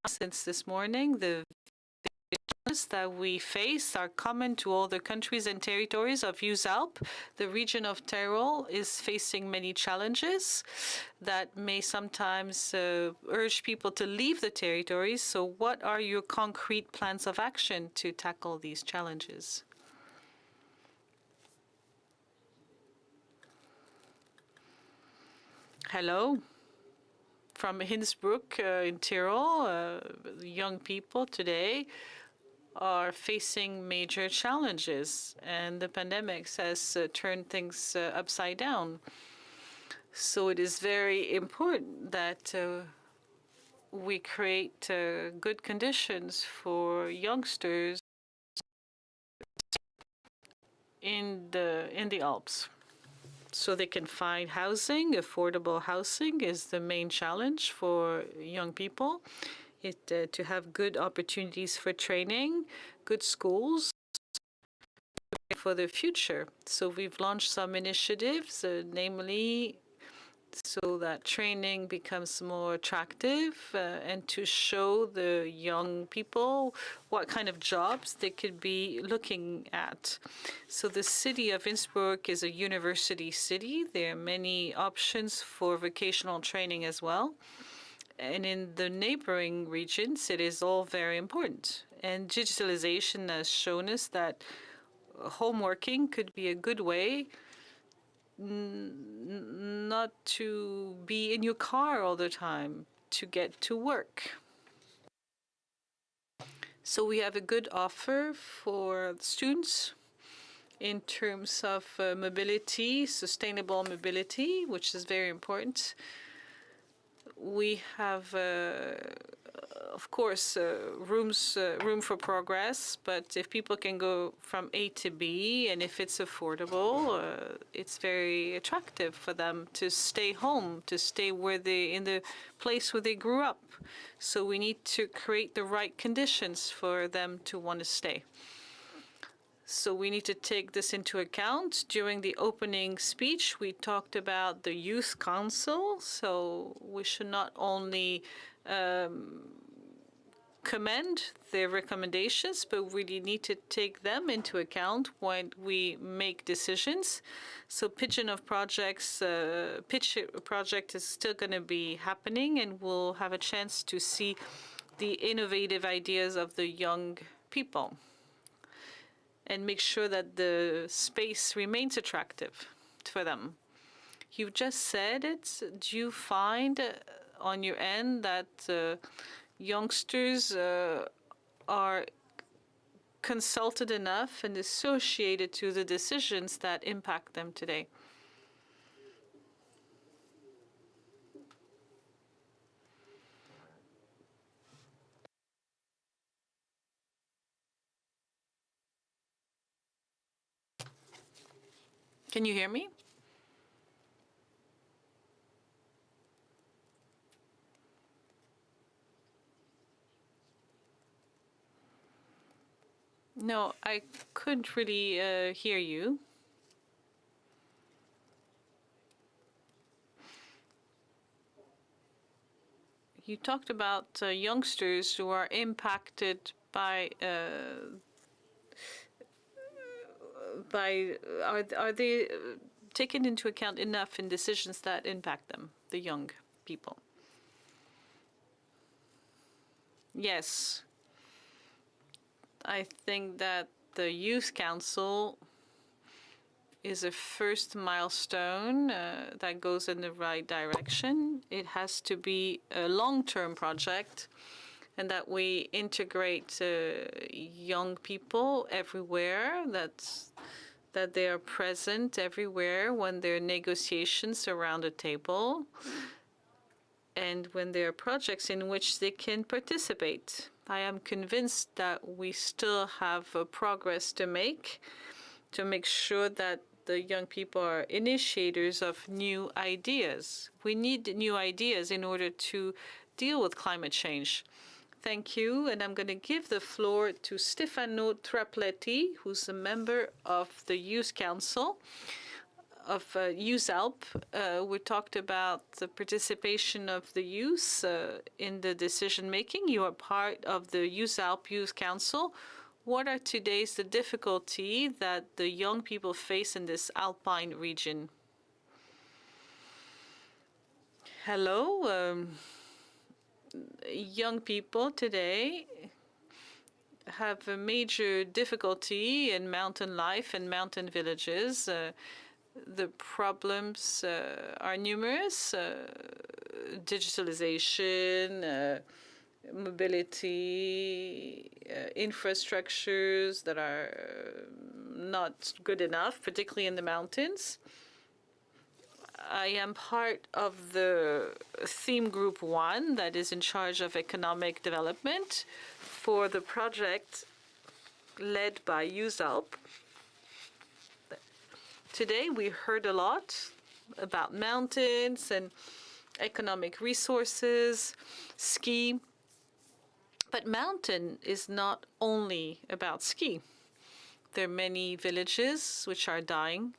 since this morning. The challenges that we face are common to all the countries and territories of EUSALP. The region of Tyrol is facing many challenges that may sometimes urge people to leave the territories. So what are your concrete plans of action to tackle these challenges? Hello. From Innsbruck in Tyrol, young people today are facing major challenges, and the pandemic has turned things upside down. So it is very important that we create good conditions for youngsters in the Alps, so they can find housing. Affordable housing is the main challenge for young people. To have good opportunities for training, good schools for the future. So we've launched some initiatives, namely so that training becomes more attractive and to show the young people what kind of jobs they could be looking at. So the city of Innsbruck is a university city. There are many options for vocational training as well. And in the neighboring regions, it is all very important. And digitalization has shown us that home working could be a good way not to be in your car all the time, to get to work. So we have a good offer for students in terms of mobility, sustainable mobility, which is very important. We have, of course, room for progress, but if people can go from A to B, and if it's affordable, it's very attractive for them to stay home, to stay in the place where they grew up. So we need to create the right conditions for them to want to stay. So we need to take this into account. During the opening speech, we talked about the Youth Council. So we should not only commend their recommendations, but really need to take them into account when we make decisions. So pitch project is still going to be happening, and we'll have a chance to see the innovative ideas of the young people and make sure that the space remains attractive for them. You've just said it. Do you find on your end that youngsters are consulted enough and associated to the decisions that impact them today? Can you hear me? No, I couldn't really hear you. You talked about youngsters who are impacted by are they taken into account enough in decisions that impact them, the young people? Yes. I think that the Youth Council is a first milestone that goes in the right direction. It has to be a long-term project, and that we integrate young people everywhere, that they are present everywhere when there are negotiations around a table, and when there are projects in which they can participate. I am convinced that we still have progress to make sure that the young people are initiators of new ideas. We need new ideas in order to deal with climate change. Thank you, and I'm going to give the floor to Stefano Trapletti, who's a member of the Youth Council of EUSALP. We talked about the participation of the youth in the decision making. You are part of the EUSALP Youth Council. What are today's the difficulty that the young people face in this Alpine region? Hello. Young people today have a major difficulty in mountain life and mountain villages. The problems are numerous: digitalization, mobility, infrastructures that are not good enough, particularly in the mountains. I am part of the theme group 1 that is in charge of economic development for the project led by EUSALP. Today we heard a lot about mountains and economic resources, ski. But mountain is not only about ski. There are many villages which are dying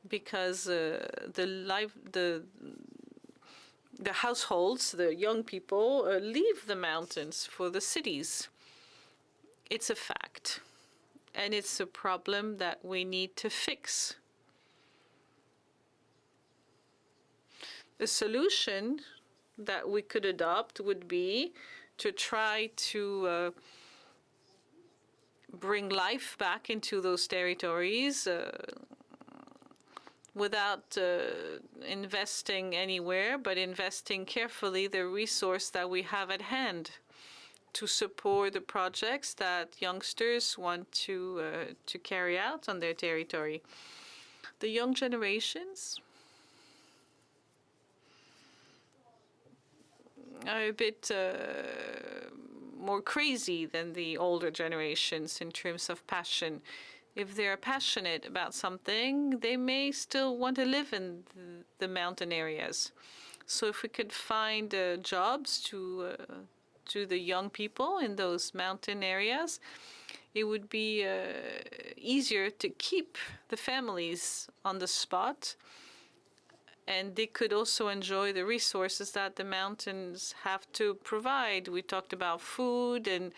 because the households, the young people, leave the mountains for the cities. It's a fact, and it's a problem that we need to fix. The solution that we could adopt would be to try to bring life back into those territories without investing anywhere, but investing carefully the resource that we have at hand to support the projects that youngsters want to carry out on their territory. The young generations are a bit more crazy than the older generations in terms of passion. If they're passionate about something, they may still want to live in the mountain areas. So if we could find jobs to the young people in those mountain areas, it would be easier to keep the families on the spot and they could also enjoy the resources that the mountains have to provide. We talked about food and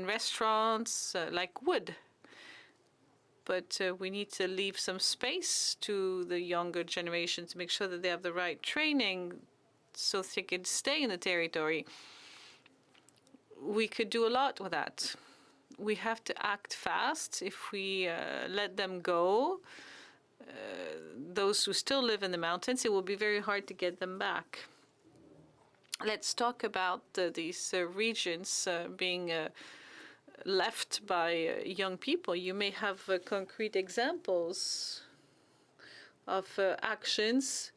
restaurants like wood. But we need to leave some space to the younger generation to make sure that they have the right training so they can stay in the territory. We could do a lot with that. We have to act fast. If we let them go, those who still live in the mountains, it will be very hard to get them back. Let's talk about these regions being left by young people. You may have concrete examples of actions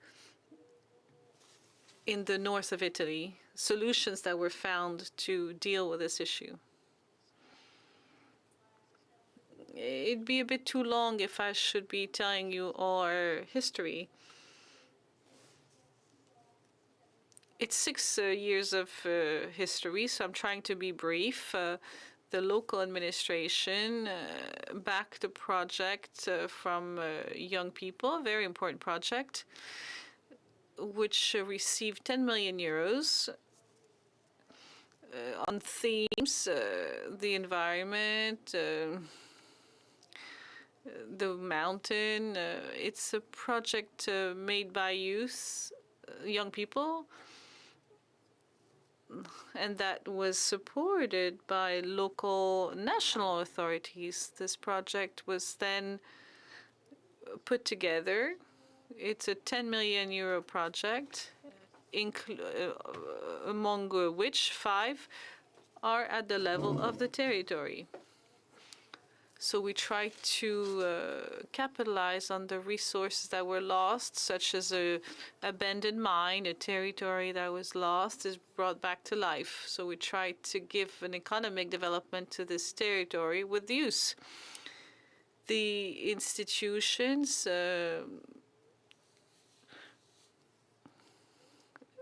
in the north of Italy, solutions that were found to deal with this issue. It'd be a bit too long if I should be telling you our history. It's 6 years of history, so I'm trying to be brief. The local administration backed a project from young people, a very important project, which received 10 million euros on themes, the environment, the mountain. It's a project made by youth, young people, and that was supported by local national authorities. This project was then put together. It's a 10 million euro project, among which 5 are at the level of the territory. So we try to capitalize on the resources that were lost, such as a abandoned mine, a territory that was lost is brought back to life. So we try to give an economic development to this territory with use. The institutions,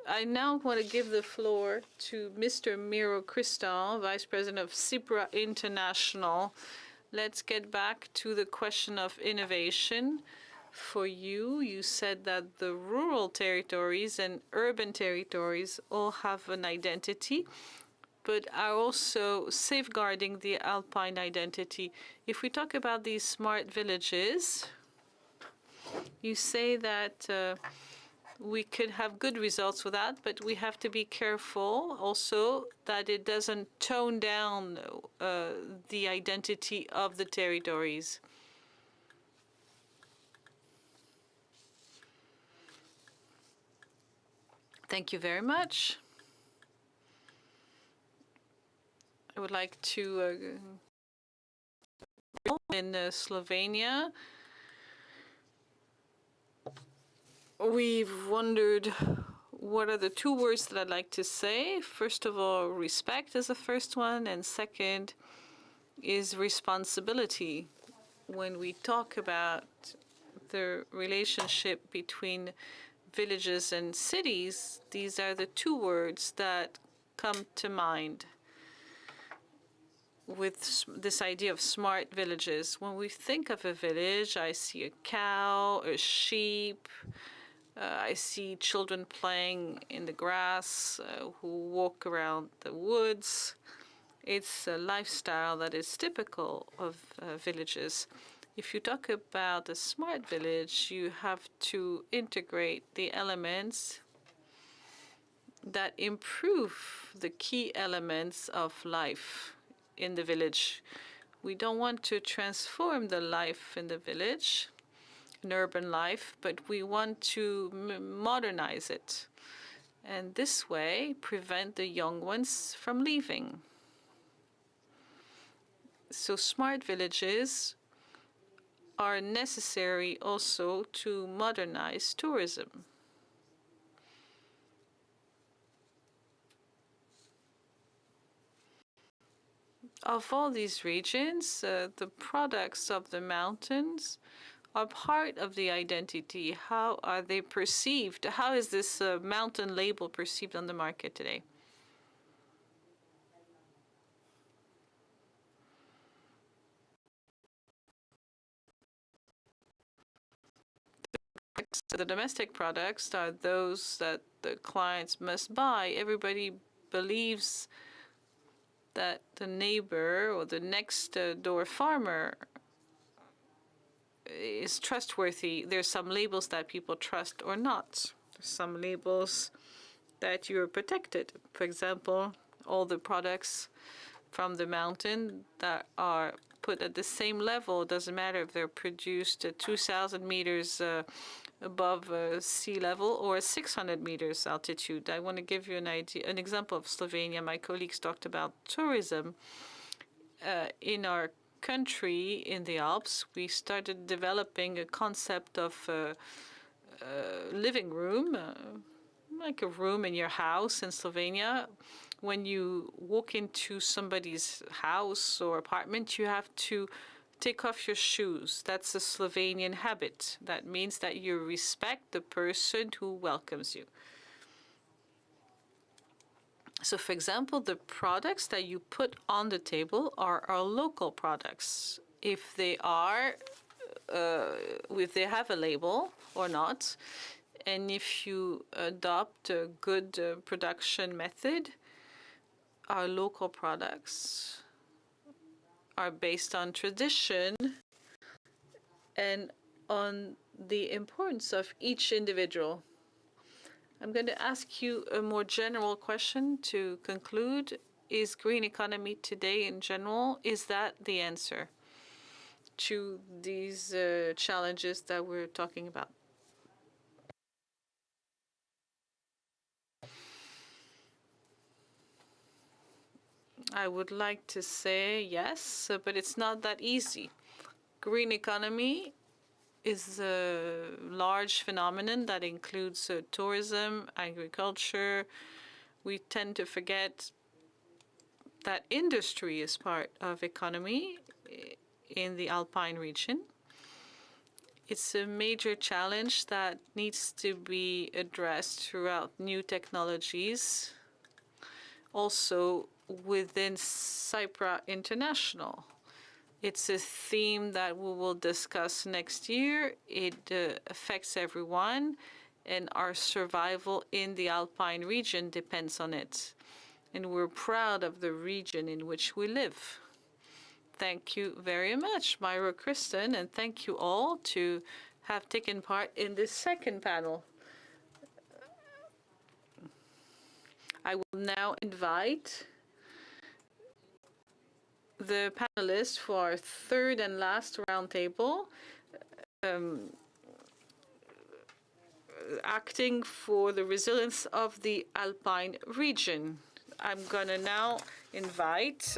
I now want to give the floor to Mr. Miro Christian, Vice President of CIPRA International. Let's get back to the question of innovation. For you, you said that the rural territories and urban territories all have an identity, but are also safeguarding the Alpine identity. If we talk about these smart villages, you say that we could have good results with that, but we have to be careful also that it doesn't tone down the identity of the territories. Thank you very much. I would like to in Slovenia. We've wondered what are the 2 words that I'd like to say. First of all, respect is the first one, and second is responsibility. When we talk about the relationship between villages and cities, these are the 2 words that come to mind with this idea of smart villages. When we think of a village, I see a cow, a sheep, I see children playing in the grass, who walk around the woods. It's a lifestyle that is typical of villages. If you talk about a smart village, you have to integrate the elements that improve the key elements of life in the village. We don't want to transform the life in the village, an urban life, but we want to modernize it, and this way prevent the young ones from leaving. So smart villages are necessary also to modernize tourism. Of all these regions, the products of the mountains are part of the identity. How are they perceived? How is this mountain label perceived on the market today? products, the domestic products, are those that the clients must buy. Everybody believes that the neighbor or the next door farmer is trustworthy. There's some labels that people trust or not. There's some labels that you're protected. For example, all the products from the mountain that are put at the same level, doesn't matter if they're produced at 2,000 meters above sea level or 600 meters altitude. I want to give you an example of Slovenia. My colleagues talked about tourism. In our country, in the Alps, we started developing a concept of living room, like a room in your house in Slovenia. When you walk into somebody's house or apartment, you have to take off your shoes. That's a Slovenian habit. That means that you respect the person who welcomes you. So, for example, the products that you put on the table are our local products. If they are, if they have a label or not, and if you adopt a good production method, our local products are based on tradition and on the importance of each individual. I'm going to ask you a more general question to conclude. Is green economy today in general, is that the answer to these challenges that we're talking about? I would like to say yes, but it's not that easy. Green economy is a large phenomenon that includes tourism, agriculture. We tend to forget that industry is part of economy in the Alpine region. It's a major challenge that needs to be addressed throughout new technologies. Also, within CIPRA International. It's a theme that we will discuss next year. It affects everyone, and our survival in the Alpine region depends on it. And we're proud of the region in which we live. Thank you very much, Myra, Kristen, and thank you all to have taken part in this second panel. I will now invite the panelists for our third and last roundtable, acting for the resilience of the Alpine region. I'm going to now invite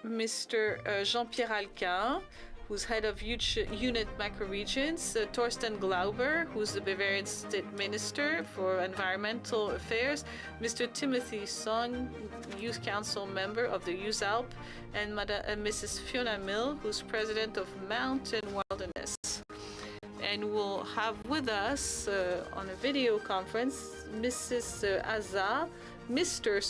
Mr. Jean-Pierre Alpine, who's head of unit macroregions, Torsten Glauber, who's the Bavarian State Minister for Environmental Affairs, Mr. Timothy Song, Youth Council member of the EUSALP, and Mrs. Fiona Mill, who's president of Mountain Wilderness. And we'll have with us on a video conference, Mrs. Aza, Mr.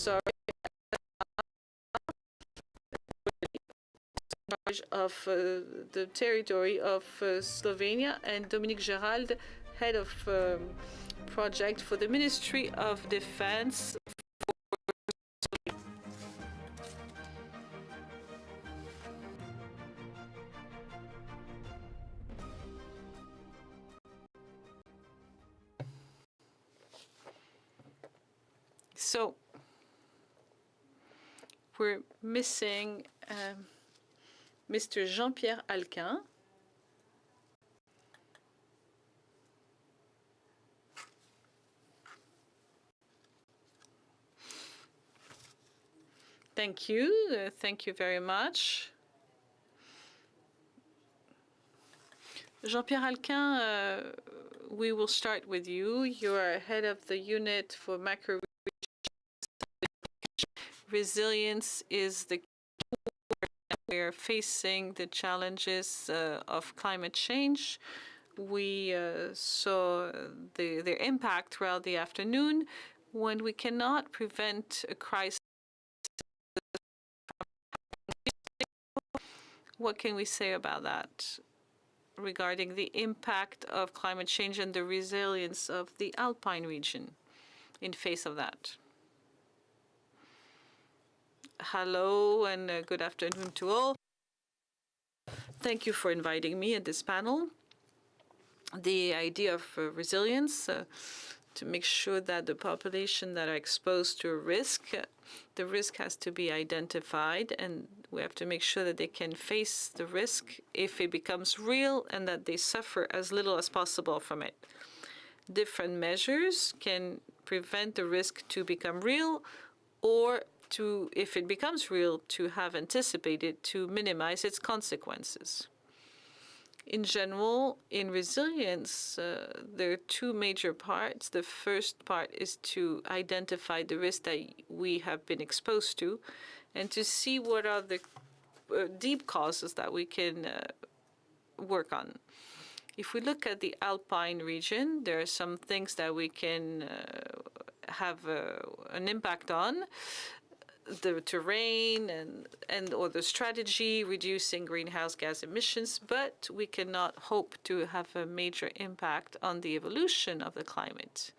of the territory of Slovenia, and Dominique Gerald, head of project for the Ministry of Defense. So we're missing Mr. Jean-Pierre Alpine. Thank you. Thank you very much. Jean-Pierre Alpine, we will start with you. You are head of the unit for macro resilience is the we are facing the challenges of climate change. We saw their impact throughout the afternoon. When we cannot prevent a crisis, what can we say about that? regarding the impact of climate change and the resilience of the Alpine region in face of that. Hello and good afternoon to all. Thank you for inviting me at this panel. The idea of resilience, to make sure that the population that are exposed to risk, the risk has to be identified, and we have to make sure that they can face the risk if it becomes real and that they suffer as little as possible from it. Different measures can prevent the risk to become real, or to, if it becomes real, to have anticipated to minimize its consequences. In general, in resilience, there are two major parts. The first part is to identify the risk that we have been exposed to and to see what are the deep causes that we can work on. If we look at the Alpine region, there are some things that we can have an impact on. The terrain and or the strategy reducing greenhouse gas emissions, but we cannot hope to have a major impact on the evolution of the climate.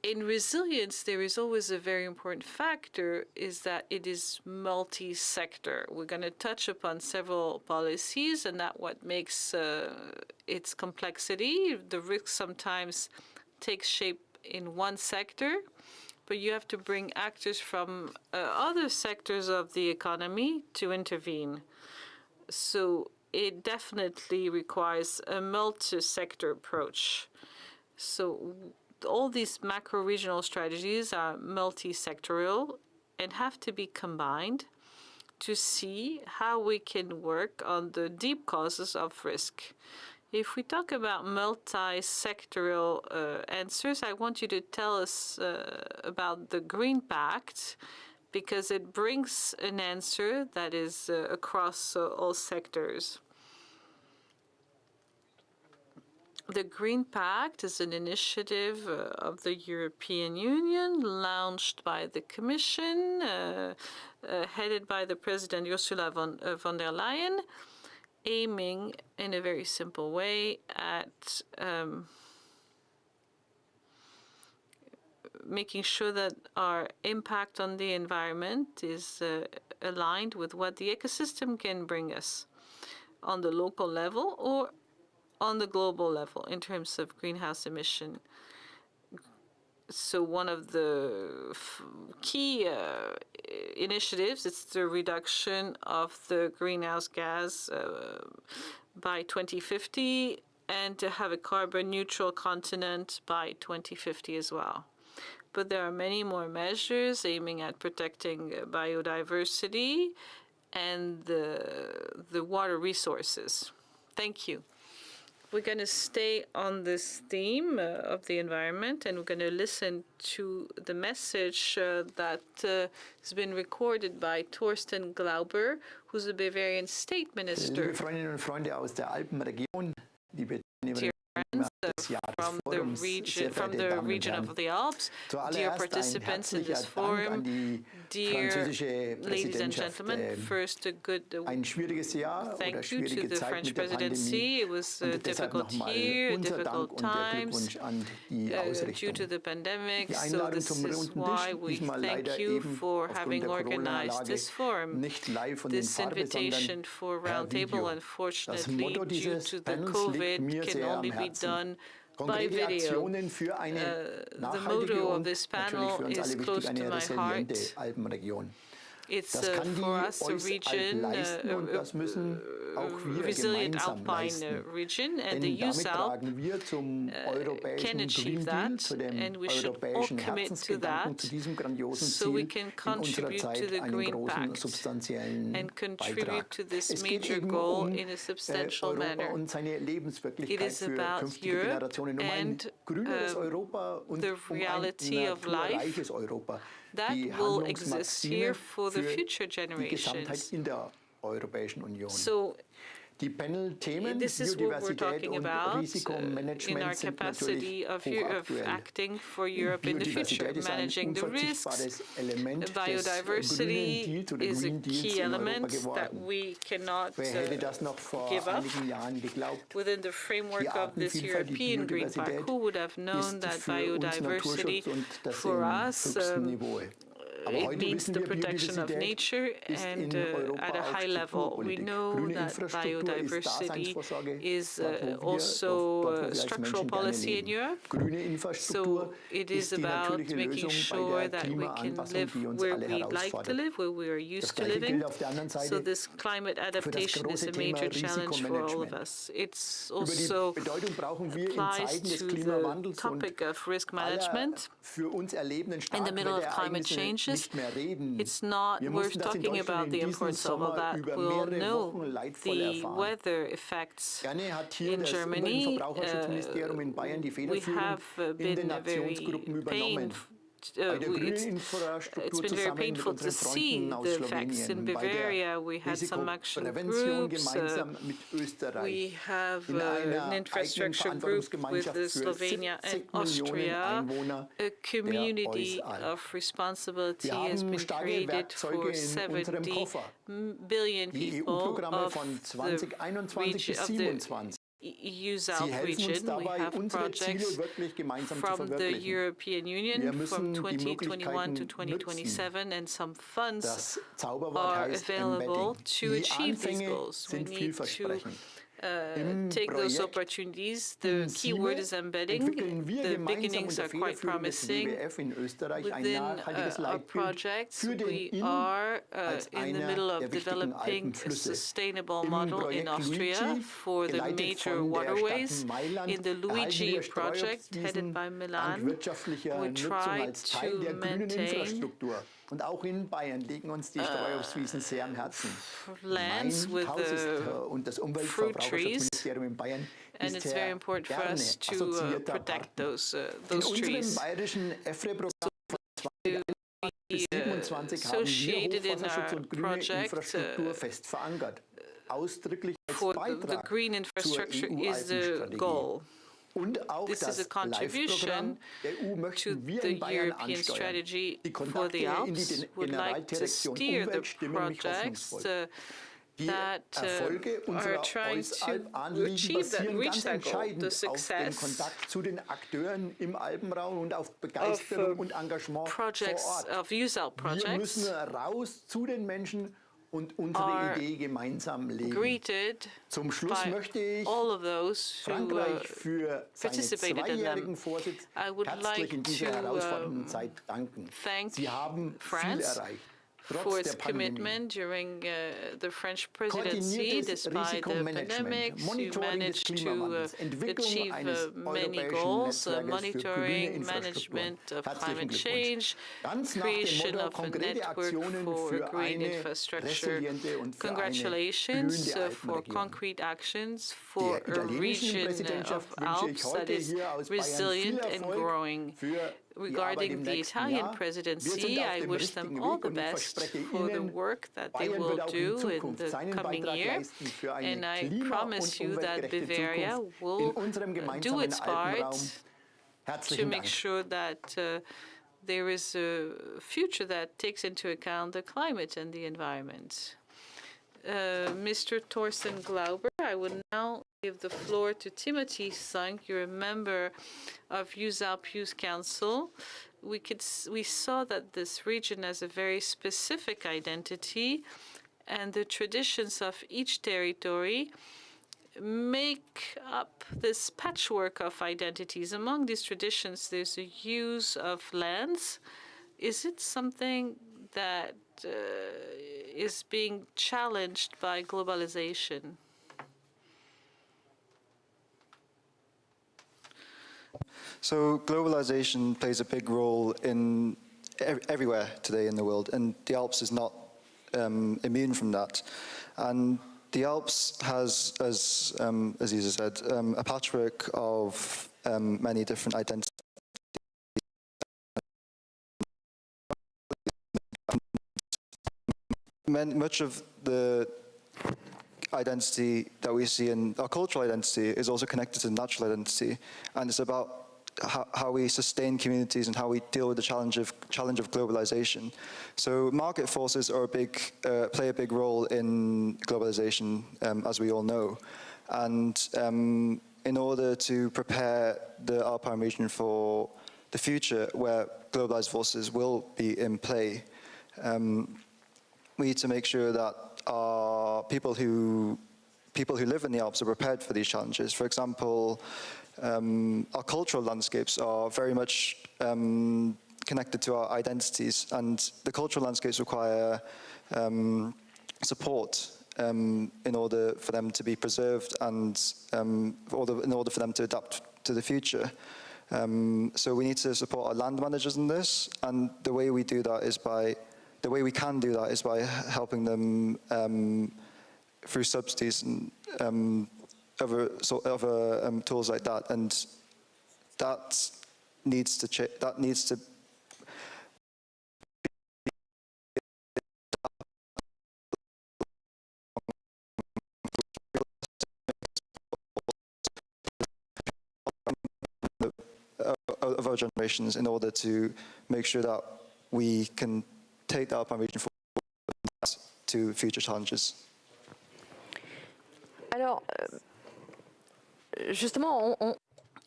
In resilience, there is always a very important factor, is that it is multi-sector. We're going to touch upon several policies, and that's what makes its complexity. The risk sometimes takes shape in one sector, but you have to bring actors from other sectors of the economy to intervene. So it definitely requires a multi-sector approach. So all these macro-regional strategies are multi-sectorial and have to be combined to see how we can work on the deep causes of risk. If we talk about multi-sectoral answers, I want you to tell us about the Green Pact, because it brings an answer that is across all sectors. The Green Pact is an initiative of the European Union launched by the Commission, headed by the President Ursula von der Leyen, aiming in a very simple way at making sure that our impact on the environment is aligned with what the ecosystem can bring us on the local level or on the global level in terms of greenhouse emission. So one of the key initiatives is the reduction of the greenhouse gas by 2050 and to have a carbon neutral continent by 2050 as well. But there are many more measures aiming at protecting biodiversity and the water resources. Thank you. We're going to stay on this theme of the environment, and we're going to listen to the message that has been recorded by Thorsten Glauber, who's the Bavarian state minister. Freundinnen und Freunde aus der Alpenregion, liebe from the region of the Alps, dear participants in this forum, dear ladies and gentlemen, first a good thank you to the French presidency. It was a difficult year, difficult times due to the pandemic, so this is why we thank you for having organized this forum. This invitation for Roundtable, unfortunately, due to the COVID, can only be done by video. The motto of this panel is close to my heart. It's for us a region, resilient Alpine region, and the EUSALP can achieve that, and we should all commit to that so we can contribute to the Green Pact and contrip to this major goal in a substantial manner. It is about Europe and the reality of life that will exist here for the future generations. So This is what we're talking about in our capacity of acting for Europe in the future, managing the risks. Biodiversity is a key element that we cannot give up. Within the framework of this European Green Pact, who would have known that biodiversity for us it means the protection of nature and at a high level. We know that biodiversity is also structural policy in Europe. So it is about making sure that we can live where we like to live, where we are used to living. So this climate adaptation is a major challenge for all of us. It's also applies to the topic of risk management. In the middle of climate changes, it's not worth talking about the importance of all that. We all know the weather effects in Germany. We have been very painful. It's been very painful to see the effects. In Bavaria, we had some action groups. We have an infrastructure group with Slovenia and Austria. A community of responsibility has been created for 70 billion people of the region of the EUSALP region. We have projects from the European Union from 2021 to 2027, and some funds are available to achieve these goals. We need to take those opportunities. The key word is embedding. The beginnings are quite promising. Within our projects, we are in the middle of developing a sustainable model in Austria for the major waterways. In the Luigi project, headed by Milan, we try to maintain Und auch in Bayern liegen uns die Streuobstwiesen sehr am Herzen. Lands with fruit trees, and it's very important for us to protect those trees. Associated in our project for the green infrastructure is the goal. This is a contribution to the European strategy for the Alps. We'd like to steer the projects that are trying to achieve that, reach that goal, the success of projects, of EUSALP projects. Are greeted by all of those who participated in them. I would like to thank France for its commitment during the French presidency. Despite the pandemic, you managed to achieve many goals: monitoring, management of climate change, creation of a network for green infrastructure. Congratulations for concrete actions for a region of Alps that is resilient and growing. Regarding the Italian presidency, I wish them all the best for the work that they will do in the coming year. And I promise you that Bavaria will do its part to make sure that there is a future that takes into account the climate and the environment. Mr. Thorsten Glauber, I would now give the floor to Timothy Sunk. You're a member of EUSALP Youth Council. We saw that this region has a very specific identity, and the traditions of each territory make up this patchwork of identities. Among these traditions, there's a use of lands. Is it something that is being challenged by globalization? So globalization plays a big role in everywhere today in the world, and the Alps is not immune from that. And the Alps has, as Isa said, a patchwork of many different identities. Much of the identity that we see in our cultural identity is also connected to natural identity, and it's about how we sustain communities and how we deal with the challenge of globalization. So market forces are play a big role in globalization, as we all know. And in order to prepare the Alpine region for the future, where globalized forces will be in play, we need to make sure that our people who live in the Alps are prepared for these challenges. For example, our cultural landscapes are very much connected to our identities, and the cultural landscapes require support in order for them to be preserved and in order for them to adapt to the future. So we need to support our land managers in this, and the way we can do that is by helping them through subsidies and other tools like that, and that needs to of our generations in order to make sure that we can take the Alpine region forward to future challenges. Alors, justement,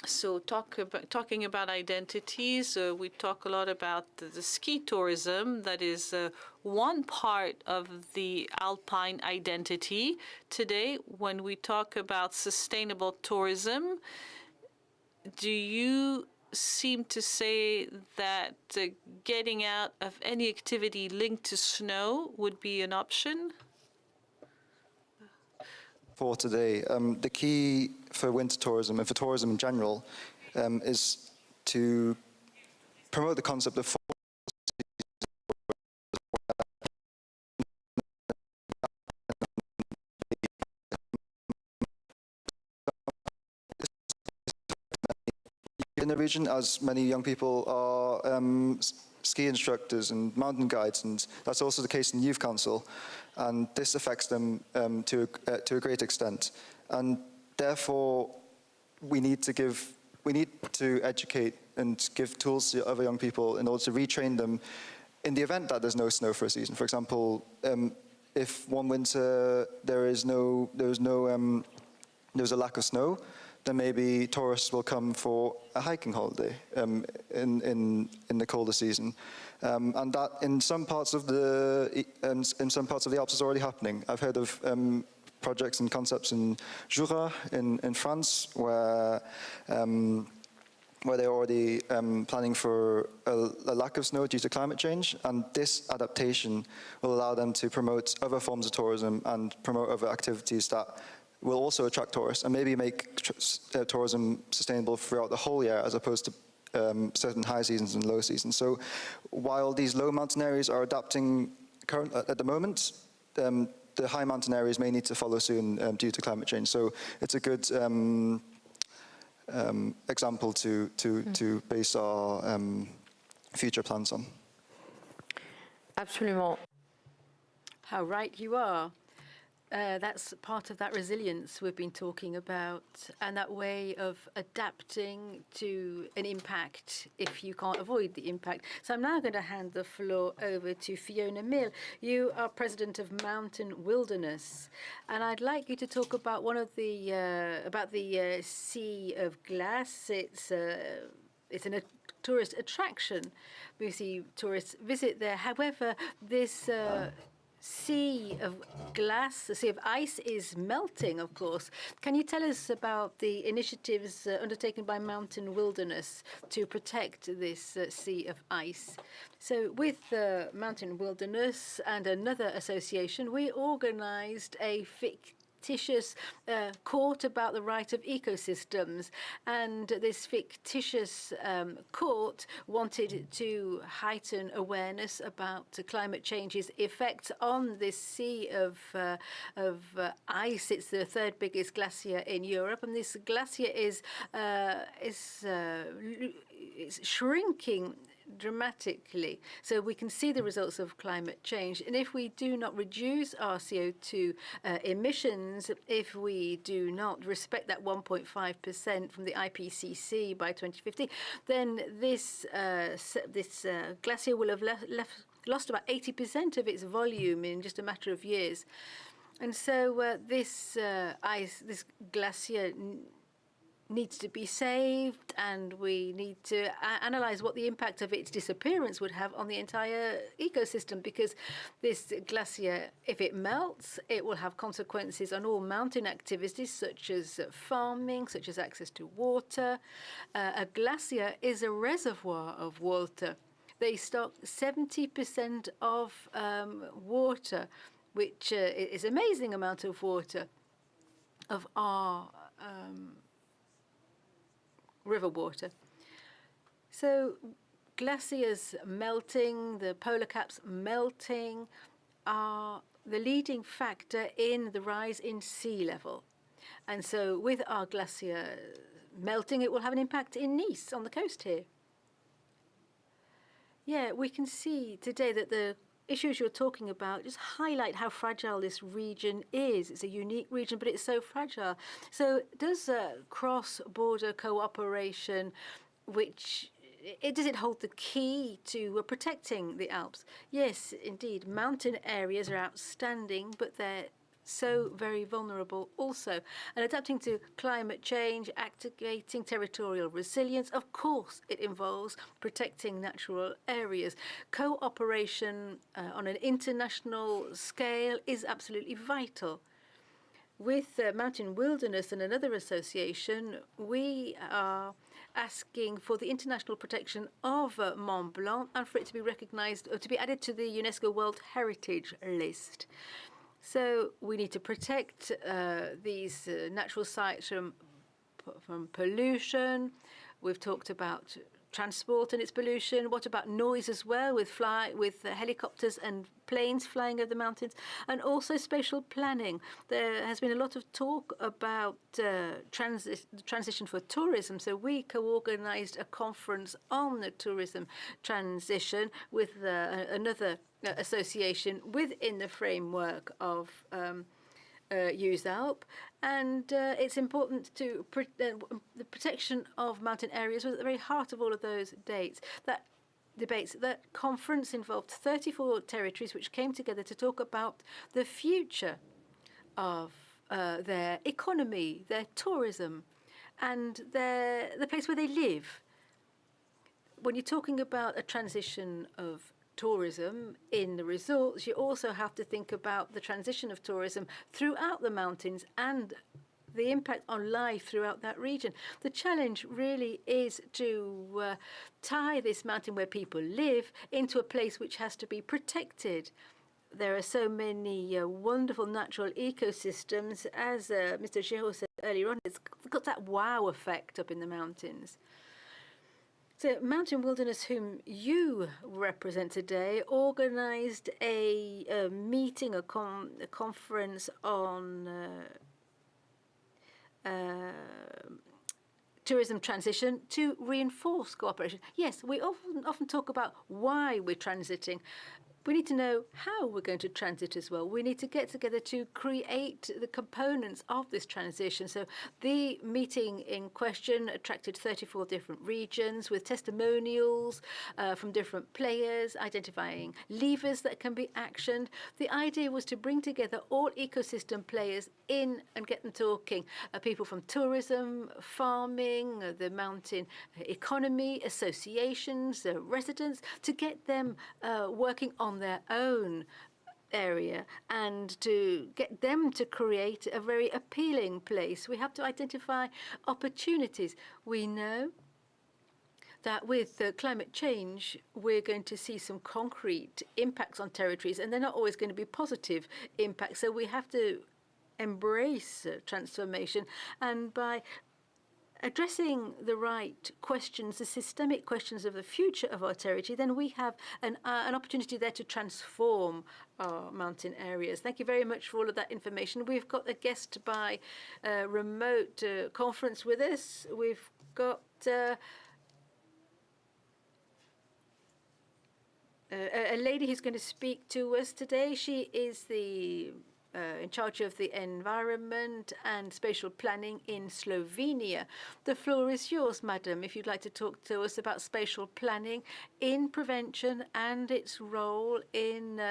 So talking about identities, we talk a lot about the ski tourism. That is one part of the Alpine identity. Today, when we talk about sustainable tourism, do you seem to say that getting out of any activity linked to snow would be an option? For today, the key for winter tourism and for tourism in general is to promote the concept of in the region, as many young people are ski instructors and mountain guides, and that's also the case in youth council, and this affects them to a great extent, and therefore we need to educate and give tools to other young people in order to retrain them in the event that there's no snow for a season. For example, if one winter there's a lack of snow, then maybe tourists will come for a hiking holiday in the colder season, and that in some parts of the Alps is already happening. I've heard of projects and concepts in Jura in France where they're already planning for a lack of snow due to climate change, and this adaptation will allow them to promote other forms of tourism and promote other activities that will also attract tourists and maybe make tourism sustainable throughout the whole year, as opposed to certain high seasons and low seasons. So while these low mountain areas are adapting at the moment, the high mountain areas may need to follow soon due to climate change. So it's a good example to base our future plans on. Absolument. How right you are. That's part of that resilience we've been talking about, and that way of adapting to an impact if you can't avoid the impact. So I'm now going to hand the floor over to Fiona Mill. You are president of Mountain Wilderness, and I'd like you to talk about the Sea of Glass. It's a tourist attraction. We see tourists visit there. However, this sea of glass, the sea of ice, is melting, of course. Can you tell us about the initiatives undertaken by Mountain Wilderness to protect this sea of ice? So with Mountain Wilderness and another association, we organized a fictitious court about the right of ecosystems, and this fictitious court wanted to heighten awareness about climate change's effect on this sea of ice. It's the third biggest glacier in Europe, and this glacier is shrinking dramatically. So we can see the results of climate change. And if we do not reduce our CO2 emissions, if we do not respect that 1.5% from the IPCC by 2050, then this glacier will have lost about 80% of its volume in just a matter of years. And so this glacier needs to be saved, and we need to analyze what the impact of its disappearance would have on the entire ecosystem, because this glacier, if it melts, it will have consequences on all mountain activities such as farming, such as access to water. A glacier is a reservoir of water. They stock 70% of water, which is an amazing amount of water, of our river water. So glaciers melting, the polar caps melting, are the leading factor in the rise in sea level. And so with our glacier melting, it will have an impact in Nice, on the coast here. Yeah, we can see today that the issues you're talking about just highlight how fragile this region is. It's a unique region, but it's so fragile. So does cross-border cooperation, does it hold the key to protecting the Alps? Yes, indeed. Mountain areas are outstanding, but they're so very vulnerable also. And adapting to climate change, activating territorial resilience, of course, it involves protecting natural areas. Cooperation on an international scale is absolutely vital. With Mountain Wilderness and another association, we are asking for the international protection of Mont Blanc and for it to be recognized or to be added to the UNESCO World Heritage List. So we need to protect these natural sites from pollution. We've talked about transport and its pollution. What about noise as well, with helicopters and planes flying over the mountains, and also spatial planning? There has been a lot of talk about transition for tourism. So we co-organized a conference on the tourism transition with another association within the framework of EUSALP, and it's important to the protection of mountain areas was at the very heart of all of those debates. That conference involved 34 territories which came together to talk about the future of their economy, their tourism, and the place where they live. When you're talking about a transition of tourism in the results, you also have to think about the transition of tourism throughout the mountains and the impact on life throughout that region. The challenge really is to tie this mountain where people live into a place which has to be protected. There are so many wonderful natural ecosystems. As Mr. Giraud said earlier on, it's got that wow effect up in the mountains. So Mountain Wilderness, whom you represent today, organized a meeting, a conference on tourism transition to reinforce cooperation. Yes, we often talk about why we're transiting. We need to know how we're going to transit as well. We need to get together to create the components of this transition. So the meeting in question attracted 34 different regions with testimonials from different players, identifying levers that can be actioned. The idea was to bring together all ecosystem players in and get them talking. People from tourism, farming, the mountain economy, associations, residents, to get them working on their own area and to get them to create a very appealing place. We have to identify opportunities. We know that with climate change, we're going to see some concrete impacts on territories, and they're not always going to be positive impacts. So we have to embrace transformation, and by addressing the right questions, the systemic questions of the future of our territory, then we have an opportunity there to transform our mountain areas. Thank you very much for all of that information. We've got a guest by remote conference with us. We've got a lady who's going to speak to us today. She is the in charge of the environment and spatial planning in Slovenia. The floor is yours, madam, if you'd like to talk to us about spatial planning in prevention and its role in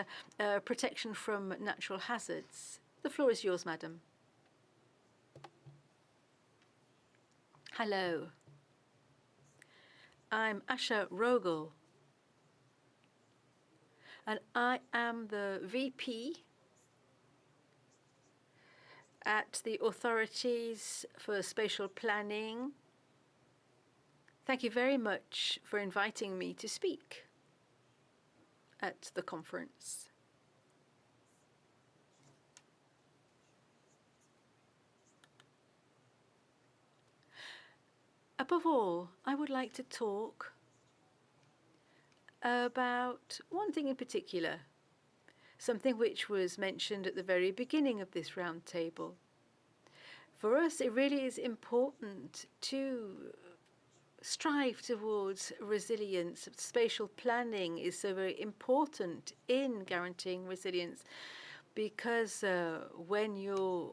protection from natural hazards. The floor is yours, madam. Hello. I'm Asha Rogel, and I am the VP at the authorities for spatial planning. Thank you very much for inviting me to speak at the conference. Above all, I would like to talk about one thing in particular, something which was mentioned at the very beginning of this round table. For us, it really is important to strive towards resilience. Spatial planning is so very important in guaranteeing resilience because when you're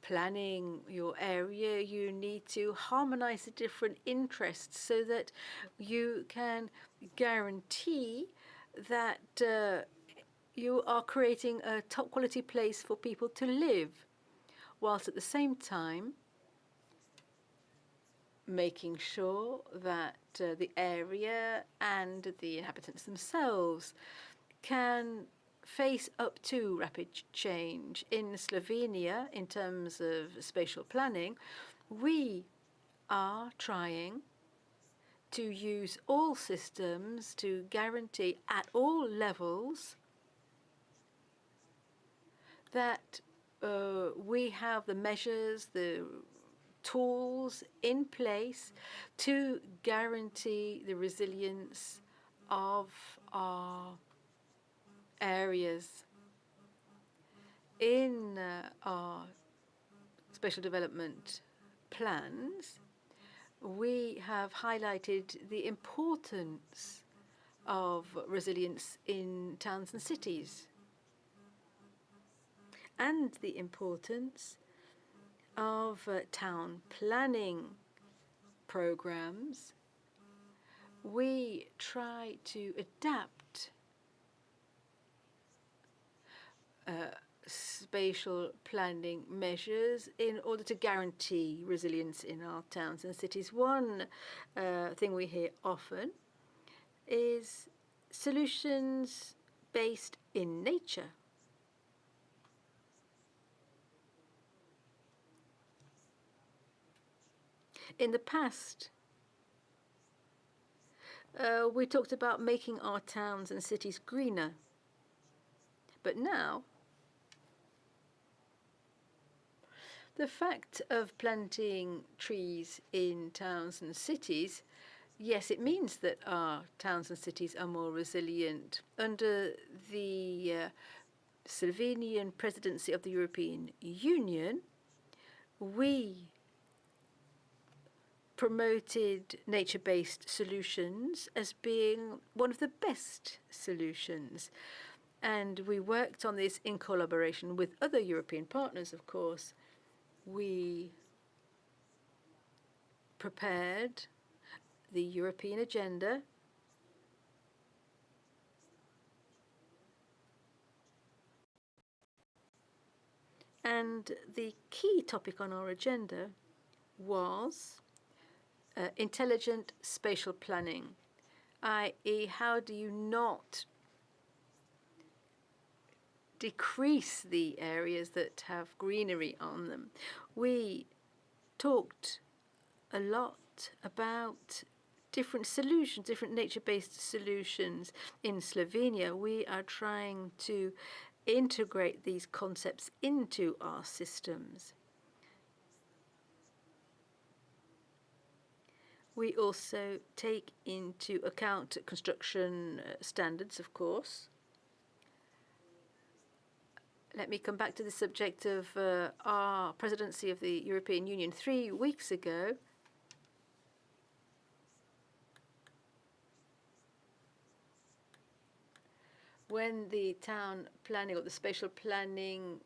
planning your area, you need to harmonize the different interests so that you can guarantee that you are creating a top quality place for people to live, whilst at the same time making sure that the area and the inhabitants themselves can face up to rapid change. In Slovenia, in terms of spatial planning, we are trying to use all systems to guarantee at all levels that we have the measures, the tools in place to guarantee the resilience of our areas. In our spatial development plans, we have highlighted the importance of resilience in towns and cities, and the importance of town planning programs. We try to adapt spatial planning measures in order to guarantee resilience in our towns and cities. One thing we hear often is solutions based in nature. In the past, we talked about making our towns and cities greener. But now, the fact of planting trees in towns and cities, yes, it means that our towns and cities are more resilient. Under the Slovenian presidency of the European Union, we promoted nature-based solutions as being one of the best solutions. And we worked on this in collaboration with other European partners, of course. We prepared the European agenda and the key topic on our agenda was intelligent spatial planning, i.e., how do you not decrease the areas that have greenery on them. We talked a lot about different solutions, different nature-based solutions. In Slovenia, we are trying to integrate these concepts into our systems. We also take into account construction standards, of course. Let me come back to the subject of our presidency of the European Union. 3 weeks ago, When the town planning or the spatial planning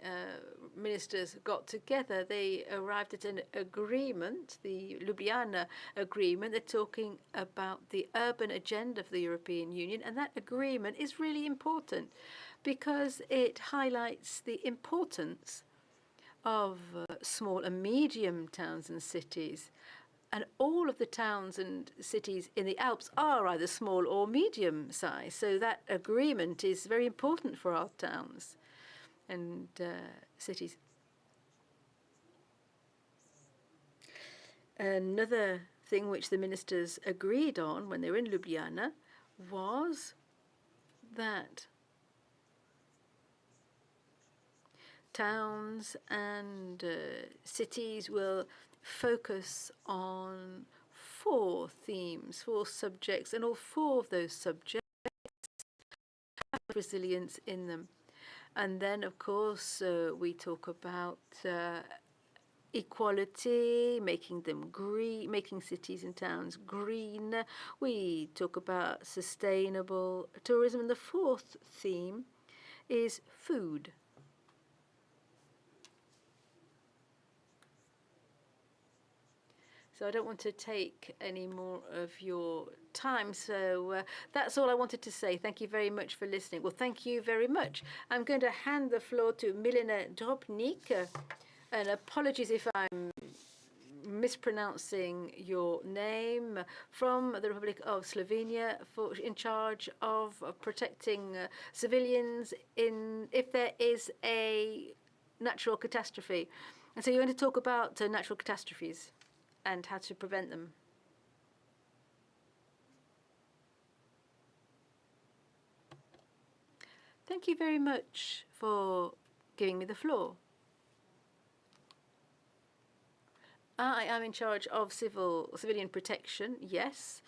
ministers got together, they arrived at an agreement, the Ljubljana agreement. They're talking about the urban agenda for the European Union, and that agreement is really important because it highlights the importance of small and medium towns and cities. And all of the towns and cities in the Alps are either small or medium size. So that agreement is very important for our towns and cities. Another thing which the ministers agreed on when they were in Ljubljana was that towns and cities will focus on 4 themes, 4 subjects, and all 4 of those subjects have resilience in them. And then, of course, we talk about equality, making them green, making cities and towns green. We talk about sustainable tourism, and the 4th theme is food. So I don't want to take any more of your time. So that's all I wanted to say. Thank you very much for listening. Well, thank you very much. I'm going to hand the floor to Milena Drobnik. And apologies if I'm mispronouncing your name, from the Republic of Slovenia, in charge of protecting civilians if there is a natural catastrophe. And so you're going to talk about natural catastrophes and how to prevent them. Thank you very much for giving me the floor. I am in charge of civilian protection, yes,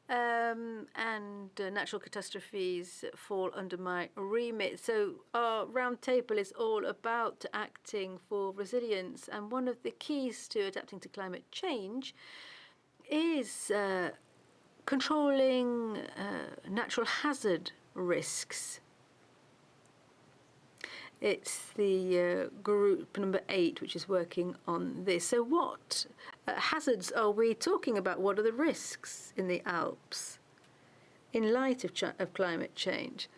and natural catastrophes fall under my remit. So our round table is all about acting for resilience, and one of the keys to adapting to climate change is controlling natural hazard risks. It's the group number 8 which is working on this. So what hazards are we talking about? What are the risks in the Alps in light of climate change?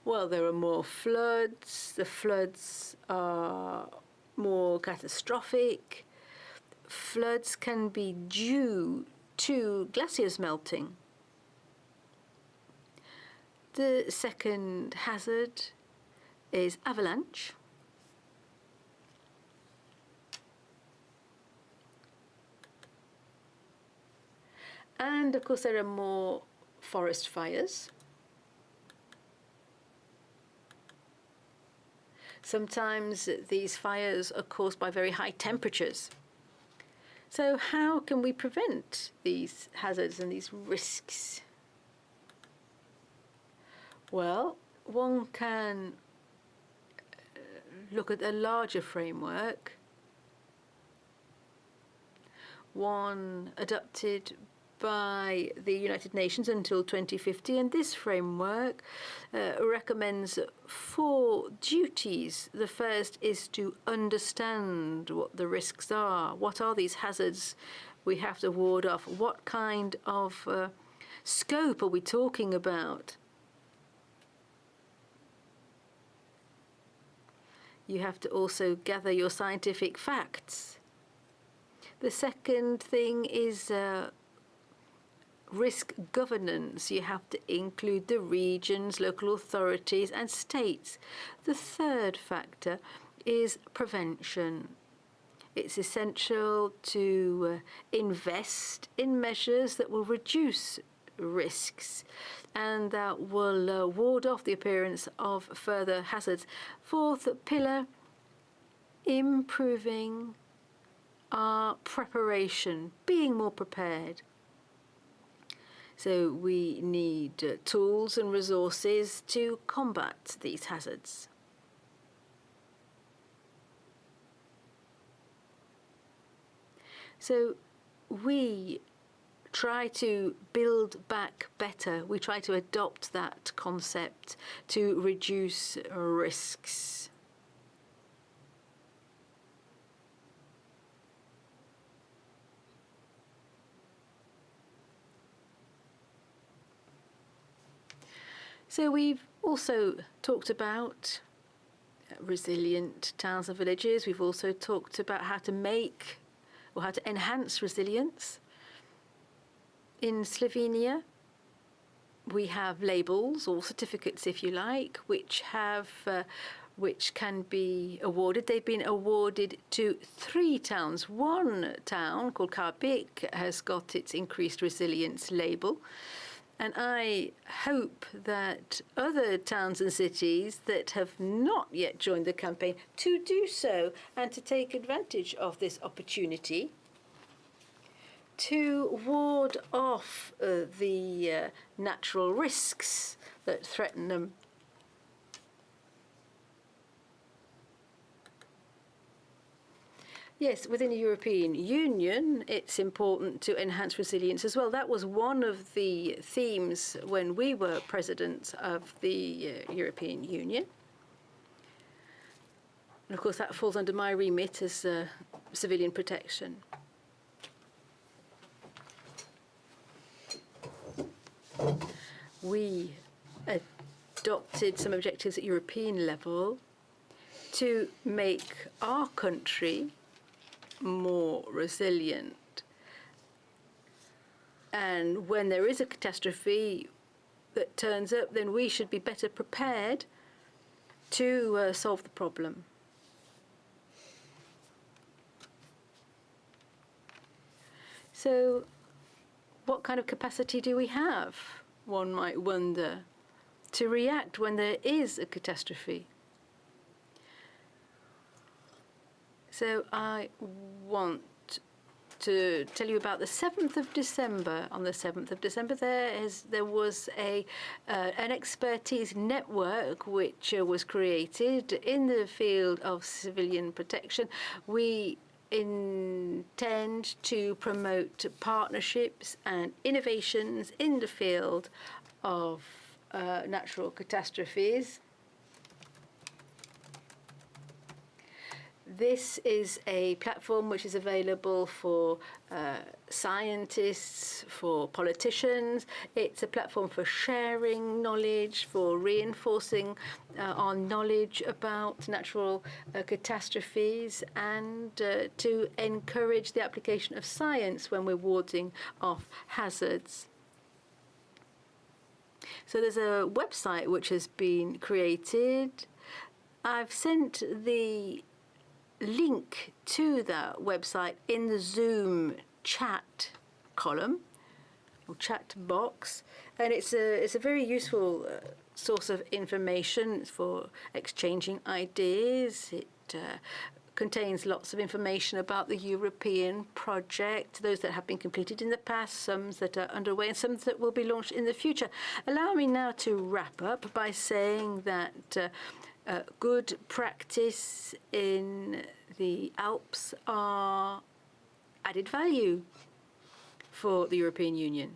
Well, there are more floods. The floods are more catastrophic. Floods can be due to glaciers melting. The second hazard is avalanche. And of course there are more forest fires. Sometimes these fires are caused by very high temperatures. So how can we prevent these hazards and these risks? Well, one can look at a larger framework, one adopted by the United Nations until 2050, and this framework recommends 4 duties. The first is to understand what the risks are. What are these hazards we have to ward off? What kind of scope are we talking about? You have to also gather your scientific facts. The second thing is risk governance. You have to include the regions, local authorities, and states. The third factor is prevention. It's essential to invest in measures that will reduce risks and that will ward off the appearance of further hazards. Fourth pillar, improving our preparation, being more prepared. So we need tools and resources to combat these hazards. So we try to build back better. We try to adopt that concept to reduce risks. So we've also talked about resilient towns and villages. We've also talked about how to make or how to enhance resilience. In Slovenia, we have labels or certificates, if you like, which can be awarded. They've been awarded to 3 towns. One town called Karbik has got its increased resilience label. And I hope that other towns and cities that have not yet joined the campaign to do so and to take advantage of this opportunity to ward off the natural risks that threaten them. Yes, within the European Union, it's important to enhance resilience as well. That was one of the themes when we were president of the European Union. And of course, that falls under my remit as civilian protection. We adopted some objectives at European level to make our country more resilient. And when there is a catastrophe that turns up, then we should be better prepared to solve the problem. So what kind of capacity do we have, one might wonder, to react when there is a catastrophe? So I want to tell you about the 7th of December. On the 7th of December, there was an expertise network which was created in the field of civilian protection. We intend to promote partnerships and innovations in the field of natural catastrophes. This is a platform which is available for scientists, for politicians. It's a platform for sharing knowledge, for reinforcing our knowledge about natural catastrophes, and to encourage the application of science when we're warding off hazards. So there's a website which has been created. I've sent the link to that website in the Zoom chat column or chat box, and it's a very useful source of information for exchanging ideas. It contains lots of information about the European project, those that have been completed in the past, some that are underway, and some that will be launched in the future. Allow me now to wrap up by saying that good practice in the Alps are added value for the European Union.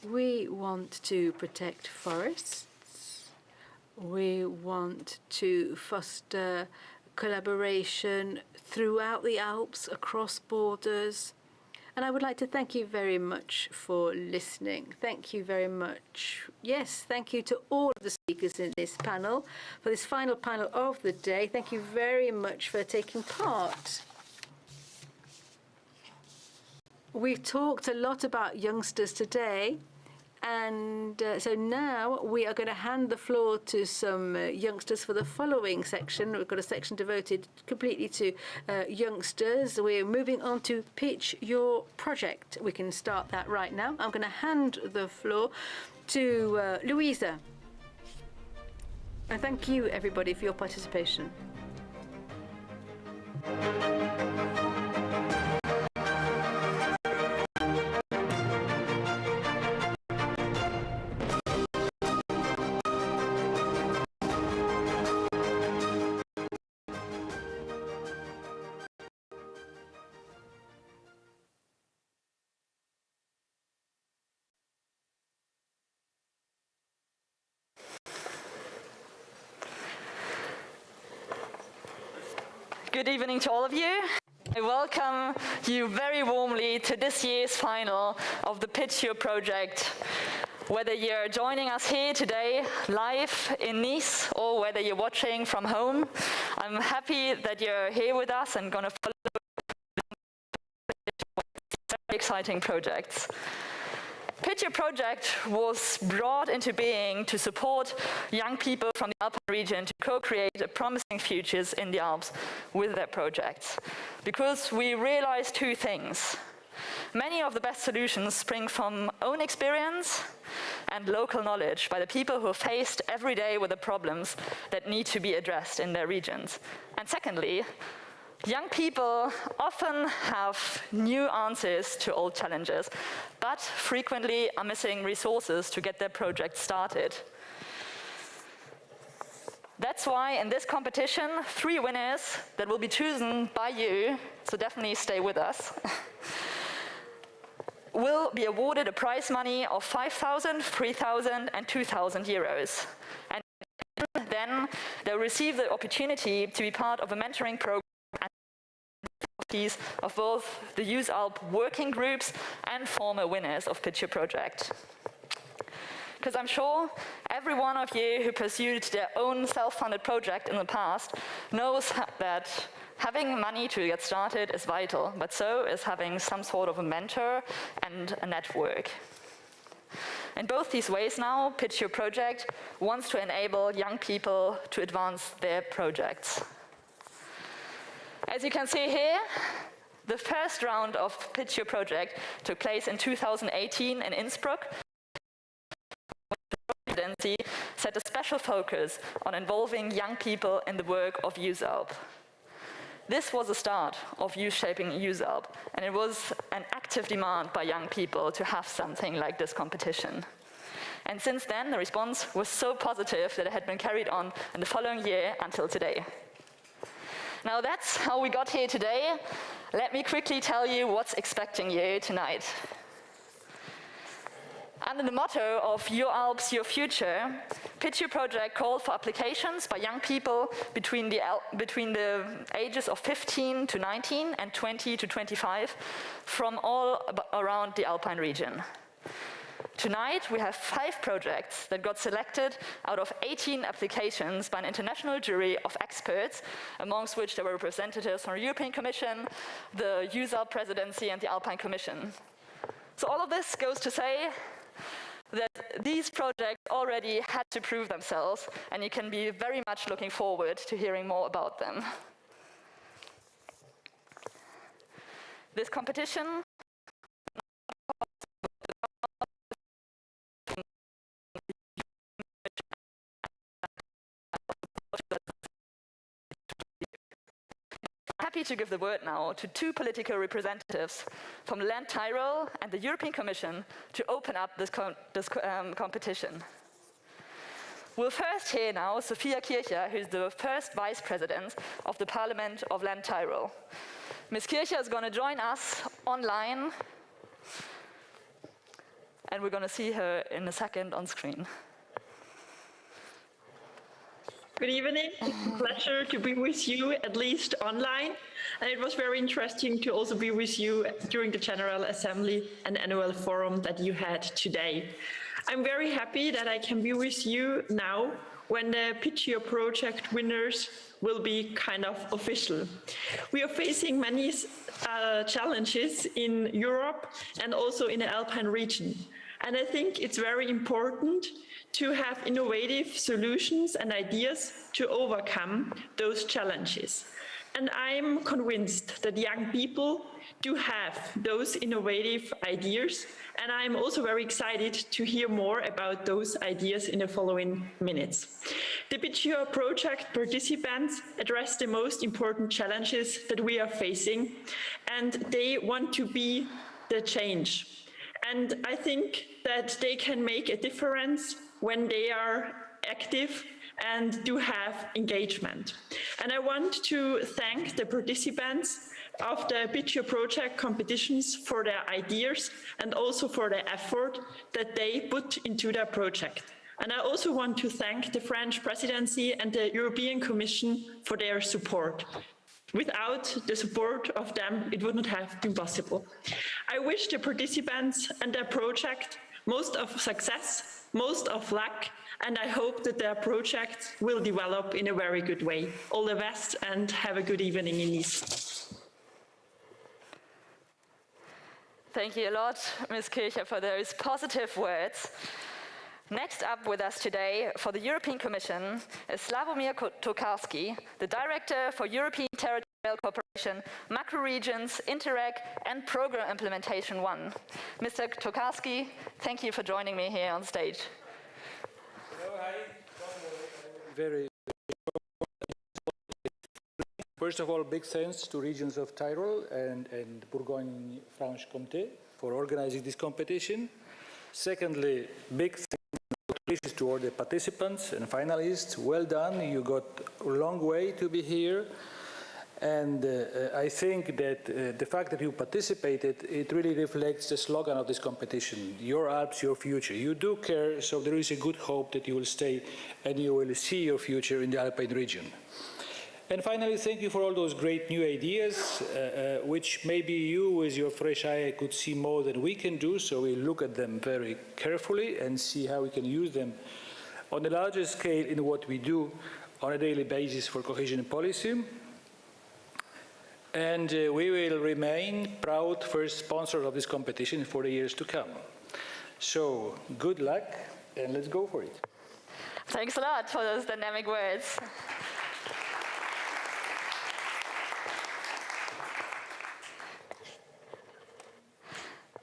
We want to protect forests. We want to foster collaboration throughout the Alps, across borders. And I would like to thank you very much for listening. Thank you very much. Yes, thank you to all of the speakers in this panel, for this final panel of the day. Thank you very much for taking part. We've talked a lot about youngsters today. And so now we are going to hand the floor to some youngsters for the following section. We've got a section devoted completely to youngsters. We're moving on to Pitch Your Project. We can start that right now. I'm going to hand the floor to Louisa. And thank you, everybody, for your participation. Good evening to all of you. I welcome you very warmly to this year's final of the Pitch Your project. Whether you're joining us here today live in Nice or whether you're watching from home, I'm happy that you're here with us and going to follow very exciting projects. Pitch Your project was brought into being to support young people from the Alpine region to co-create promising futures in the Alps with their projects. Because we realized two things. Many of the best solutions spring from own experience and local knowledge by the people who are faced every day with the problems that need to be addressed in their regions. And secondly, young people often have new answers to old challenges, but frequently are missing resources to get their project started. That's why in this competition, 3 winners that will be chosen by you, so definitely stay with us, will be awarded a prize money of 5,000, 3,000 and 2,000 euros. And then they'll receive the opportunity to be part of a mentoring program of both the EUSALP working groups and former winners of Pitch Your project. Because I'm sure every one of you who pursued their own self-funded project in the past knows that having money to get started is vital, but so is having some sort of a mentor and a network. In both these ways now, Pitch Your project wants to enable young people to advance their projects. As you can see here, the first round of Pitch Your project took place in 2018 in Innsbruck. The Presidency set a special focus on involving young people in the work of EUSALP. This was the start of youth shaping EUSALP, and it was an active demand by young people to have something like this competition. And since then, the response was so positive that it had been carried on in the following year until today. Now that's how we got here today. Let me quickly tell you what's expecting you tonight. Under the motto of Your Alps, Your Future, Pitch Your project called for applications by young people between the ages of 15 to 19 and 20 to 25 from all around the Alpine region. Tonight, we have 5 projects that got selected out of 18 applications by an international jury of experts, amongst which there were representatives from the European Commission, the EUSALP Presidency, and the Alpine Commission. So all of this goes to say that these projects already had to prove themselves, and you can be very much looking forward to hearing more about them. This competition happy to give the word now to 2 political representatives from Land Tyrol and the European Commission to open up this competition. We'll first hear now Sophia Kircher, who's the first Vice President of the Parliament of Land Tyrol. Ms. Kircher is going to join us online, and we're going to see her in a second on screen. Good evening. It's a pleasure to be with you, at least online. And it was very interesting to also be with you during the General Assembly and Annual Forum that you had today. I'm very happy that I can be with you now when the Pitch Your project winners will be kind of official. We are facing many challenges in Europe and also in the Alpine region. And I think it's very important to have innovative solutions and ideas to overcome those challenges. And I'm convinced that young people do have those innovative ideas, and I'm also very excited to hear more about those ideas in the following minutes. The Pitch Your project participants address the most important challenges that we are facing, and they want to be the change. And I think that they can make a difference when they are active and do have engagement. And I want to thank the participants of the Pitch Your project competitions for their ideas and also for the effort that they put into their project. And I also want to thank the French Presidency and the European Commission for their support. Without the support of them, it would not have been possible. I wish the participants and their project most of success, most of luck, and I hope that their project will develop in a very good way. All the best and have a good evening in Nice. Thank you a lot, Ms. Kircher, for those positive words. Next up with us today for the European Commission is Sławomir Tokarski, the Director for European Territorial Cooperation, Macro-Regions, Interreg and Program Implementation 1. Mr. Tokarski, thank you for joining me here on stage. Hello, hi. Very First of all, big thanks to regions of Tyrol and Bourgogne-Franche-Comté for organizing this competition. Secondly, big thanks to all the participants and finalists. Well done, you got a long way to be here. And I think that the fact that you participated, it really reflects the slogan of this competition, your Alps, your future. You do care, so there is a good hope that you will stay and you will see your future in the Alpine region. And finally, thank you for all those great new ideas, which maybe you, with your fresh eye, could see more than we can do, so we'll look at them very carefully and see how we can use them on a larger scale in what we do on a daily basis for cohesion policy. And we will remain proud first sponsors of this competition for the years to come. So, good luck, and let's go for it. Thanks a lot for those dynamic words.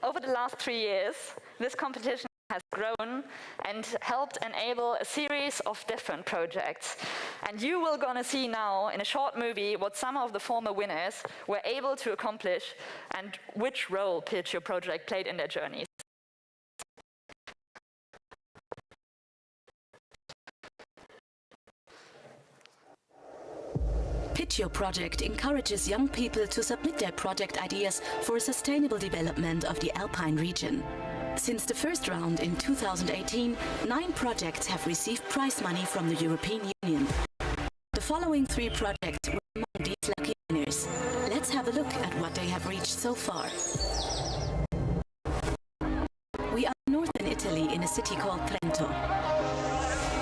Over the last 3 years, this competition has grown and helped enable a series of different projects. And you will gonna see now in a short movie what some of the former winners were able to accomplish and which role Pitch Your Project played in their journeys. Pitch Your Project encourages young people to submit their project ideas for a sustainable development of the Alpine region. Since the first round in 2018, 9 projects have received prize money from the European Union. The following 3 projects were among these lucky winners. Let's have a look at what they have reached so far. We are in northern Italy in a city called Trento.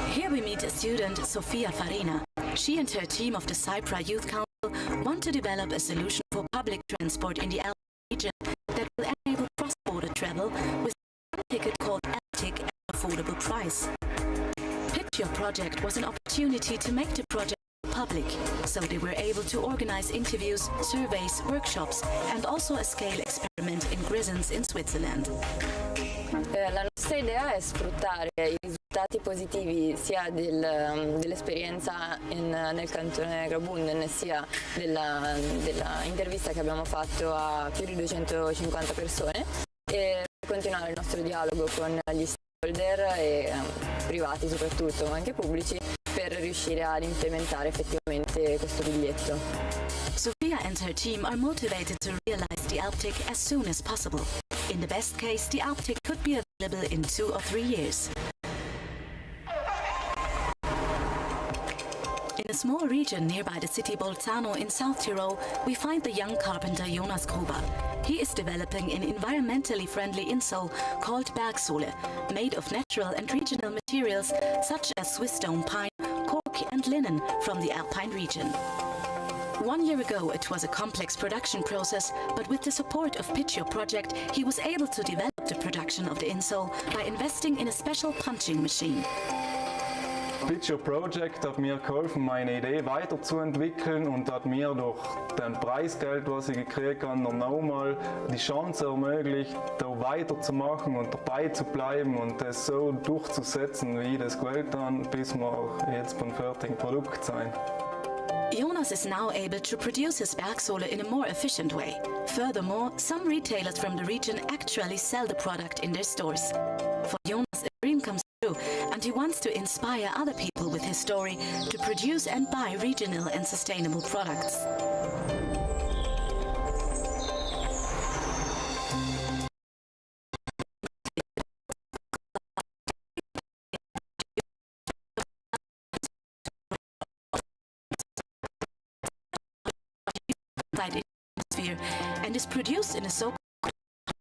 Here we meet a student, Sofia Farina. She and her team of the Cypra Youth Council want to develop a solution for public transport in the Alps region that will enable cross-border travel with a ticket called Altic at an affordable price. Pitch Your Project was an opportunity to make the project public, so they were able to organize interviews, surveys, workshops, and also a scale experiment in Grisons in Switzerland. La nostra idea è sfruttare i risultati positivi sia dell'esperienza nel cantone Graubünden sia della intervista che abbiamo fatto a più di 250 persone e continuare il nostro dialogo con gli stakeholder e privati soprattutto, ma anche pubblici, per riuscire ad implementare effettivamente questo biglietto. Sophia and her team are motivated to realize the Alptic as soon as possible. In the best case, the Alptic could be available in 2 or 3 years. In a small region nearby the city Bolzano in South Tyrol, we find the young carpenter Jonas Gruber. He is developing an environmentally friendly insole called Bergsole, made of natural and regional materials such as Swiss stone pine, cork and linen from the Alpine region. 1 year ago, it was a complex production process, but with the support of Pitch Your Project, he was able to develop the production of the insole by investing in a special punching machine. Pitch Your Project hat mir geholfen, meine Idee weiterzuentwickeln und hat mir durch das Preisgeld, was ich gekriegt habe, noch nochmal die Chance ermöglicht, da weiterzumachen und dabei zu bleiben und das so durchzusetzen, wie ich das gewählt habe, bis wir auch jetzt beim fertigen Produkt sein. Jonas is now able to produce his Bergsole in a more efficient way. Furthermore, some retailers from the region actually sell the product in their stores. For Jonas, a dream comes true, and he wants to inspire other people with his story to produce and buy regional and sustainable products. fire and is produced in a so-called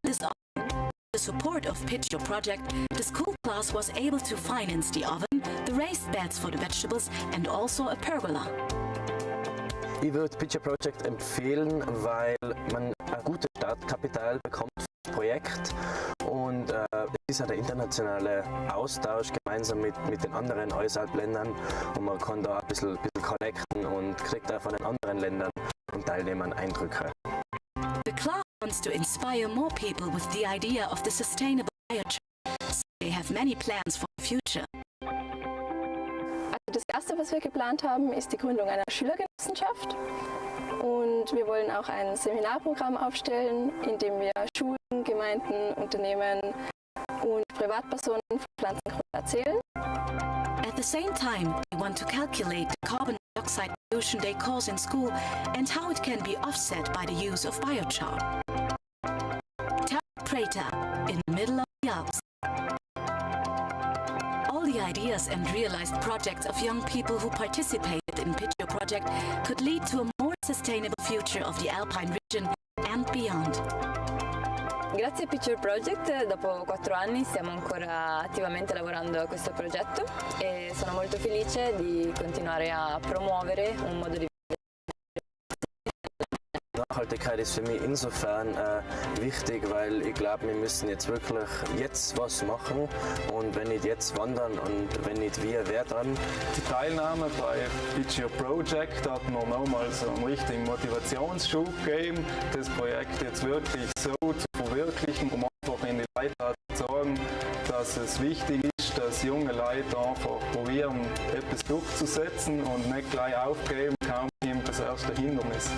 oven. With the support of Pitch Your Project, the school class was able to finance the oven, the raised beds for the vegetables and also a pergola. Ich würde Pitch Your Project empfehlen, weil man ein gutes Startkapital bekommt für das Projekt und es ist ja der internationale Austausch gemeinsam mit den anderen EUSALP-Ländern und man kann da ein bisschen connecten und kriegt auch von den anderen Ländern und Teilnehmern Eindrücke. The class wants to inspire more people with the idea of the sustainable biochar, so they have many plans for the future. Das Erste, was wir geplant haben, ist die Gründung einer Schülergenossenschaft. Und wir wollen auch ein Seminarprogramm aufstellen, in dem wir Schulen, Gemeinden, Unternehmen und Privatpersonen von Pflanzengrün erzählen. At the same time, we want to calculate the carbon dioxide pollution they cause in school and how it can be offset by the use of biochar. Prater, in the middle of the Alps. All the ideas and realized projects of young people who participated in Pitch Your Project could lead to a more sustainable future of the Alpine region and beyond. Grazie a Pitch Your Project, dopo 4 anni stiamo ancora attivamente lavorando a questo progetto e sono molto felice di continuare a promuovere un modo di vivere. Nachhaltigkeit ist für mich insofern wichtig, weil ich glaube, wir müssen jetzt wirklich jetzt was machen und wenn nicht jetzt wandern und wenn nicht wir, wer dann? Die Teilnahme bei Pitch Your Project hat mir nochmal so einen richtigen Motivationsschub gegeben, das Projekt jetzt wirklich so zu verwirklichen, um einfach in die Leute zu sagen, dass es wichtig ist, dass junge Leute einfach probieren, etwas durchzusetzen und nicht gleich aufgeben, kaum kommt das erste Hindernis.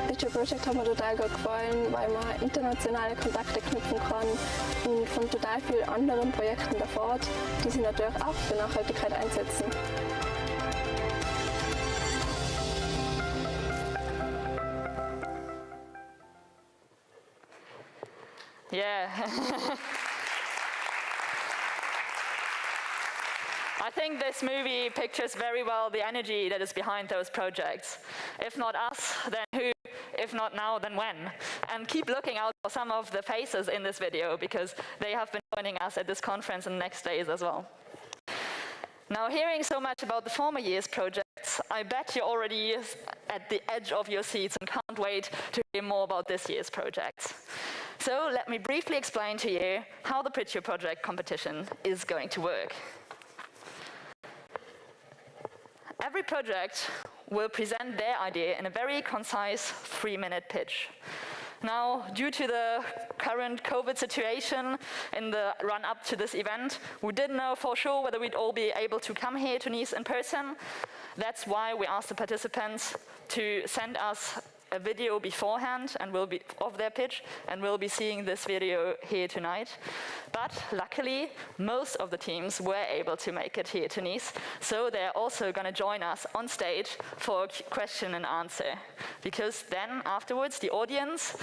Pitch Your Project hat mir total gut gefallen, weil man internationale Kontakte knüpfen kann und von total vielen anderen Projekten davor, die sich natürlich auch für Nachhaltigkeit einsetzen. Yeah. I think this movie pictures very well the energy that is behind those projects. If not us, then who? If not now, then when? And keep looking out for some of the faces in this video because they have been joining us at this conference in the next days as well. Now, hearing so much about the former year's projects, I bet you're already at the edge of your seats and can't wait to hear more about this year's projects. So let me briefly explain to you how the Pitch Your Project competition is going to work. Every project will present their idea in a very concise 3-minute pitch. Now, due to the current COVID situation in the run-up to this event, we didn't know for sure whether we'd all be able to come here to Nice in person. That's why we asked the participants to send us a video beforehand and will be of their pitch, and we'll be seeing this video here tonight. But luckily, most of the teams were able to make it here to Nice, so they're also going to join us on stage for a question and answer. Because then afterwards, the audience,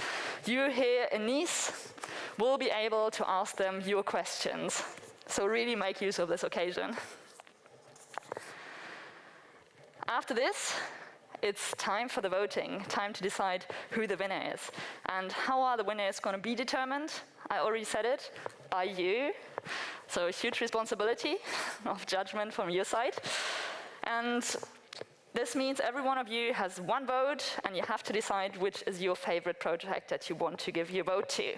you here in Nice, will be able to ask them your questions. So really make use of this occasion. After this, it's time for the voting, time to decide who the winner is. And how are the winners going to be determined? I already said it, by you. So a huge responsibility of judgment from your side. And this means every one of you has one vote, and you have to decide which is your favorite project that you want to give your vote to.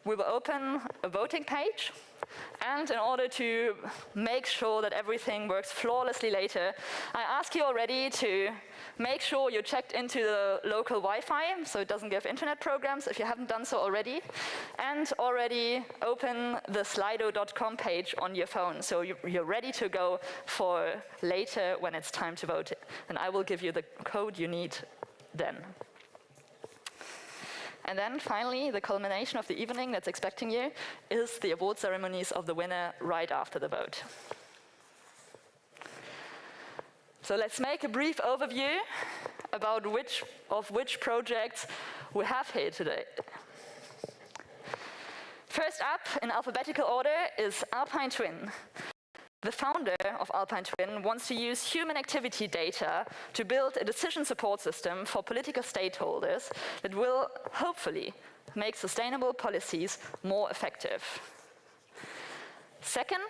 We will open a voting page. And in order to make sure that everything works flawlessly later, I ask you already to make sure you checked into the local Wi-Fi, so it doesn't give internet programs if you haven't done so already, and already open the slido.com page on your phone, so you're ready to go for later when it's time to vote. And I will give you the code you need then. And then finally, the culmination of the evening that's expecting you is the award ceremonies of the winner right after the vote. So let's make a brief overview about which projects we have here today. First up, in alphabetical order, is Alpine Twin. The founder of Alpine Twin wants to use human activity data to build a decision support system for political stakeholders that will, hopefully, make sustainable policies more effective. Second,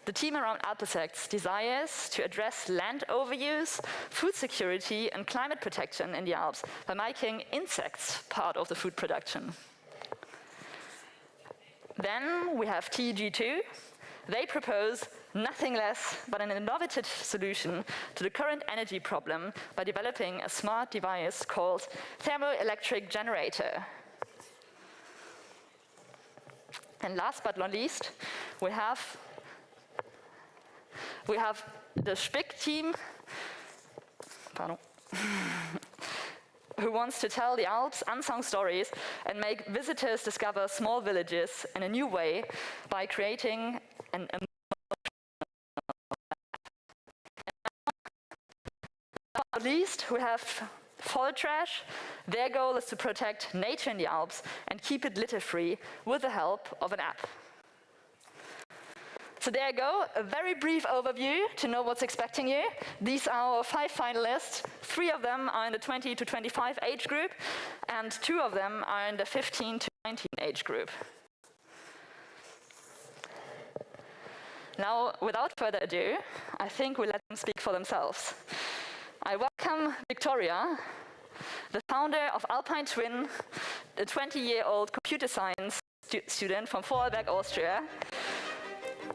the team around Alpsects desires to address land overuse, food security, and climate protection in the Alps by making insects part of the food production. Then we have TG2. They propose nothing less but an innovative solution to the current energy problem by developing a smart device called thermoelectric generator. And last but not least, we have the Spick team, who wants to tell the Alps unsung stories and make visitors discover small villages in a new way by creating an At least we have Fall Trash. Their goal is to protect nature in the Alps and keep it litter-free with the help of an app. So there you go, a very brief overview to know what's expecting you. These are our 5 finalists. 3 of them are in the 20 to 25 age group, and 2 of them are in the 15 to 19 age group. Now, without further ado, I think we'll let them speak for themselves. I welcome Victoria, the founder of Alpine Twin, a 20-year-old computer science student from Vorarlberg, Austria,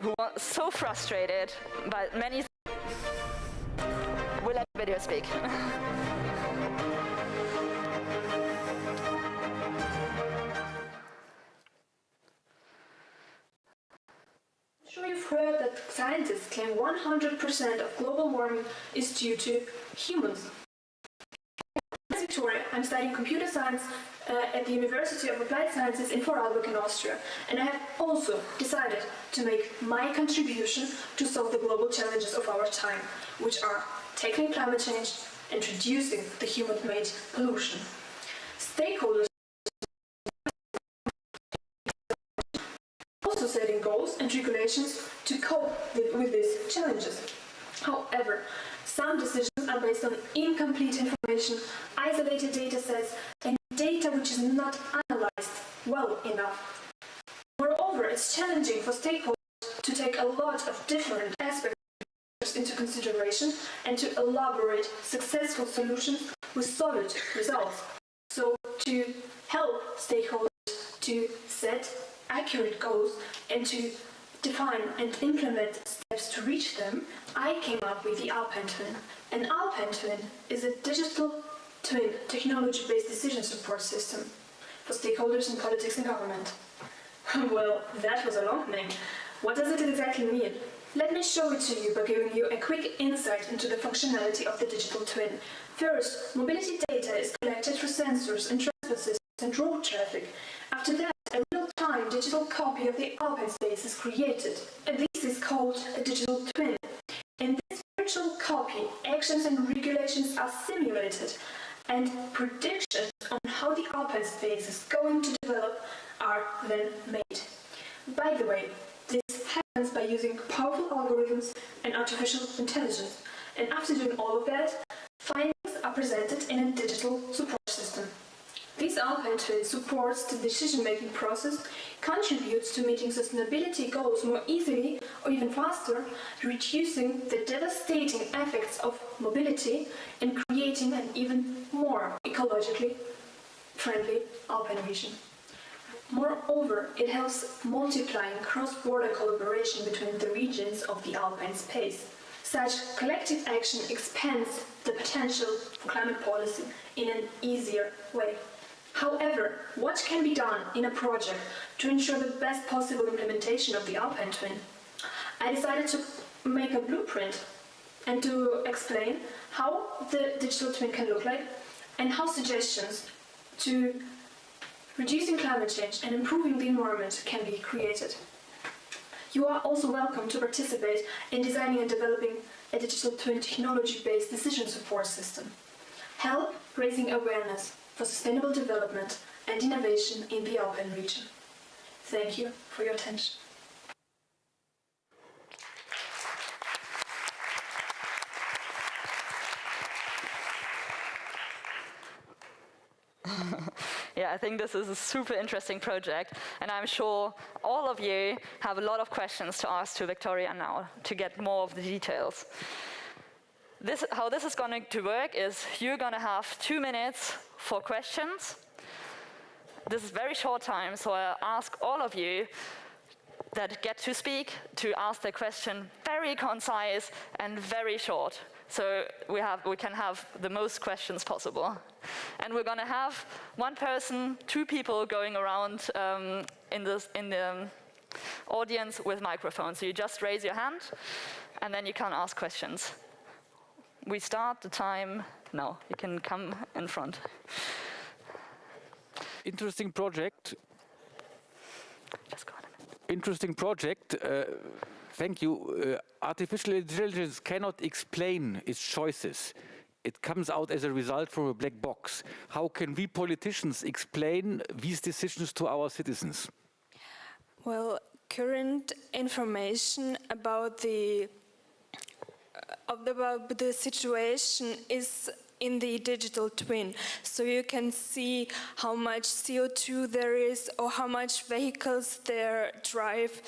who was so frustrated by many. We'll let the video speak. I'm sure you've heard that scientists claim 100% of global warming is due to humans. I'm Victoria. I'm studying computer science at the University of Applied Sciences in Vorarlberg in Austria, and I have also decided to make my contribution to solve the global challenges of our time, which are tackling climate change and reducing the human-made pollution. Stakeholders also setting goals and regulations to cope with these challenges. However, some decisions are based on incomplete information, isolated data sets, and data which is not analyzed well enough. Moreover, it's challenging for stakeholders to take a lot of different aspects into consideration and to elaborate successful solutions with solid results. So, to help stakeholders to set accurate goals and to define and implement steps to reach them, I came up with the Alpine Twin. An Alpine Twin is a digital twin technology-based decision support system for stakeholders in politics and government. Well, that was a long name. What does it exactly mean? Let me show it to you by giving you a quick insight into the functionality of the digital twin. First, mobility data is collected through sensors and transport systems and road traffic. After that, a real-time digital copy of the Alpine space is created, and this is called a digital twin. In this virtual copy, actions and regulations are simulated, and predictions on how the Alpine space is going to develop are then made. By the way, this happens by using powerful algorithms and artificial intelligence, and after doing all of that, findings are presented in a digital support system. This Alpine Twin supports the decision-making process, contributes to meeting sustainability goals more easily or even faster, reducing the devastating effects of mobility and creating an even more ecologically friendly Alpine region. Moreover, it helps multiplying cross-border collaboration between the regions of the Alpine space. Such collective action expands the potential for climate policy in an easier way. However, what can be done in a project to ensure the best possible implementation of the Alpine Twin? I decided to make a blueprint and to explain how the digital twin can look like and how suggestions to reducing climate change and improving the environment can be created. You are also welcome to participate in designing and developing a digital twin technology-based decision support system. Help raising awareness for sustainable development and innovation in the Alpine region. Thank you for your attention. Yeah, I think this is a super interesting project, and I'm sure all of you have a lot of questions to ask to Victoria now to get more of the details. How this is going to work is you're going to have 2 minutes for questions. This is very short time, so I ask all of you that get to speak to ask the question very concise and very short. So we can have the most questions possible. And we're going to have 1 person, 2 people going around in the audience with microphones. So you just raise your hand, and then you can ask questions. We start the time now. You can come in front. Interesting project. Just go on. Interesting project. Thank you. Artificial intelligence cannot explain its choices. It comes out as a result from a black box. How can we politicians explain these decisions to our citizens? Well, current information about the situation is in the digital twin. So you can see how much CO2 there is, or how much vehicles there drive,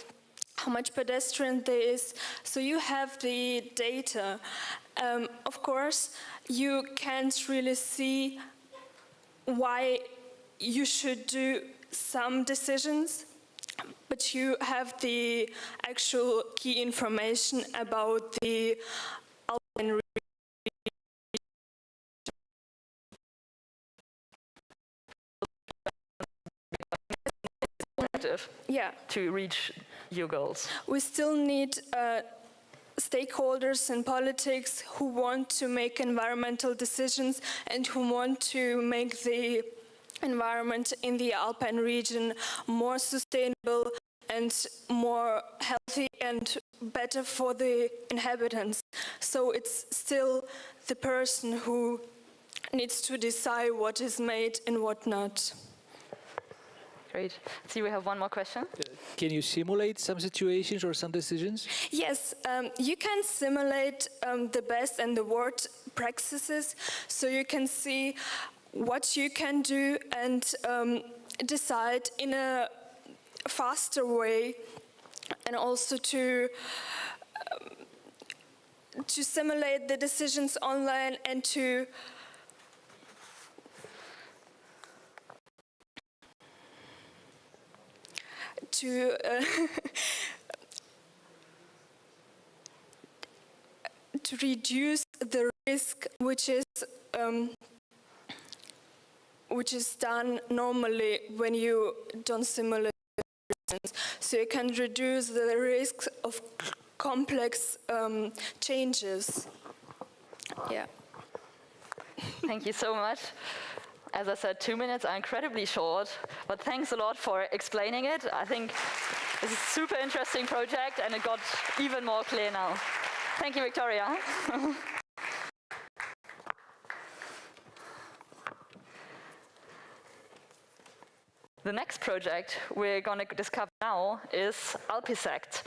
how much pedestrian there is. So you have the data. Of course, you can't really see why you should do some decisions, but you have the actual key information about the Alpine to reach your goals. We still need stakeholders in politics who want to make environmental decisions and who want to make the environment in the Alpine region more sustainable and more healthy and better for the inhabitants. So it's still the person who needs to decide what is made and what not. Great. See, we have 1 more question. Can you simulate some situations or some decisions? Yes, you can simulate the best and the worst practices, so you can see what you can do and decide in a faster way, and also to simulate the decisions online and to reduce the risk which is done normally when you don't simulate. So you can reduce the risk of complex changes. Yeah. Thank you so much. As I said, 2 minutes are incredibly short, but thanks a lot for explaining it. I think it's a super interesting project, and it got even more clear now. Thank you, Victoria. The next project we're going to discover now is Alpisect,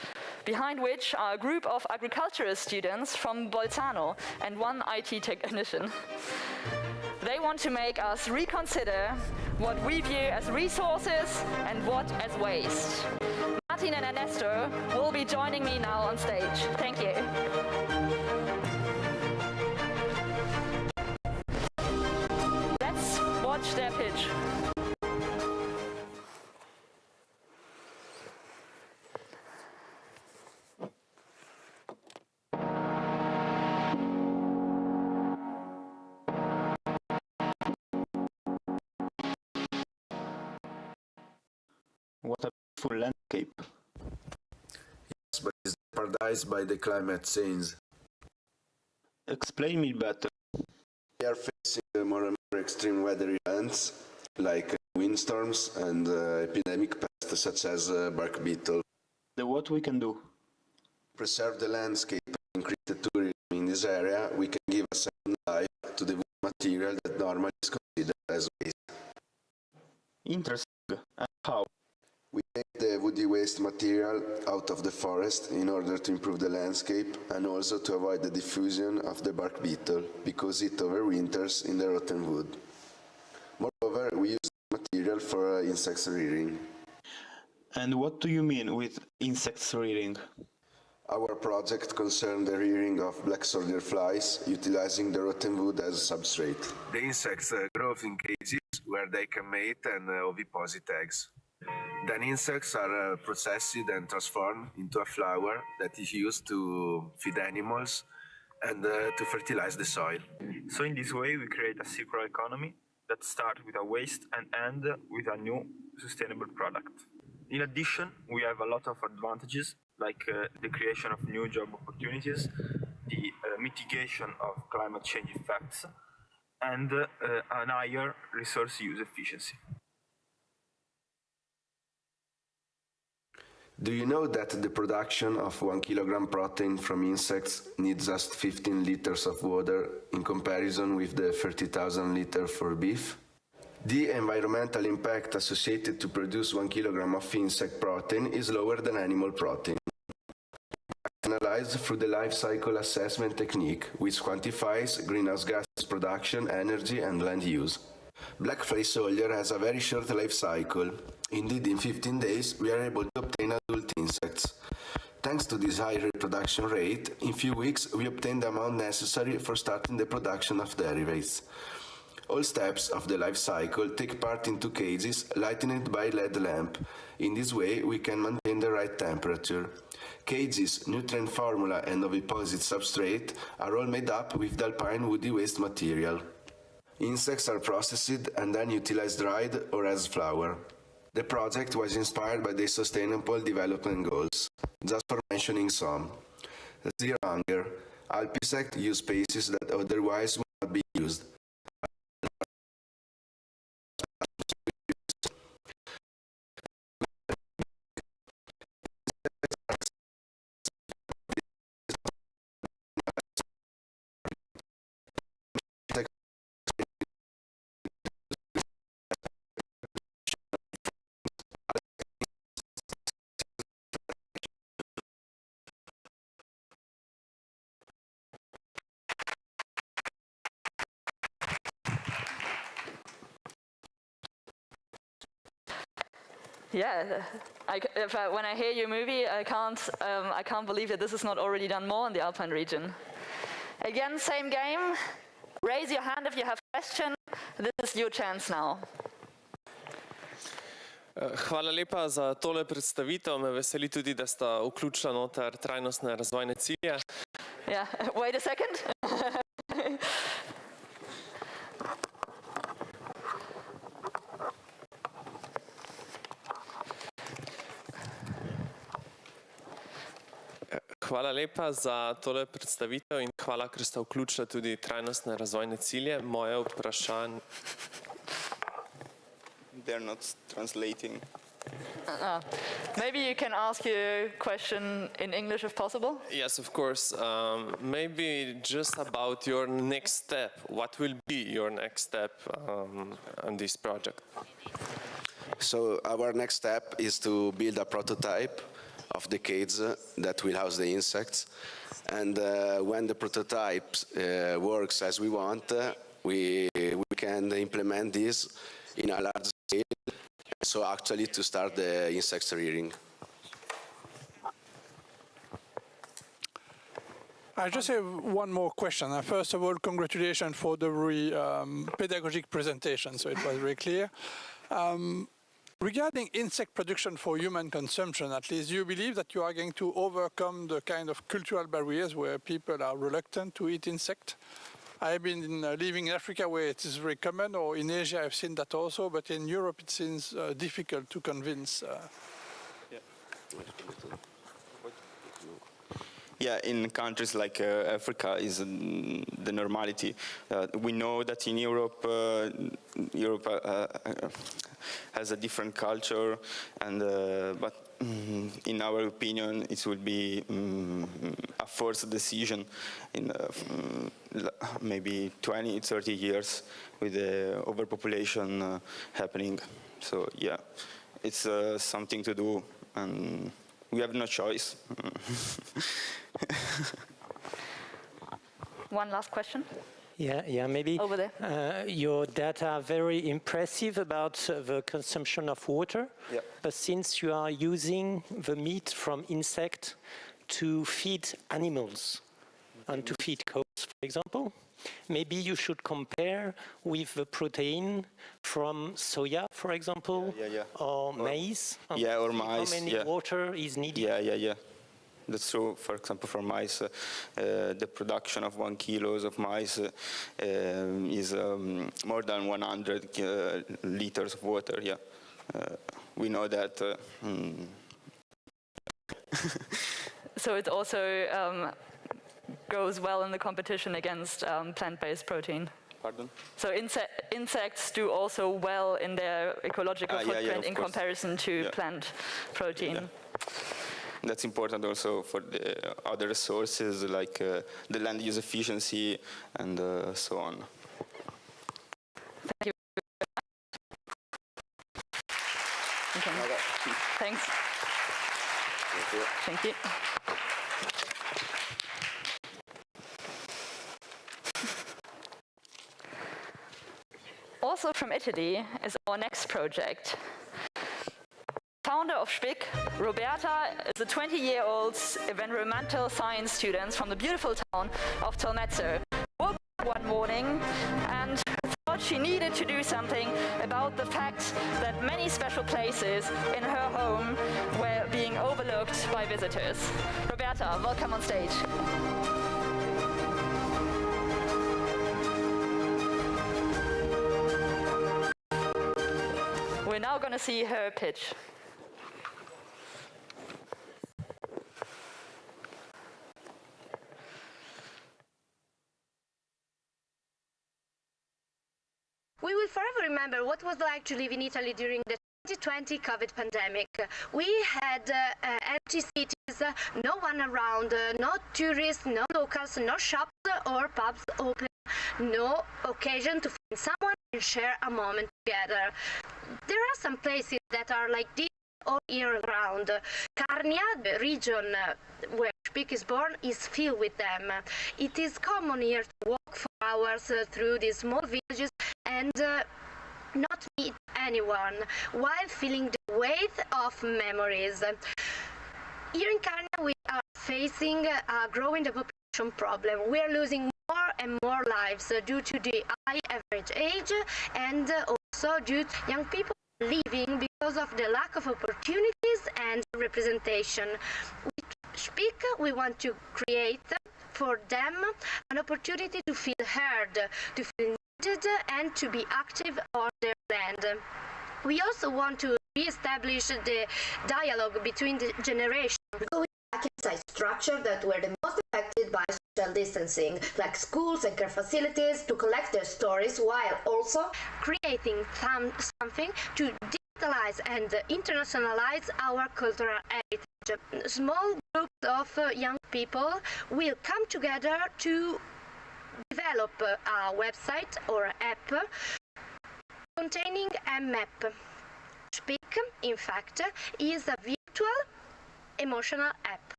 behind which are a group of agricultural students from Bolzano and 1 IT technician. They want to make us reconsider what we view as resources and what as waste. Martin and Ernesto will be joining me now on stage. Thank you. Let's watch their pitch. What a beautiful landscape. Yes, but it's jeopardized by the climate change. Explain me better. We are facing more and more extreme weather events, like windstorms and epidemic pests such as bark beetle. What we can do? Preserve the landscape and increase the tourism in this area. We can give a second life to the wood material that normally is considered as waste. Interesting. And how? We make the woody waste material out of the forest in order to improve the landscape and also to avoid the diffusion of the bark beetle because it overwinters in the rotten wood. Moreover, we use material for insects rearing. And what do you mean with insects rearing? Our project concerned the rearing of black soldier flies, utilizing the rotten wood as substrate. The insects grow in cages where they can mate and oviposit eggs. Then insects are processed and transformed into a flour that is used to feed animals and to fertilize the soil. So in this way we create a circular economy that starts with a waste and ends with a new sustainable product. In addition, we have a lot of advantages like the creation of new job opportunities, the mitigation of climate change effects, and a higher resource use efficiency. Do you know that the production of 1 kilogram protein from insects needs just 15 liters of water in comparison with the 30,000 liters for beef? The environmental impact associated to produce 1 kilogram of insect protein is lower than animal protein. Analyzed through the life cycle assessment technique, which quantifies greenhouse gases production, energy, and land use. Black fly soldier has a very short life cycle. Indeed, in 15 days, we are able to obtain adult insects. Thanks to this high reproduction rate, in few weeks, we obtain the amount necessary for starting the production of derivatives. All steps of the life cycle take part in 2 cages lightened by LED lamp. In this way, we can maintain the right temperature. Cages, nutrient formula, and oviposit substrate are all made up with the Alpine woody waste material. Insects are processed and then utilized dried or as flour. The project was inspired by the Sustainable Development Goals, just for mentioning some. Zero hunger. Alp insects use spaces that otherwise would not be used. Yeah, when I hear your movie, I can't believe that this is not already done more in the Alpine region. Again, same game. Raise your hand if you have a question. This is your chance now. Hvala lepa za tole predstavitev. Me veseli tudi, da sta vključila noter trajnostne razvojne cilje. Yeah, wait a second. Hvala lepa za tole predstavitev in hvala, ker sta vključila tudi trajnostne razvojne cilje. Moje vprašanje... They're not translating. Maybe you can ask your question in English if possible. Yes, of course. Maybe just about your next step. What will be your next step on this project? So our next step is to build a prototype of the cage that will house the insects. And when the prototype works as we want, we can implement this in a large scale, so actually to start the insect rearing. I just have one more question. First of all, congratulations for the pedagogic presentation, so it was very clear. Regarding insect production for human consumption, at least, do you believe that you are going to overcome the kind of cultural barriers where people are reluctant to eat insects? I've been living in Africa where it is very common, or in Asia I've seen that also, but in Europe it seems difficult to convince. Yeah, in countries like Africa is the normality. We know that in Europe, Europe has a different culture, and but in our opinion, it will be a forced decision in maybe 20, 30 years with the overpopulation happening. So yeah, it's something to do and we have no choice. One last question. Yeah, maybe. Over there. Your data are very impressive about the consumption of water. Yeah. But since you are using the meat from insect to feed animals and to feed cows, for example, maybe you should compare with the protein from soya, for example, or maize. Or maize. How many water is needed? Yeah. That's true. For example, for maize, the production of 1 kilo of maize is more than 100 liters of water. Yeah, we know that. So it also goes well in the competition against plant-based protein. Pardon? So insects do also well in their ecological footprint in comparison to plant protein. Yeah. That's important also for the other resources like the land use efficiency and so on. Thank you. Okay. Thanks. Thank you. Also from Italy is our next project. Founder of Spick, Roberta is a 20-year-old environmental science student from the beautiful town of Tolmezzo. Woke up one morning and thought she needed to do something about the fact that many special places in her home were being overlooked by visitors. Roberta, welcome on stage. We're now going to see her pitch. We will forever remember what it was like to live in Italy during the 2020 COVID pandemic. We had empty cities, no one around, no tourists, no locals, no shops or pubs open, no occasion to find someone and share a moment together. There are some places that are like this all year round. Carnia, the region where Spick is born, is filled with them. It is common here to walk for hours through these small villages and not meet anyone while feeling the weight of memories. Here in Carnia we are facing a growing population problem. We are losing more and more lives due to the high average age and also due to young people leaving because of the lack of opportunities and representation. With Spick, we want to create for them an opportunity to feel heard, to feel needed and to be active on their land. We also want to re-establish the dialogue between the generations. Going back inside structures that were the most affected by social distancing, like schools and care facilities, to collect their stories while also creating something to digitalize and internationalize our cultural heritage. Small groups of young people will come together to develop a website or app containing a map. Spick, in fact, is a virtual emotional app.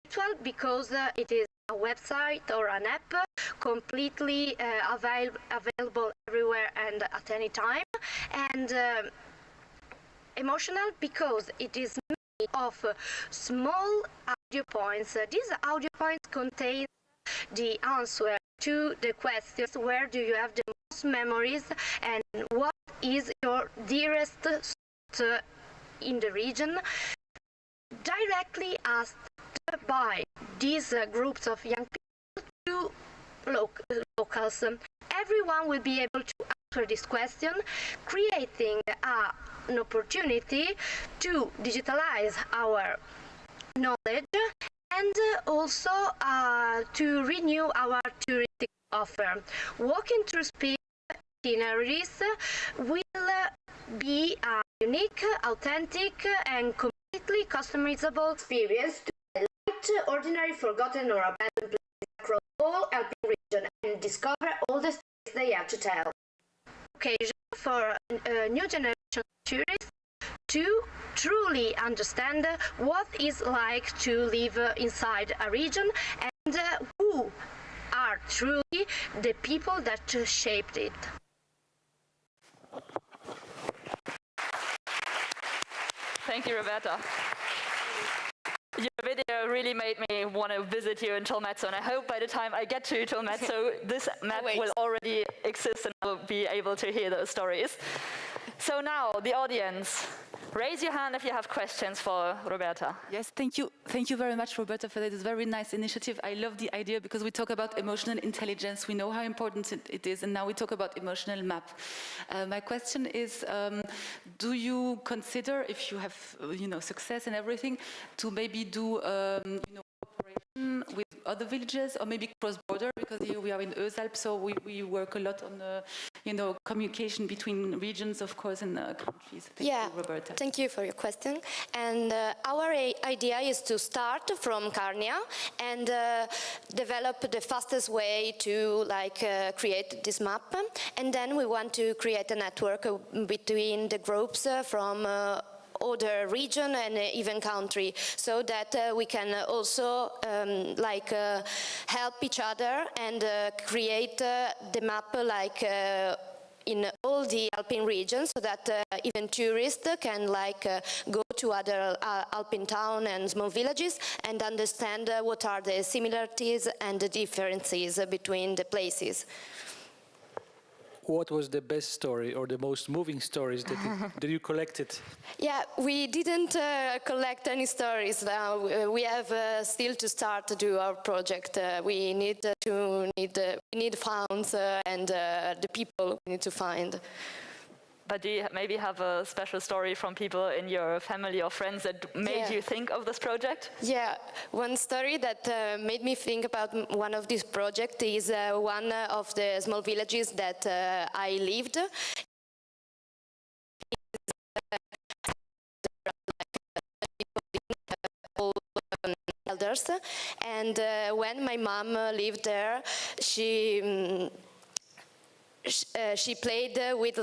Virtual because it is a website or an app completely available everywhere and at any time, and emotional because it is made of small audio points. These audio points contain the answer to the questions: where do you have the most memories and what is your dearest spot in the region, directly asked by these groups of young people to locals. Everyone will be able to answer this question, creating an opportunity to digitalize our knowledge and also to renew our touristic offer. Walking through Spick itineraries will be a unique, authentic and completely customizable experience to highlight ordinary, forgotten or abandoned places across all Alpine region and discover all the stories they have to tell. Occasion for new generation tourists to truly understand what it's like to live inside a region and who are truly the people that shaped it. Thank you, Roberta. Your video really made me want to visit you in Tolmezzo, and I hope by the time I get to Tolmezzo, this map will already exist and I'll be able to hear those stories. So now, the audience, raise your hand if you have questions for Roberta. Yes, thank you. Thank you very much, Roberta, for this very nice initiative. I love the idea because we talk about emotional intelligence. We know how important it is, and now we talk about emotional map. My question is, do you consider, if you have, success and everything, to maybe do, cooperation with other villages, or maybe cross-border, because here we are in EUSALP, so we work a lot on, communication between regions, of course, and countries. Thank you, Roberta. Thank you for your question. And our idea is to start from Carnia and develop the fastest way to create this map. And then we want to create a network between the groups from other region and even country, so that we can also help each other and create the map in all the Alpine regions, so that even tourists can go to other Alpine towns and small villages and understand what are the similarities and the differences between the places. What was the best story or the most moving stories that you collected? Yeah, we didn't collect any stories now. We have still to start to do our project. We need funds and the people we need to find. But do you maybe have a special story from people in your family or friends that made you think of this project? Yeah, one story that made me think about one of these projects is one of the small villages that I lived. Elders, and when my mom lived there, she played with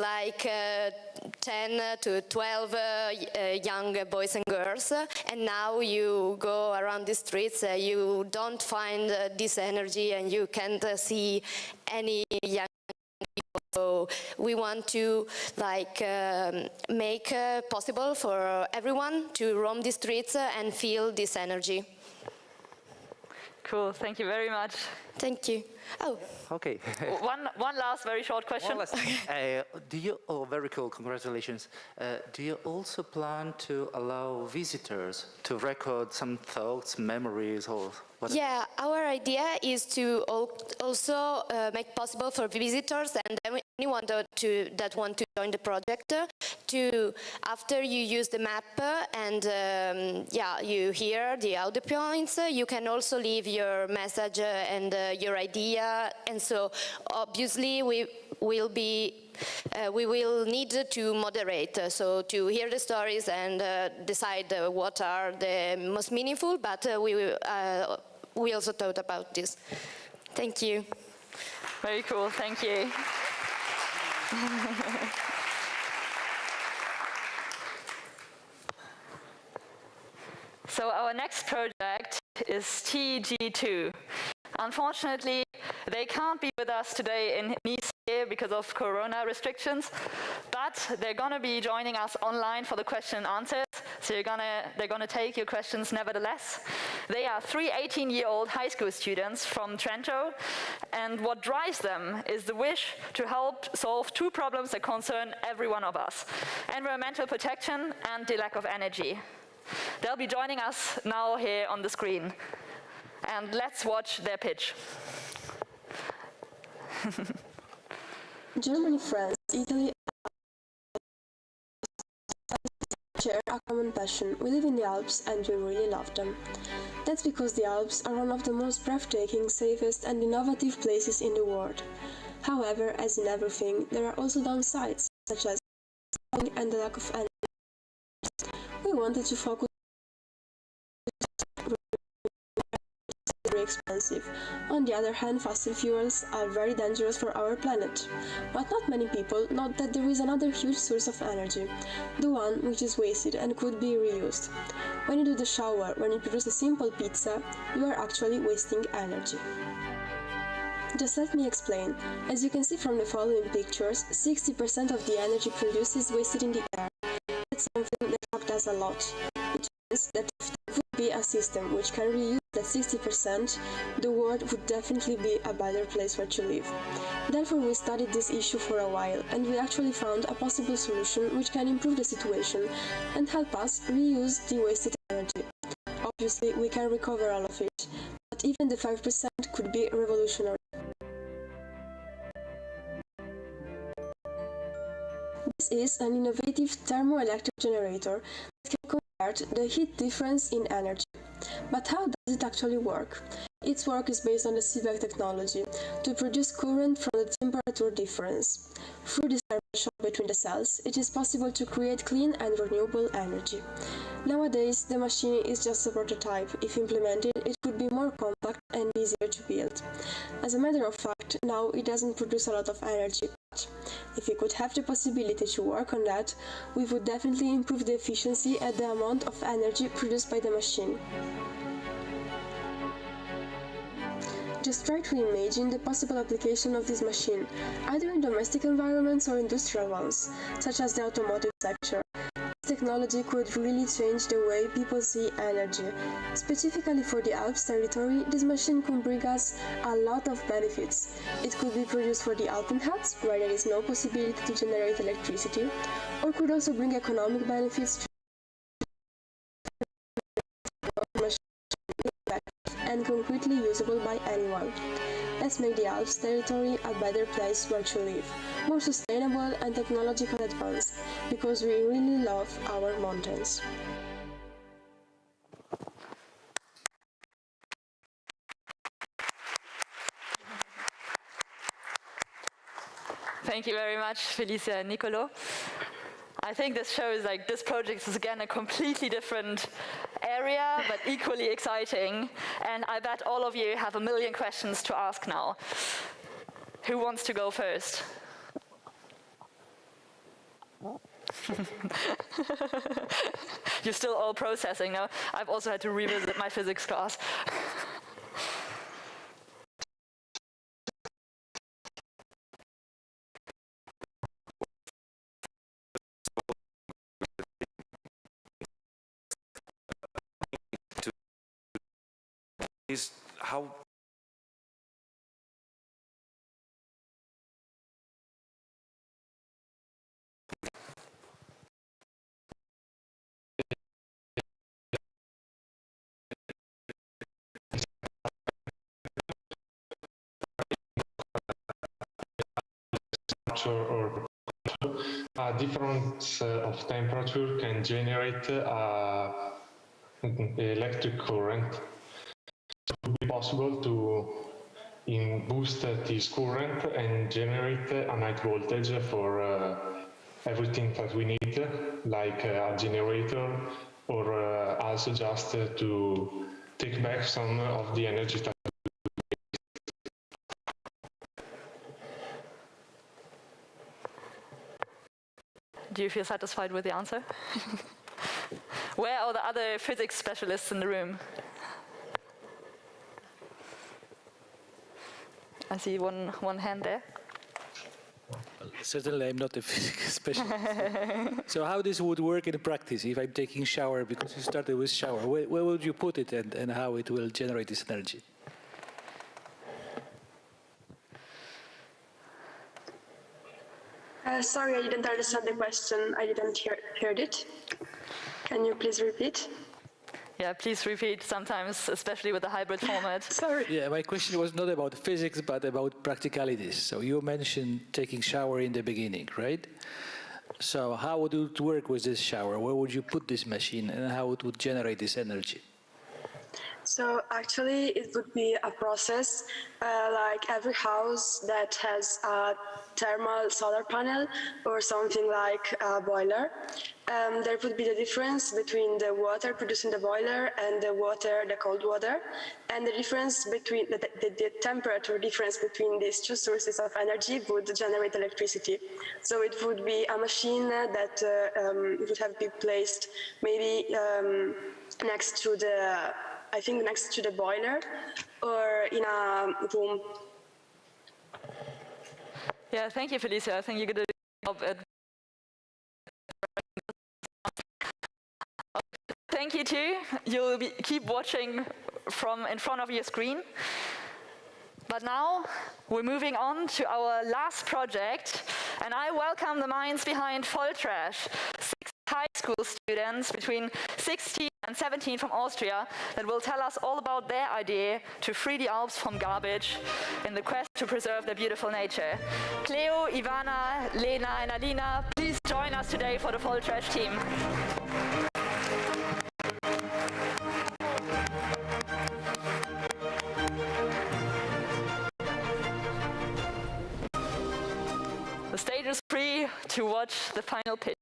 10 to 12 young boys and girls, and now you go around the streets, you don't find this energy and you can't see any young people. So we want to make possible for everyone to roam the streets and feel this energy. Cool, thank you very much. Thank you. Oh. Okay. one last very short question. Very cool, congratulations. Do you also plan to allow visitors to record some thoughts, memories, or whatever? Yeah, our idea is to also make possible for visitors and anyone that want to join the project to, after you use the map and you hear the audio points, you can also leave your message and your idea, and so obviously we will need to moderate, so to hear the stories and decide what are the most meaningful, but we also thought about this. Thank you. Very cool, thank you. So our next project is TG2. Unfortunately, they can't be with us today in Nice because of Corona restrictions, but they're going to be joining us online for the question and answers, so they're going to take your questions nevertheless. They are 3 18-year-old high school students from Trento, and what drives them is the wish to help solve 2 problems that concern every one of us: environmental protection and the lack of energy. They'll be joining us now here on the screen. And let's watch their pitch. Germany, France, Italy share a common passion. We live in the Alps and we really love them. That's because the Alps are one of the most breathtaking, safest and innovative places in the world. However, as in everything, there are also downsides, such as and the lack of energy. We wanted to focus very expensive. On the other hand, fossil fuels are very dangerous for our planet. But not many people know that there is another huge source of energy, the one which is wasted and could be reused. When you do the shower, when you produce a simple pizza, you are actually wasting energy. Just let me explain. As you can see from the following pictures, 60% of the energy produced is wasted in the air. That's something that shocked us a lot. Which means that if there would be a system which can reuse that 60%, the world would definitely be a better place where to live. Therefore, we studied this issue for a while, and we actually found a possible solution which can improve the situation and help us reuse the wasted energy. Obviously, we can recover all of it, but even the 5% could be revolutionary. This is an innovative thermoelectric generator that can convert the heat difference in energy. But how does it actually work? Its work is based on the Seebeck technology to produce current from the temperature difference. Through this thermal shock between the cells, it is possible to create clean and renewable energy. Nowadays, the machine is just a prototype. If implemented, it could be more compact and easier to build. As a matter of fact, now it doesn't produce a lot of energy, but if we could have the possibility to work on that, we would definitely improve the efficiency and the amount of energy produced by the machine. Just try to imagine the possible application of this machine, either in domestic environments or industrial ones, such as the automotive sector. This technology could really change the way people see energy. Specifically for the Alps territory, this machine could bring us a lot of benefits. It could be produced for the Alpine huts, where there is no possibility to generate electricity, or could also bring economic benefits to and concretely usable by anyone. Let's make the Alps territory a better place where to live, more sustainable and technologically advanced, because we really love our mountains. Thank you very much, Felicia and Nicolas. I think this shows this project is again a completely different area, but equally exciting. And I bet all of you have a million questions to ask now. Who wants to go first? You're still all processing, no? I've also had to revisit my physics class. Is how or a difference of temperature can generate electric current. It would be possible to boost this current and generate a night voltage for everything that we need, like a generator, or also just to take back some of the energy that Do you feel satisfied with the answer? Where are the other physics specialists in the room? I see one hand there. Certainly, I'm not a physics specialist. So how this would work in practice if I'm taking shower, because you started with shower, where would you put it and how it will generate this energy? Sorry, I didn't understand the question. I didn't hear it. Can you please repeat? Yeah, please repeat sometimes, especially with the hybrid format. Sorry. Yeah, my question was not about physics, but about practicalities. So you mentioned taking shower in the beginning, right? So how would it work with this shower? Where would you put this machine and how it would generate this energy? So actually it would be a process like every house that has a thermal solar panel or something like a boiler. There would be the difference between the water produced in the boiler and the cold water, and the difference between the temperature difference between these two sources of energy would generate electricity. So it would be a machine that would have been placed maybe next to the boiler or in a room. Yeah, thank you, Felicia. I think you did a good job at. Thank you too. You'll keep watching from in front of your screen. But now we're moving on to our last project, and I welcome the minds behind Volltrash. 6 high school students between 16 and 17 from Austria that will tell us all about their idea to free the Alps from garbage in the quest to preserve their beautiful nature. Cleo, Ivana, Lena and Alina, please join us today for the Volltrash team. The stage is free to watch the final pitch.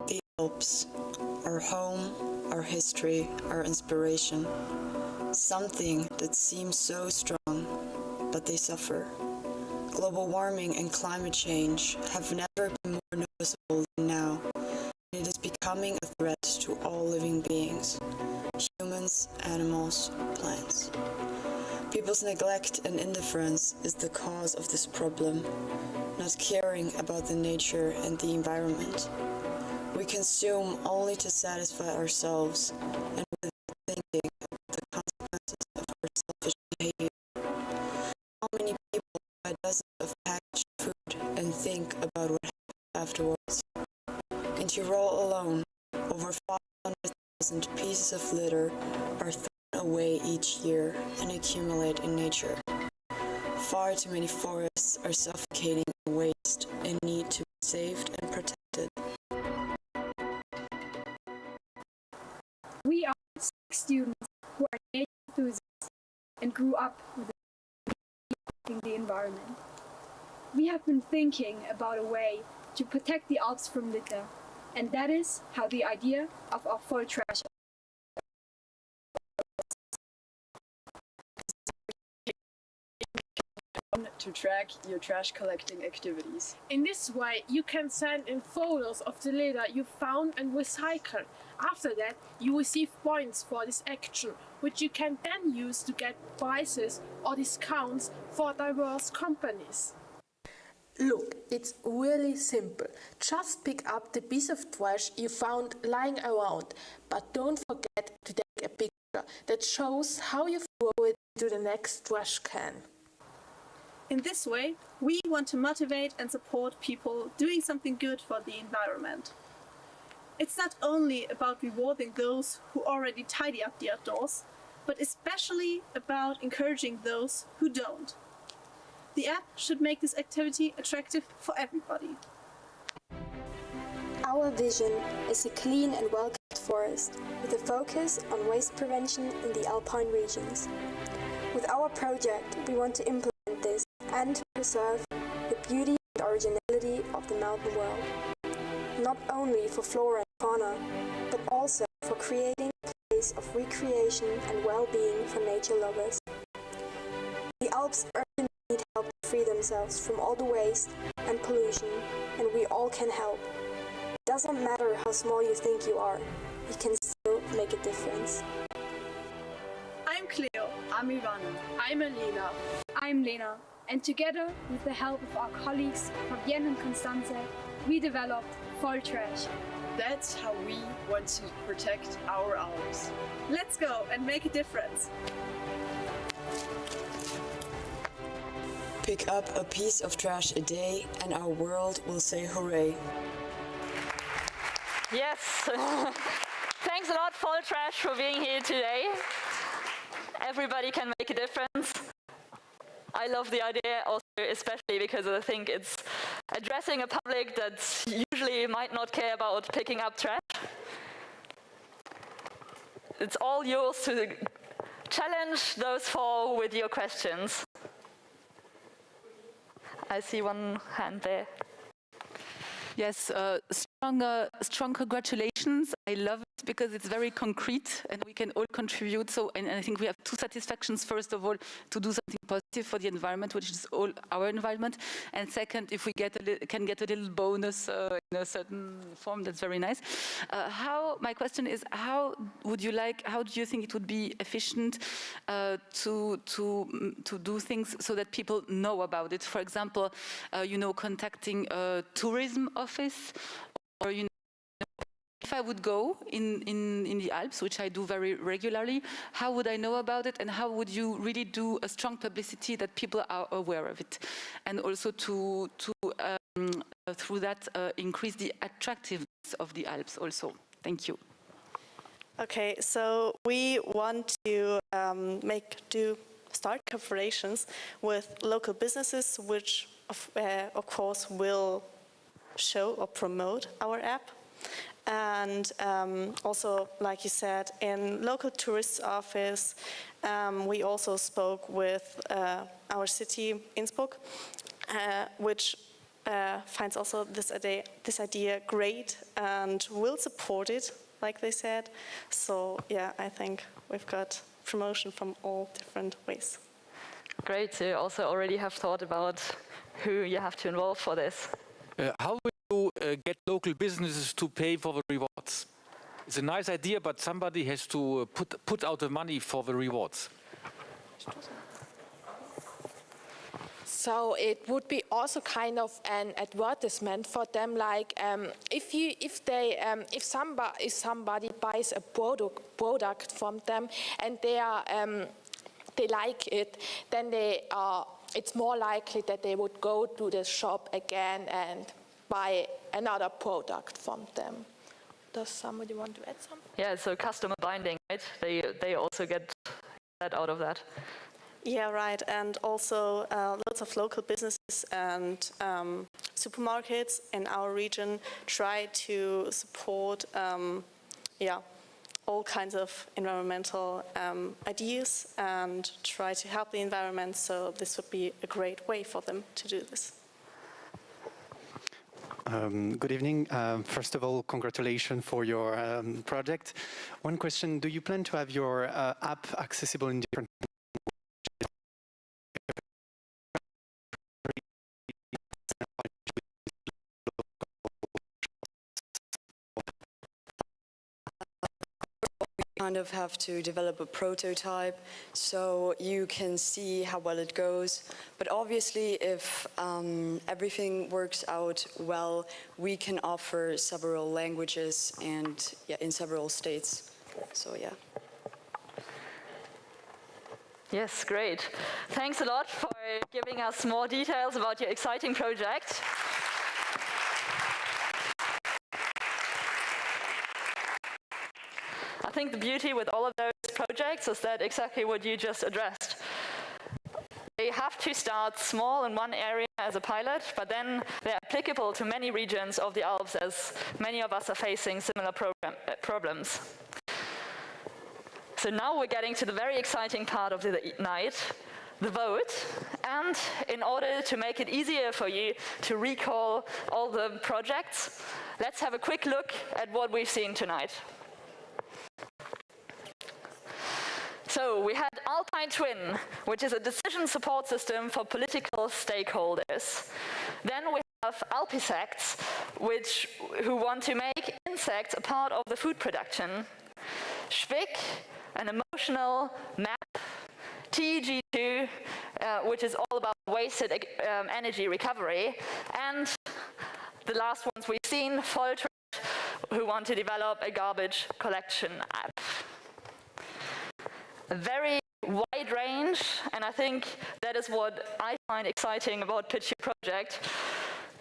The Alps, our home, our history, our inspiration. Something that seems so strong, but they suffer. Global warming and climate change have never been more noticeable than now. It is becoming a threat to all living beings. Humans, animals, plants. People's neglect and indifference is the cause of this problem, not caring about the nature and the environment. We consume only to satisfy ourselves and without thinking about the consequences of our selfish behavior. How many people buy dozens of packaged food and think about what happens afterwards? In Tyrol alone, over 500,000 pieces of litter are thrown away each year and accumulate in nature. Far too many forests are suffocating in waste and need to be saved and protected. We are 6 students who are nature enthusiasts and grew up with the environment. We have been thinking about a way to protect the Alps from litter, and that is how the idea of our Volltrash to track your trash collecting activities. In this way, you can send in photos of the litter you found and recycle. After that, you receive points for this action, which you can then use to get prizes or discounts for diverse companies. Look, it's really simple. Just pick up the piece of trash you found lying around, but don't forget to take a picture that shows how you throw it into the next trash can. In this way, we want to motivate and support people doing something good for the environment. It's not only about rewarding those who already tidy up the outdoors, but especially about encouraging those who don't. The app should make this activity attractive for everybody. Our vision is a clean and well-kept forest with a focus on waste prevention in the Alpine regions. With our project, we want to implement this and to preserve the beauty and originality of the mountain world, not only for flora and fauna, but also for creating a place of recreation and well-being for nature lovers. The Alps urgently need help to free themselves from all the waste and pollution, and we all can help. It doesn't matter how small you think you are, you can still make a difference. I'm Cleo. I'm Ivana. I'm Alina. I'm Lena. And together, with the help of our colleagues Fabienne and Constanze, we developed Volltrash. That's how we want to protect our Alps. Let's go and make a difference. Pick up a piece of trash a day and our world will say hooray. Yes. Thanks a lot, Volltrash, for being here today. Everybody can make a difference. I love the idea also, especially because I think it's addressing a public that usually might not care about picking up trash. It's all yours to challenge those four with your questions. I see one hand there. Yes, strong congratulations. I love it because it's very concrete and we can all contribute. So, and I think we have two satisfactions. First of all, to do something positive for the environment, which is all our environment. And second, if we can get a little bonus in a certain form, that's very nice. My question is, how do you think it would be efficient to do things so that people know about it? For example, contacting a tourism office, or if I would go in the Alps, which I do very regularly, how would I know about it, and how would you really do a strong publicity that people are aware of it, and also to through that increase the attractiveness of the Alps also? Thank you. Okay, so we want to start collaborations with local businesses, which of course will show or promote our app. And also, like you said, in local tourist office, we also spoke with our city, Innsbruck, which finds also this idea great and will support it, like they said. So yeah, I think we've got promotion from all different ways. Great, so you also already have thought about who you have to involve for this. How will you get local businesses to pay for the rewards? It's a nice idea, but somebody has to put out the money for the rewards. So it would be also kind of an advertisement for them, like if somebody buys a product from them and they like it, then it's more likely that they would go to the shop again and buy another product from them. Does somebody want to add something? Yeah, so customer binding, right? They also get that out of that. Yeah, right. And also lots of local businesses and supermarkets in our region try to support all kinds of environmental ideas and try to help the environment. So this would be a great way for them to do this. Good evening. First of all, congratulations for your project. One question, do you plan to have your app accessible in different kind of have to develop a prototype so you can see how well it goes. But obviously, if everything works out well, we can offer several languages and in several states. So yeah. Yes, great. Thanks a lot for giving us more details about your exciting project. I think the beauty with all of those projects is that exactly what you just addressed. They have to start small in one area as a pilot, but then they're applicable to many regions of the Alps, as many of us are facing similar problems. So now we're getting to the very exciting part of the night, the vote. And in order to make it easier for you to recall all the projects, let's have a quick look at what we've seen tonight. So we had Alpine Twin, which is a decision support system for political stakeholders. Then we have Alpisects, who want to make insects a part of the food production. Schwick, an emotional map. TEG2, which is all about wasted energy recovery. And the last ones we've seen, Foltrash, who want to develop a garbage collection app. A very wide range, and I think that is what I find exciting about Pitch Your Project.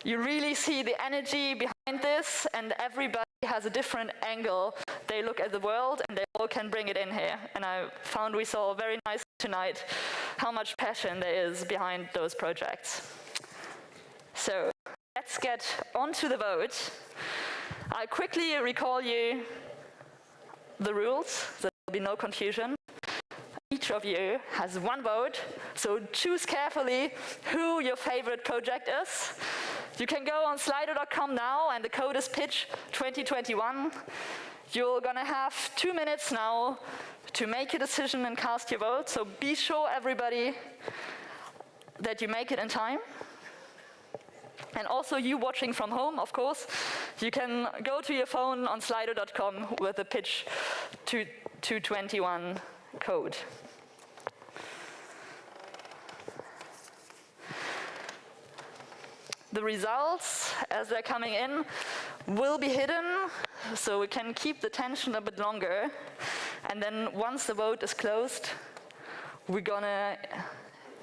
You really see the energy behind this, and everybody has a different angle. They look at the world, and they all can bring it in here. And I found we saw very nice tonight how much passion there is behind those projects. So let's get on to the vote. I quickly recall you the rules, so there will be no confusion. Each of you has one vote, so choose carefully who your favorite project is. You can go on slido.com now, and the code is pitch 2021. You're gonna have 2 minutes now to make your decision and cast your vote, so be sure, everybody, that you make it in time. And also you watching from home, of course, you can go to your phone on slido.com with the pitch 221 code. The results, as they're coming in, will be hidden, so we can keep the tension a bit longer. And then once the vote is closed, we're gonna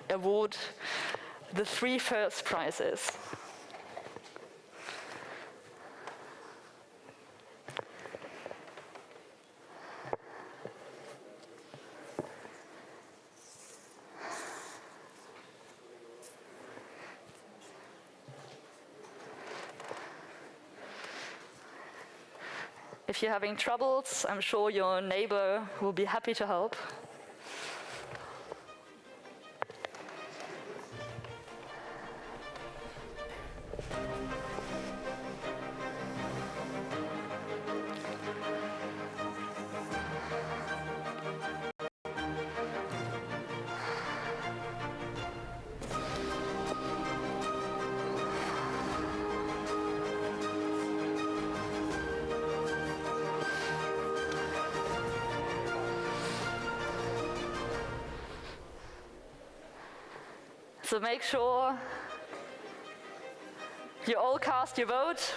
award the 3 first prizes. If you're having troubles, I'm sure your neighbor will be happy to help. So make sure you all cast your vote.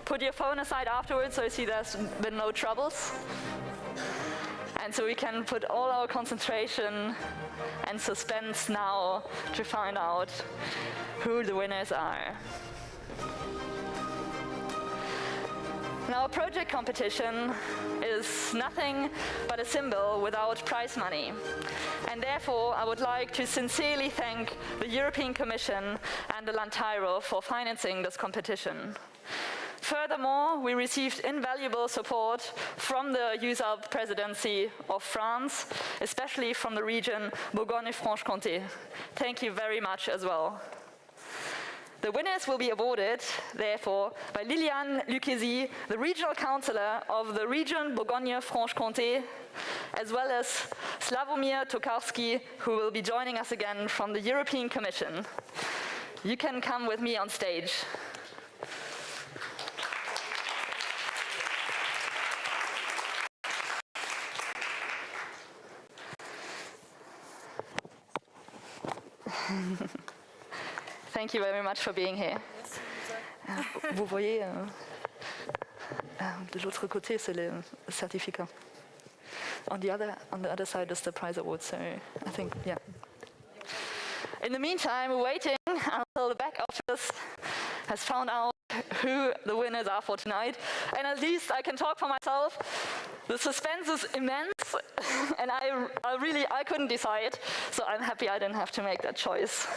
Put your phone aside afterwards so you see there's been no troubles. And so we can put all our concentration and suspense now to find out who the winners are. Now, a project competition is nothing but a symbol without prize money. And therefore, I would like to sincerely thank the European Commission and the Land Tyrol for financing this competition. Furthermore, we received invaluable support from the EUSALP Presidency of France, especially from the region Bourgogne-Franche-Comté. Thank you very much as well. The winners will be awarded, therefore, by Liliane Lucchesi, the regional councillor of the region Bourgogne-Franche-Comté, as well as Sławomir Tokarski, who will be joining us again from the European Commission. You can come with me on stage. Thank you very much for being here. Vous voyez, de l'autre côté, c'est le certificat. On the other side is the prize award, so I think, yeah. In the meantime, we're waiting until the back office has found out who the winners are for tonight. And at least I can talk for myself. The suspense is immense, and I couldn't decide, so I'm happy I didn't have to make that choice.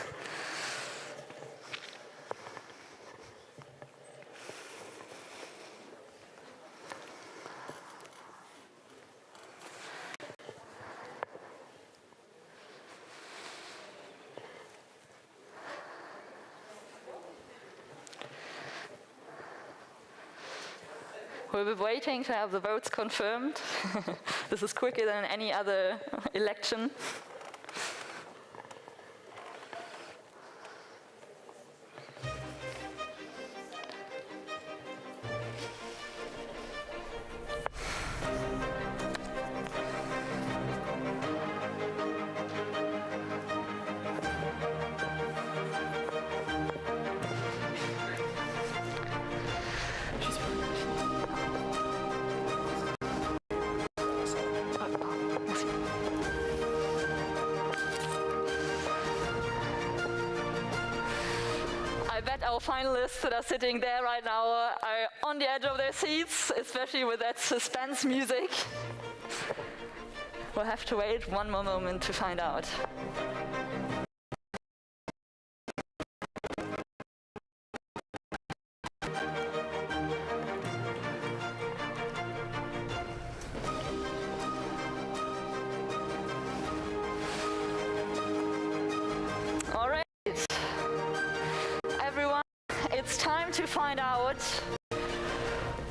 We'll be waiting to have the votes confirmed. This is quicker than any other election. I bet our finalists that are sitting there right now are on the edge of their seats, especially with that suspense music. We'll have to wait one more moment to find out. All right, everyone, it's time to find out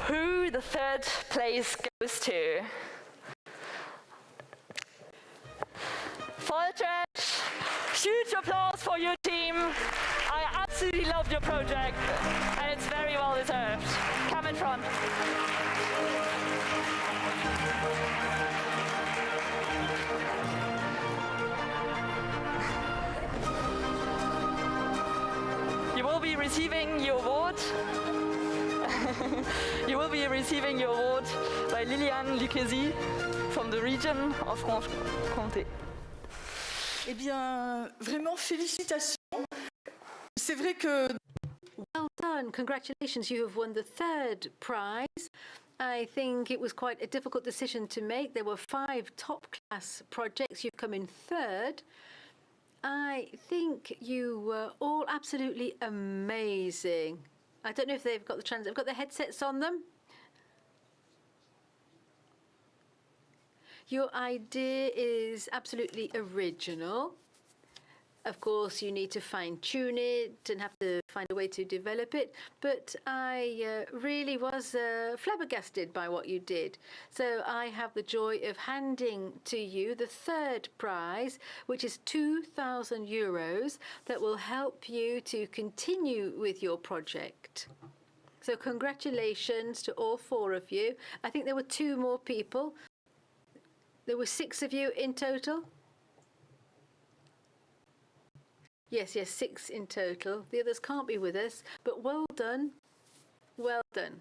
who the third place goes to. Voltrek, huge applause for your team. I absolutely loved your project, and it's very well deserved. Come in front. You will be receiving your award. You will be receiving your award by Liliane Lucchesi from the region of Franche-Comté. Eh bien, vraiment félicitations. C'est vrai que... Well done, congratulations, you have won the third prize. I think it was quite a difficult decision to make. There were 5 top-class projects. You've come in third. I think you were all absolutely amazing. I don't know if they've got they've got the headsets on them. Your idea is absolutely original. Of course, you need to fine-tune it and have to find a way to develop it. But I really was flabbergasted by what you did. So I have the joy of handing to you the third prize, which is €2,000 that will help you to continue with your project. So congratulations to all 4 of you. I think there were 2 more people. There were 6 of you in total. Yes, 6 in total. The others can't be with us, but well done. Well done.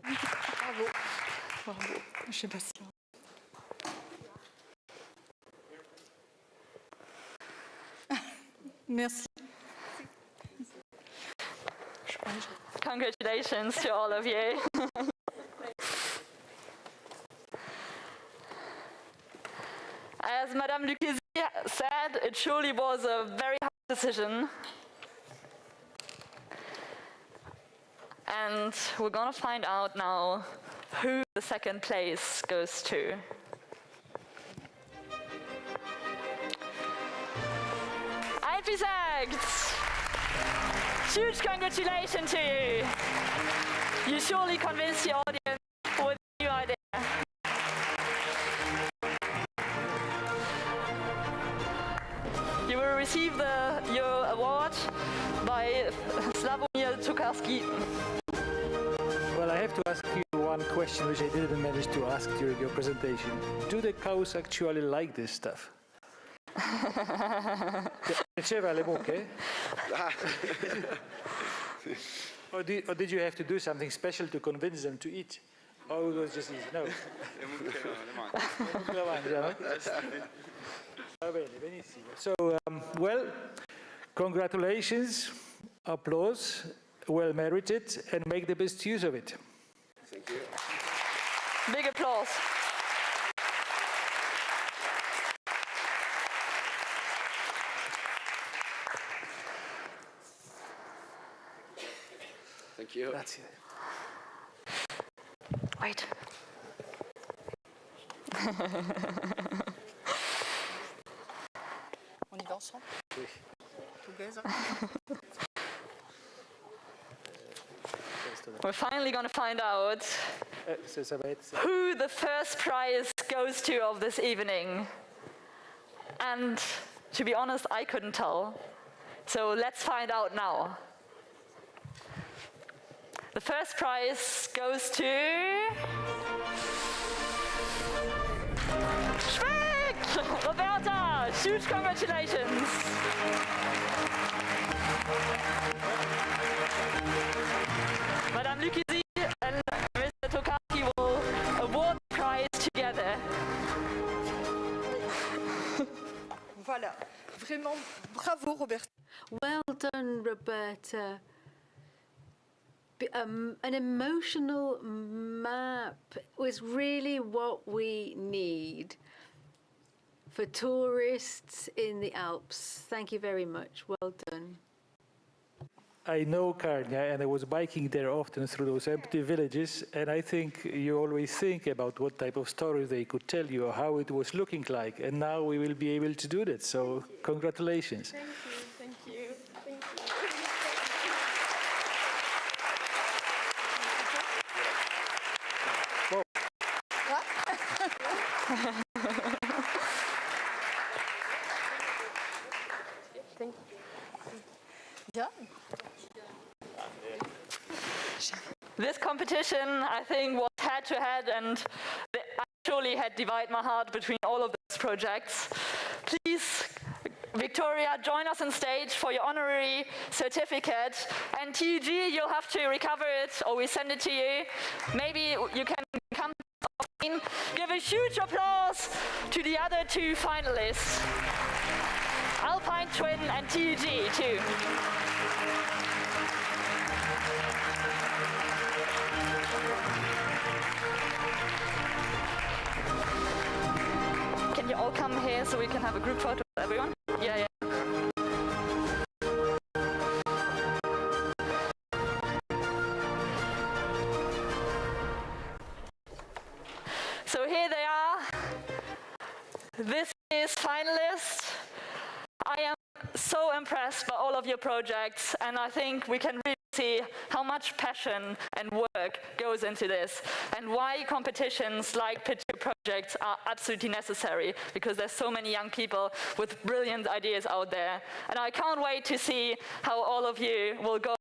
Bravo. Bravo. Je sais pas si... Merci. Congratulations to all of you. As Madame Lucchesi said, it surely was a very hard decision. And we're going to find out now who the second place goes to. Alpes! Huge congratulations to you. You surely convinced the audience with a new idea. You will receive your award by Slavomir Tokarski. Well, I have to ask you one question which I didn't manage to ask during your presentation. Do the cows actually like this stuff? Piaceva le mucche? Or did you have to do something special to convince them to eat? Or it was just easy? No. So, well, congratulations, applause, well merited, and make the best use of it. Thank you. Big applause. Thank you. Grazie. Wait. On y va ensemble? Oui. Together? We're finally going to find out who the first prize goes to of this evening. And to be honest, I couldn't tell. So let's find out now. The first prize goes to... Schmick! Roberta! Huge congratulations! Madame Lucchesi and Mr. Tokarski will award the prize together. Voilà. Vraiment, bravo, Roberta. Well done, Roberta. an emotional map is really what we need for tourists in the Alps. Thank you very much. Well done. I know Carnia, and I was biking there often through those empty villages, and I think you always think about what type of stories they could tell you or how it was looking like, and now we will be able to do that, so congratulations. Thank you, thank you, thank you. Thank you. Yeah. This competition, I think, was head-to-head, and I truly had divided my heart between all of those projects. Please, Victoria, join us on stage for your honorary certificate. And TUG, you'll have to recover it, or we send it to you. Maybe you can come off screen. Give a huge applause to the other two finalists, Alpine Twin and TUG, too. Can you all come here so we can have a group photo with everyone? Yeah. So here they are. This is finalists. I am so impressed by all of your projects, and I think we can really see how much passion and work goes into this, and why competitions like Picture Projects are absolutely necessary, because there's so many young people with brilliant ideas out there. And I can't wait to see how all of you will go.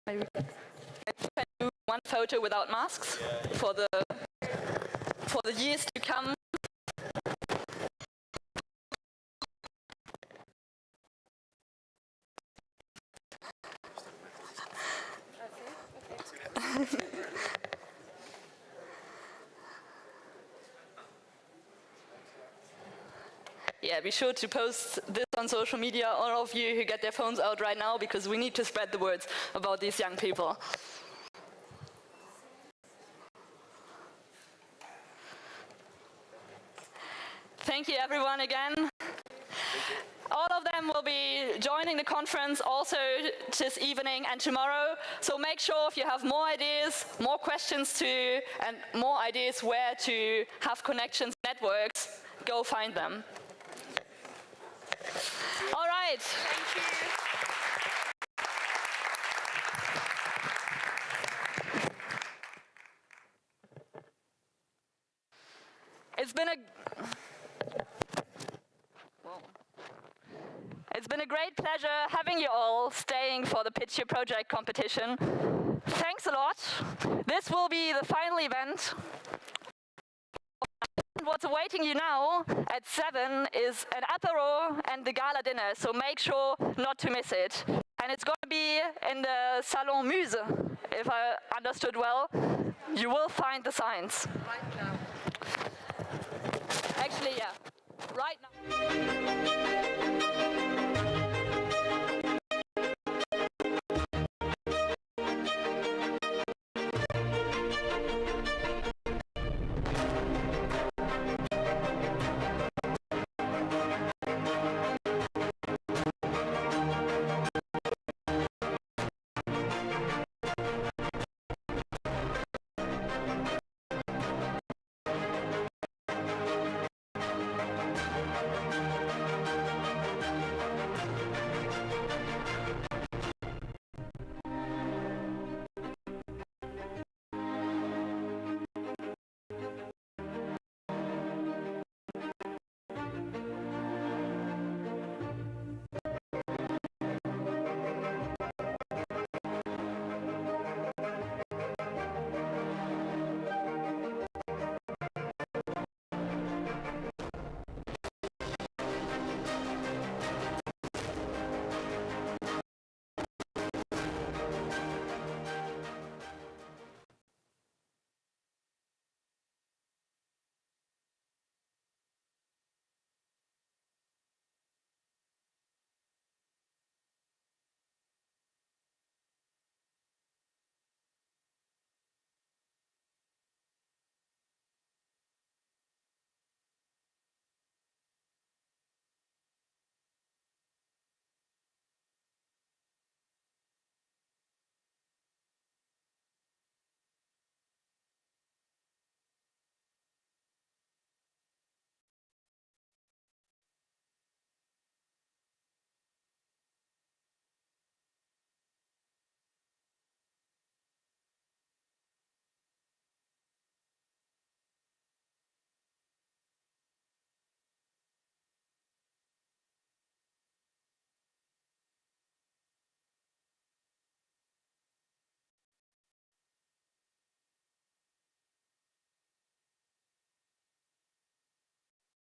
Maybe we can do one photo without masks for the years to come. Yeah, be sure to post this on social media, all of you who get their phones out right now, because we need to spread the words about these young people. Thank you everyone again. All of them will be joining the conference also this evening and tomorrow. So make sure if you have more ideas, more questions to, and more ideas where to have connections, networks, go find them. All right. Thank you. It's been a great pleasure having you all staying for the Pitch Your Project competition. Thanks a lot. This will be the final event. What's awaiting you now at 7 is an apéro and the gala dinner, so make sure not to miss it. And it's going to be in the Salon Muse, if I understood well. You will find the signs. Right now. Actually, yeah, right now.